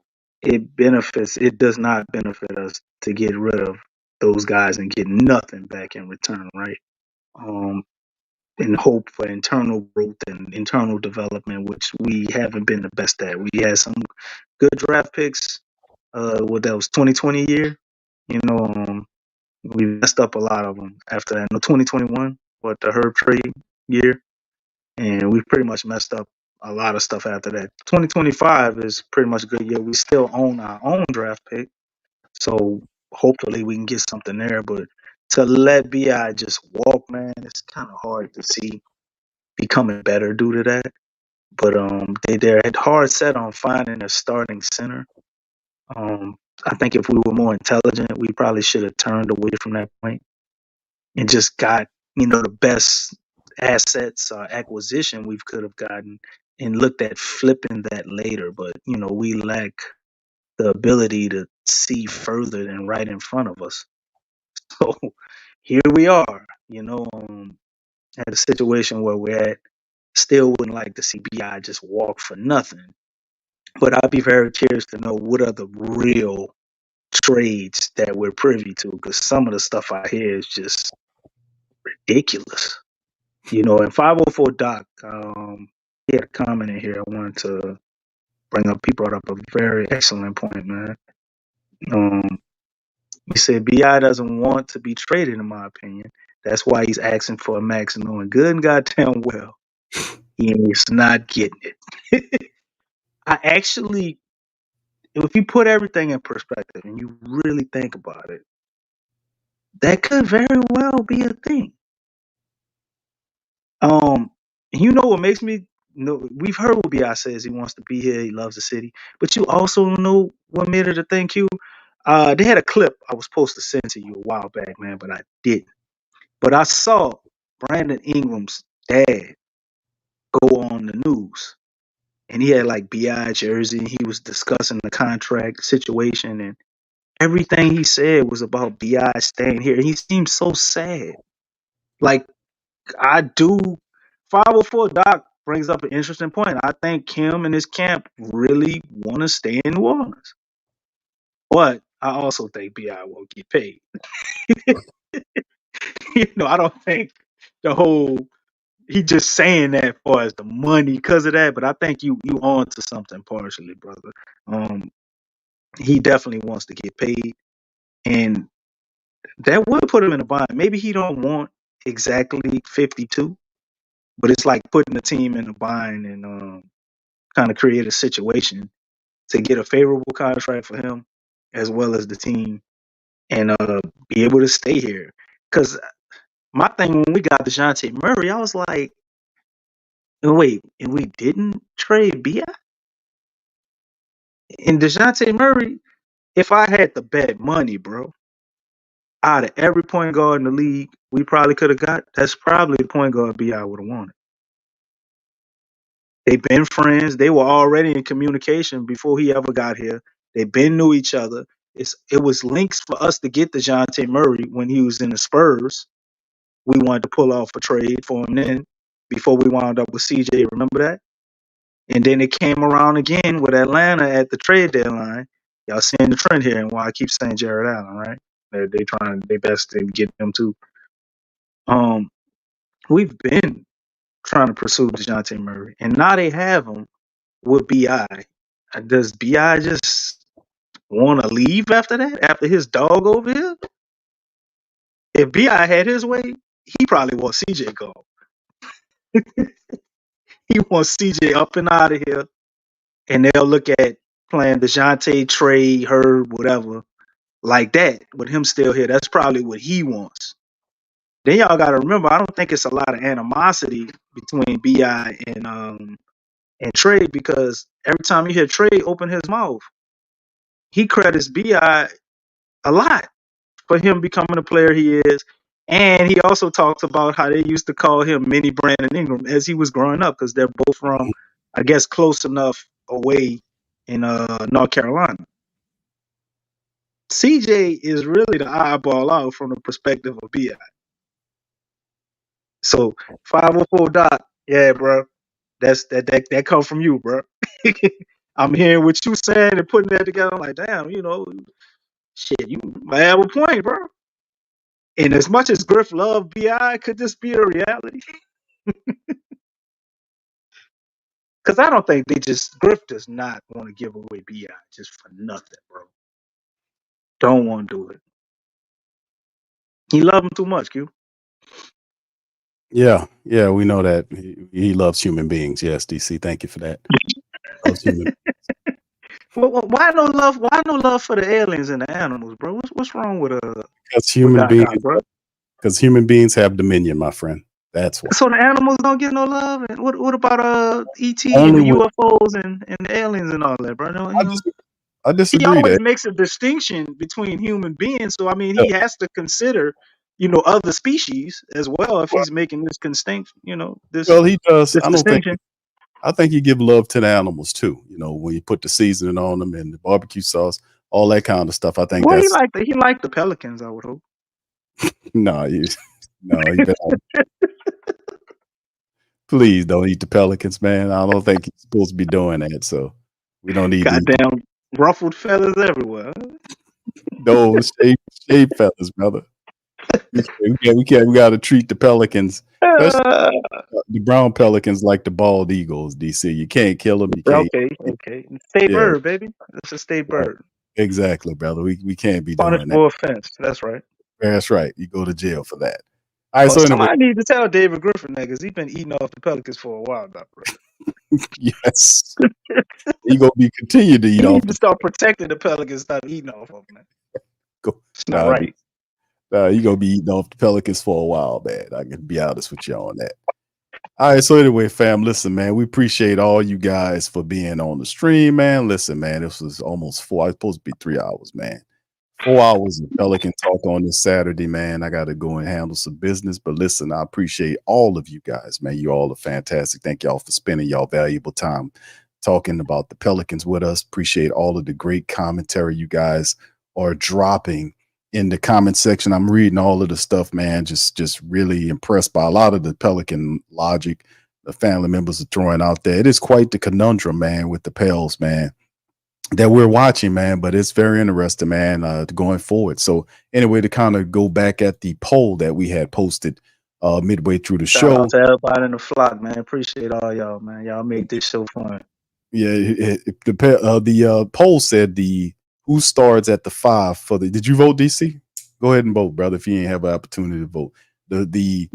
It does not benefit us to get rid of those guys and get nothing back in return, right? And hope for internal growth and internal development, which we haven't been the best at. We had some good draft picks. What that was 2020 year, we messed up a lot of them after that. No, 2021, what the Herb trade year, and we pretty much messed up a lot of stuff after that. 2025 is pretty much a good year. We still own our own draft pick, so hopefully we can get something there. But to let BI just walk, man, it's kind of hard to see becoming better due to that. But they're hard set on finding a starting center. I think if we were more intelligent, we probably should have turned away from that point and just got, the best assets or acquisition we could have gotten and looked at flipping that later. But, we lack the ability to see further than right in front of us. So here we are, at a situation where we're at. Still wouldn't like to see BI just walk for nothing. But I'd be very curious to know what are the real trades that we're privy to, because some of the stuff I hear is just ridiculous. And 504 Doc, he had a comment in here I wanted to bring up. He brought up a very excellent point, man. He said BI doesn't want to be traded, in my opinion. That's why he's asking for a max, knowing good and goddamn well he is not getting it. I actually, if you put everything in perspective and you really think about it, that could very well be a thing. What makes me know? We've heard what BI says. He wants to be here. He loves the city. But you also know what made it a thing, Q? They had a clip I was supposed to send to you a while back, man, but I didn't. But I saw Brandon Ingram's dad go on the news, and he had like BI jersey. He was discussing the contract situation, and everything he said was about BI staying here. He seemed so sad. Like, I do. 504 Doc brings up an interesting point. I think Kim and his camp really want to stay in New Orleans. But I also think BI won't get paid. I don't think he just saying that for as the money because of that, but I think you on to something partially, brother. he definitely wants to get paid, and that would put him in a bind. Maybe he don't want exactly 52, but it's like putting the team in a bind and kind of create a situation to get a favorable contract for him as well as the team and be able to stay here. Because my thing when we got DeJounte Murray, I was like, wait, and we didn't trade B.I.? And DeJounte Murray, if I had to bet money, bro, out of every point guard in the league we probably could have got, that's probably the point guard B.I. would have wanted. They've been friends. They were already in communication before he ever got here. They been knew each other. It was links for us to get DeJounte Murray when he was in the Spurs. We wanted to pull off a trade for him then before we wound up with CJ. Remember that? And then it came around again with Atlanta at the trade deadline. Y'all seeing the trend here and why I keep saying Jared Allen, right? They trying their best to get them too. We've been trying to pursue DeJounte Murray, and now they have him with Bi. Does Bi just want to leave after that? After his dog over here? If Bi had his way, he probably wants CJ gone. He wants CJ up and out of here, and they'll look at playing DeJounte, Trey, Herb, whatever, like that with him still here. That's probably what he wants. Then y'all got to remember, I don't think it's a lot of animosity between Bi and Trey, because every time you hear Trey open his mouth, he credits Bi a lot for him becoming the player he is. And he also talks about how they used to call him Mini Brandon Ingram as he was growing up, because they're both from, I guess, close enough away in North Carolina. CJ is really the eyeball out from the perspective of Bi. So 504 Doc, yeah, bro, that comes from you, bro. I'm hearing what you saying and putting that together. I'm like, damn, shit, you might have a point, bro. And as much as Griff loved Bi, could this be a reality? Because I don't think Griff does not want to give away Bi just for nothing, bro. Don't want to do it. He loved him too much, Q. Yeah, we know that he loves human beings. Yes, DC, thank you for that. Loves human. Well, why no love? Why no love for the aliens and the animals, bro? What's wrong with Because human Doc Ock, beings, bro? because human beings have dominion, my friend. That's why. So the animals don't get no love. And what about ET and Only the with UFOs and the aliens and all that, bro? No, I he disagree always that. makes a distinction between human beings. So I mean, Yeah, he has to consider, other species as well if he's making this distinction. This well, he does. this distinction. I think you give love to the animals too. When you put the seasoning on them and the barbecue sauce, all that kind of stuff. I think Well, that's he liked the Pelicans, I would hope. no, you better please don't eat the Pelicans, man. I don't think you're supposed to be doing that. So we don't need to eat Goddamn ruffled feathers everywhere. those shade feathers, brother. We got to treat the Pelicans, especially Uh, the brown Pelicans, like the bald eagles. DC, you can't kill them. You can't. okay. State Yeah, bird, baby. It's a state right. bird. Exactly, brother. We can't be doing that. Punishable offense. That's right. That's right. You go to jail for that. All right. Well, So anyway, somebody need to tell David Griffin that, because he's been eating off the Pelicans for a while now, bro. yes, he gonna be continue to eat He off need to the start protecting the Pelicans, stop eating off of them, man. go. It's not right. You gonna be eating off the Pelicans for a while, man. I can be honest with you on that. All right. So anyway, fam, listen, man. We appreciate all you guys for being on the stream, man. Listen, man. This was almost 4. It's supposed to be 3 hours, man. 4 hours of Pelican Talk on this Saturday, man. I got to go and handle some business. But listen, I appreciate all of you guys, man. You all are fantastic. Thank y'all for spending y'all valuable time talking about the Pelicans with us. Appreciate all of the great commentary you guys are dropping in the comment section. I'm reading all of the stuff, man. Just really impressed by a lot of the Pelican logic the family members are throwing out there. It is quite the conundrum, man, with the Pels, man, that we're watching, man, but it's very interesting, man, going forward. So anyway, to kind of go back at the poll that we had posted midway through the Shout show. out to everybody in the flock, man. Appreciate all y'all, man. Y'all make this show fun. Yeah, the poll said the who starts at the 5 for the? Did you vote, DC? Go ahead and vote, brother. If you ain't have an opportunity to vote, the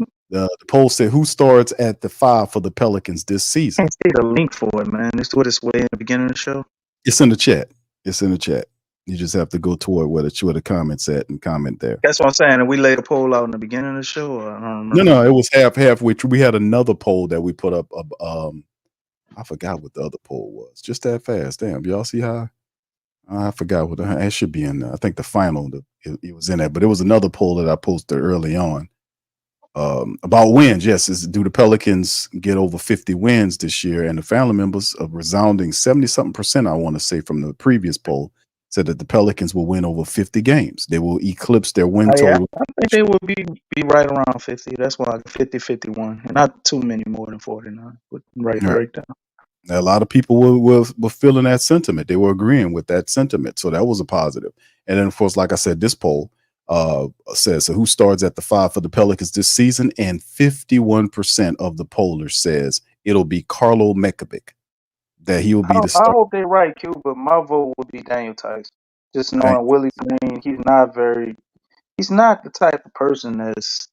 poll said who starts at the 5 for the Pelicans this season. I can't see the link for it, man. It's what it's way in the beginning of the show. It's in the chat. It's in the chat. You just have to go toward where the comments at and comment there. That's what I'm saying. And we laid a poll out in the beginning of the show. Or I don't remember. No, it was halfway. We had another poll that we put up. I forgot what the other poll was. Just that fast. Damn, y'all see how? I forgot what it should be in there. I think the final it was in there, but it was another poll that I posted early on about wins. Yes, do the Pelicans get over 50 wins this year? And the family members, a resounding 70-something%, I want to say, from the previous poll, said that the Pelicans will win over 50 games. They will eclipse their win total. I think they will be right around 50. That's why 50, 51. And not too many more than 49. But breakdown. A lot of people were feeling that sentiment. They were agreeing with that sentiment. So that was a positive. And then, of course, like I said, this poll says, so who starts at the 5 for the Pelicans this season? And 51% of the pollers says it'll be Carlo Mekabic, that he will be the starter. I hope they're right, Q, but my vote would be Daniel Tice. Just knowing Willie Green, he's not the type of person that's,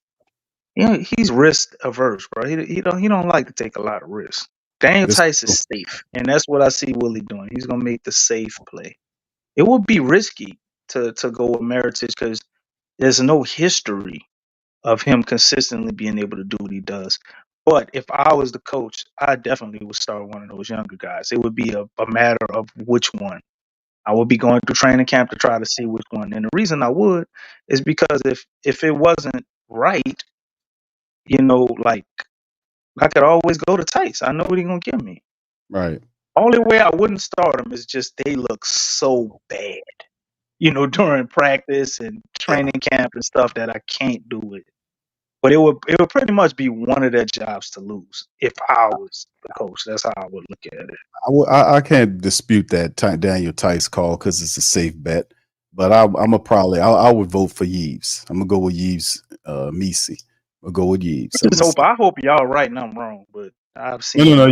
he's risk averse, bro. He don't like to take a lot of risks. Daniel Tice is safe, and that's what I see Willie doing. He's gonna make the safe play. It would be risky to go with Meritage because there's no history of him consistently being able to do what he does. But if I was the coach, I definitely would start one of those younger guys. It would be a matter of which one. I would be going through training camp to try to see which one. And the reason I would is because if it wasn't right, like I could always go to Tice. I know what he's gonna give me. Right. Only way I wouldn't start him is just they look so bad, during practice and training camp and stuff that I can't do it. But it would pretty much be one of their jobs to lose if I was the coach. That's how I would look at it. I can't dispute that Daniel Tice call because it's a safe bet. But I would vote for Yves. I'm gonna go with Yves Misi. I'll go with Yves. I hope y'all right and I'm wrong, but I've seen no,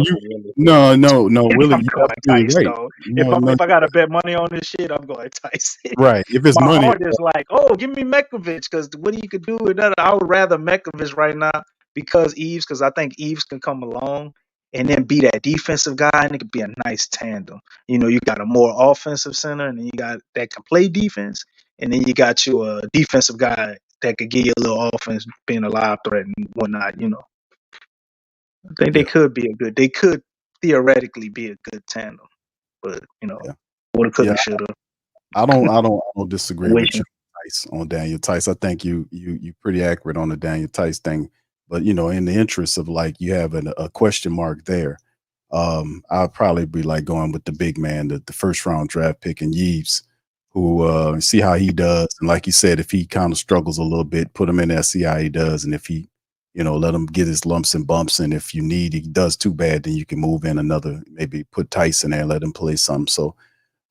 Willie, Tice, right. If I gotta bet money on this shit, I'm going Tice. Right. If it's my money, heart is like, oh, give me Mekovic, because what you could do with that, I would rather Mekovic right now because I think Yves can come along and then be that defensive guy, and it could be a nice tandem. You got a more offensive center, and then you got that can play defense, and then you got you a defensive guy that could give you a little offense, being a live threat and whatnot. I think they could theoretically be a good tandem, but woulda, coulda, shoulda. I don't disagree with you on Daniel Tice. I think you pretty accurate on the Daniel Tice thing, but in the interest of you have a question mark there, I'll probably be going with the big man, the first round draft pick in Yves, who see how he does, and like you said, if he kind of struggles a little bit, put him in there, see how he does, and if he let him get his lumps and bumps. And if he does too bad, then you can move in another, maybe put Tice in there and let him play some. So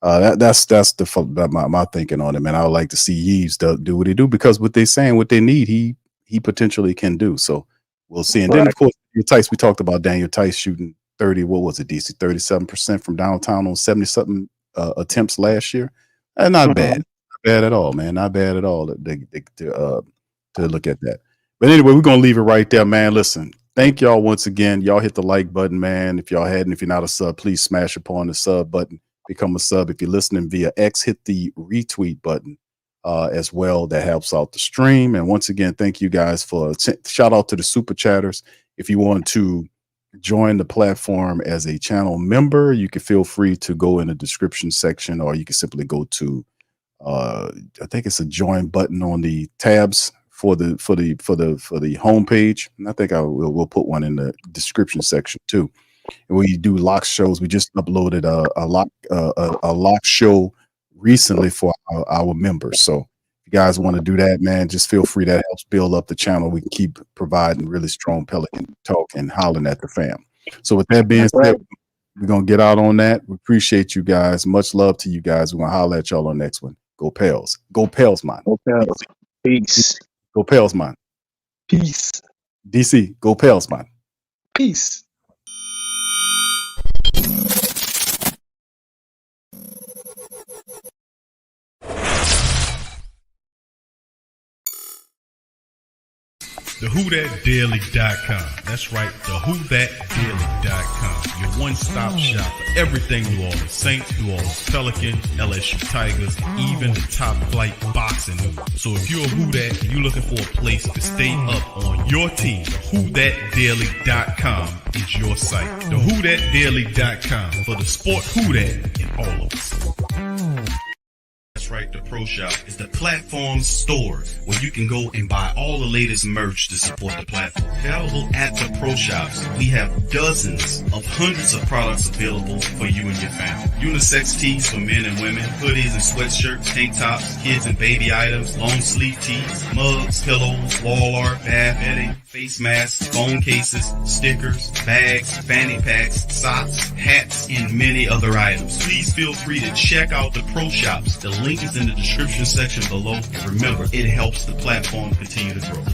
that's my thinking on it, man. I would like to see Yves do what he do, because what they're saying, what they need, he potentially can do. So we'll see. And then, of course, Tice, we talked about Daniel Tice shooting 30, what was it, DC? 37% from downtown on 70-something attempts last year. Not bad. Not bad at all, man. Not bad at all to look at that. But anyway, we're going to leave it right there, man. Listen, thank y'all once again. Y'all hit the like button, man. If you're not a sub, please smash upon the sub button. Become a sub. If you're listening via X, hit the retweet button as well. That helps out the stream. And once again, thank you guys for shout out to the super chatters. If you want to join the platform as a channel member, you can feel free to go in the description section, or you can simply go to I think it's a join button on the tabs for the homepage, and I think we'll put one in the description section too. And we do lock shows. We just uploaded a lock show recently for our members. So if you guys want to do that, man, just feel free. That helps build up the channel. We can keep providing really strong Pelican talk and hollering at the fam. So with that being said, we're gonna get out on that. We appreciate you guys. Much love to you guys. We're gonna holler at y'all on the next one. Go Pels. Go Pels, man. Go Pels. Peace. Go Pels, man. Peace. DC, go Pels, man. Peace. TheWhoThatDaily.com. That's right, TheWhoThatDaily.com. Your one-stop shop for everything New Orleans Saints, New Orleans Pelicans, LSU Tigers, even the top flight boxing news. So if you're a Who That and you're looking for a place to stay up on your team, TheWhoThatDaily.com is your site. TheWhoThatDaily.com for the sport Who That in all of us. That's right, the Pro Shop is the platform store where you can go and buy all the latest merch to support the platform. Available at the Pro Shops, we have dozens of hundreds of products available for you and your family. Unisex tees for men and women, hoodies and sweatshirts, tank tops, kids and baby items, long sleeve tees, mugs, pillows, wall art, bath bedding, face masks, phone cases, stickers, bags, fanny packs, socks, hats, and many other items. Please feel free to check out the Pro Shops. The link is in the description section below. Remember, it helps the platform continue to grow.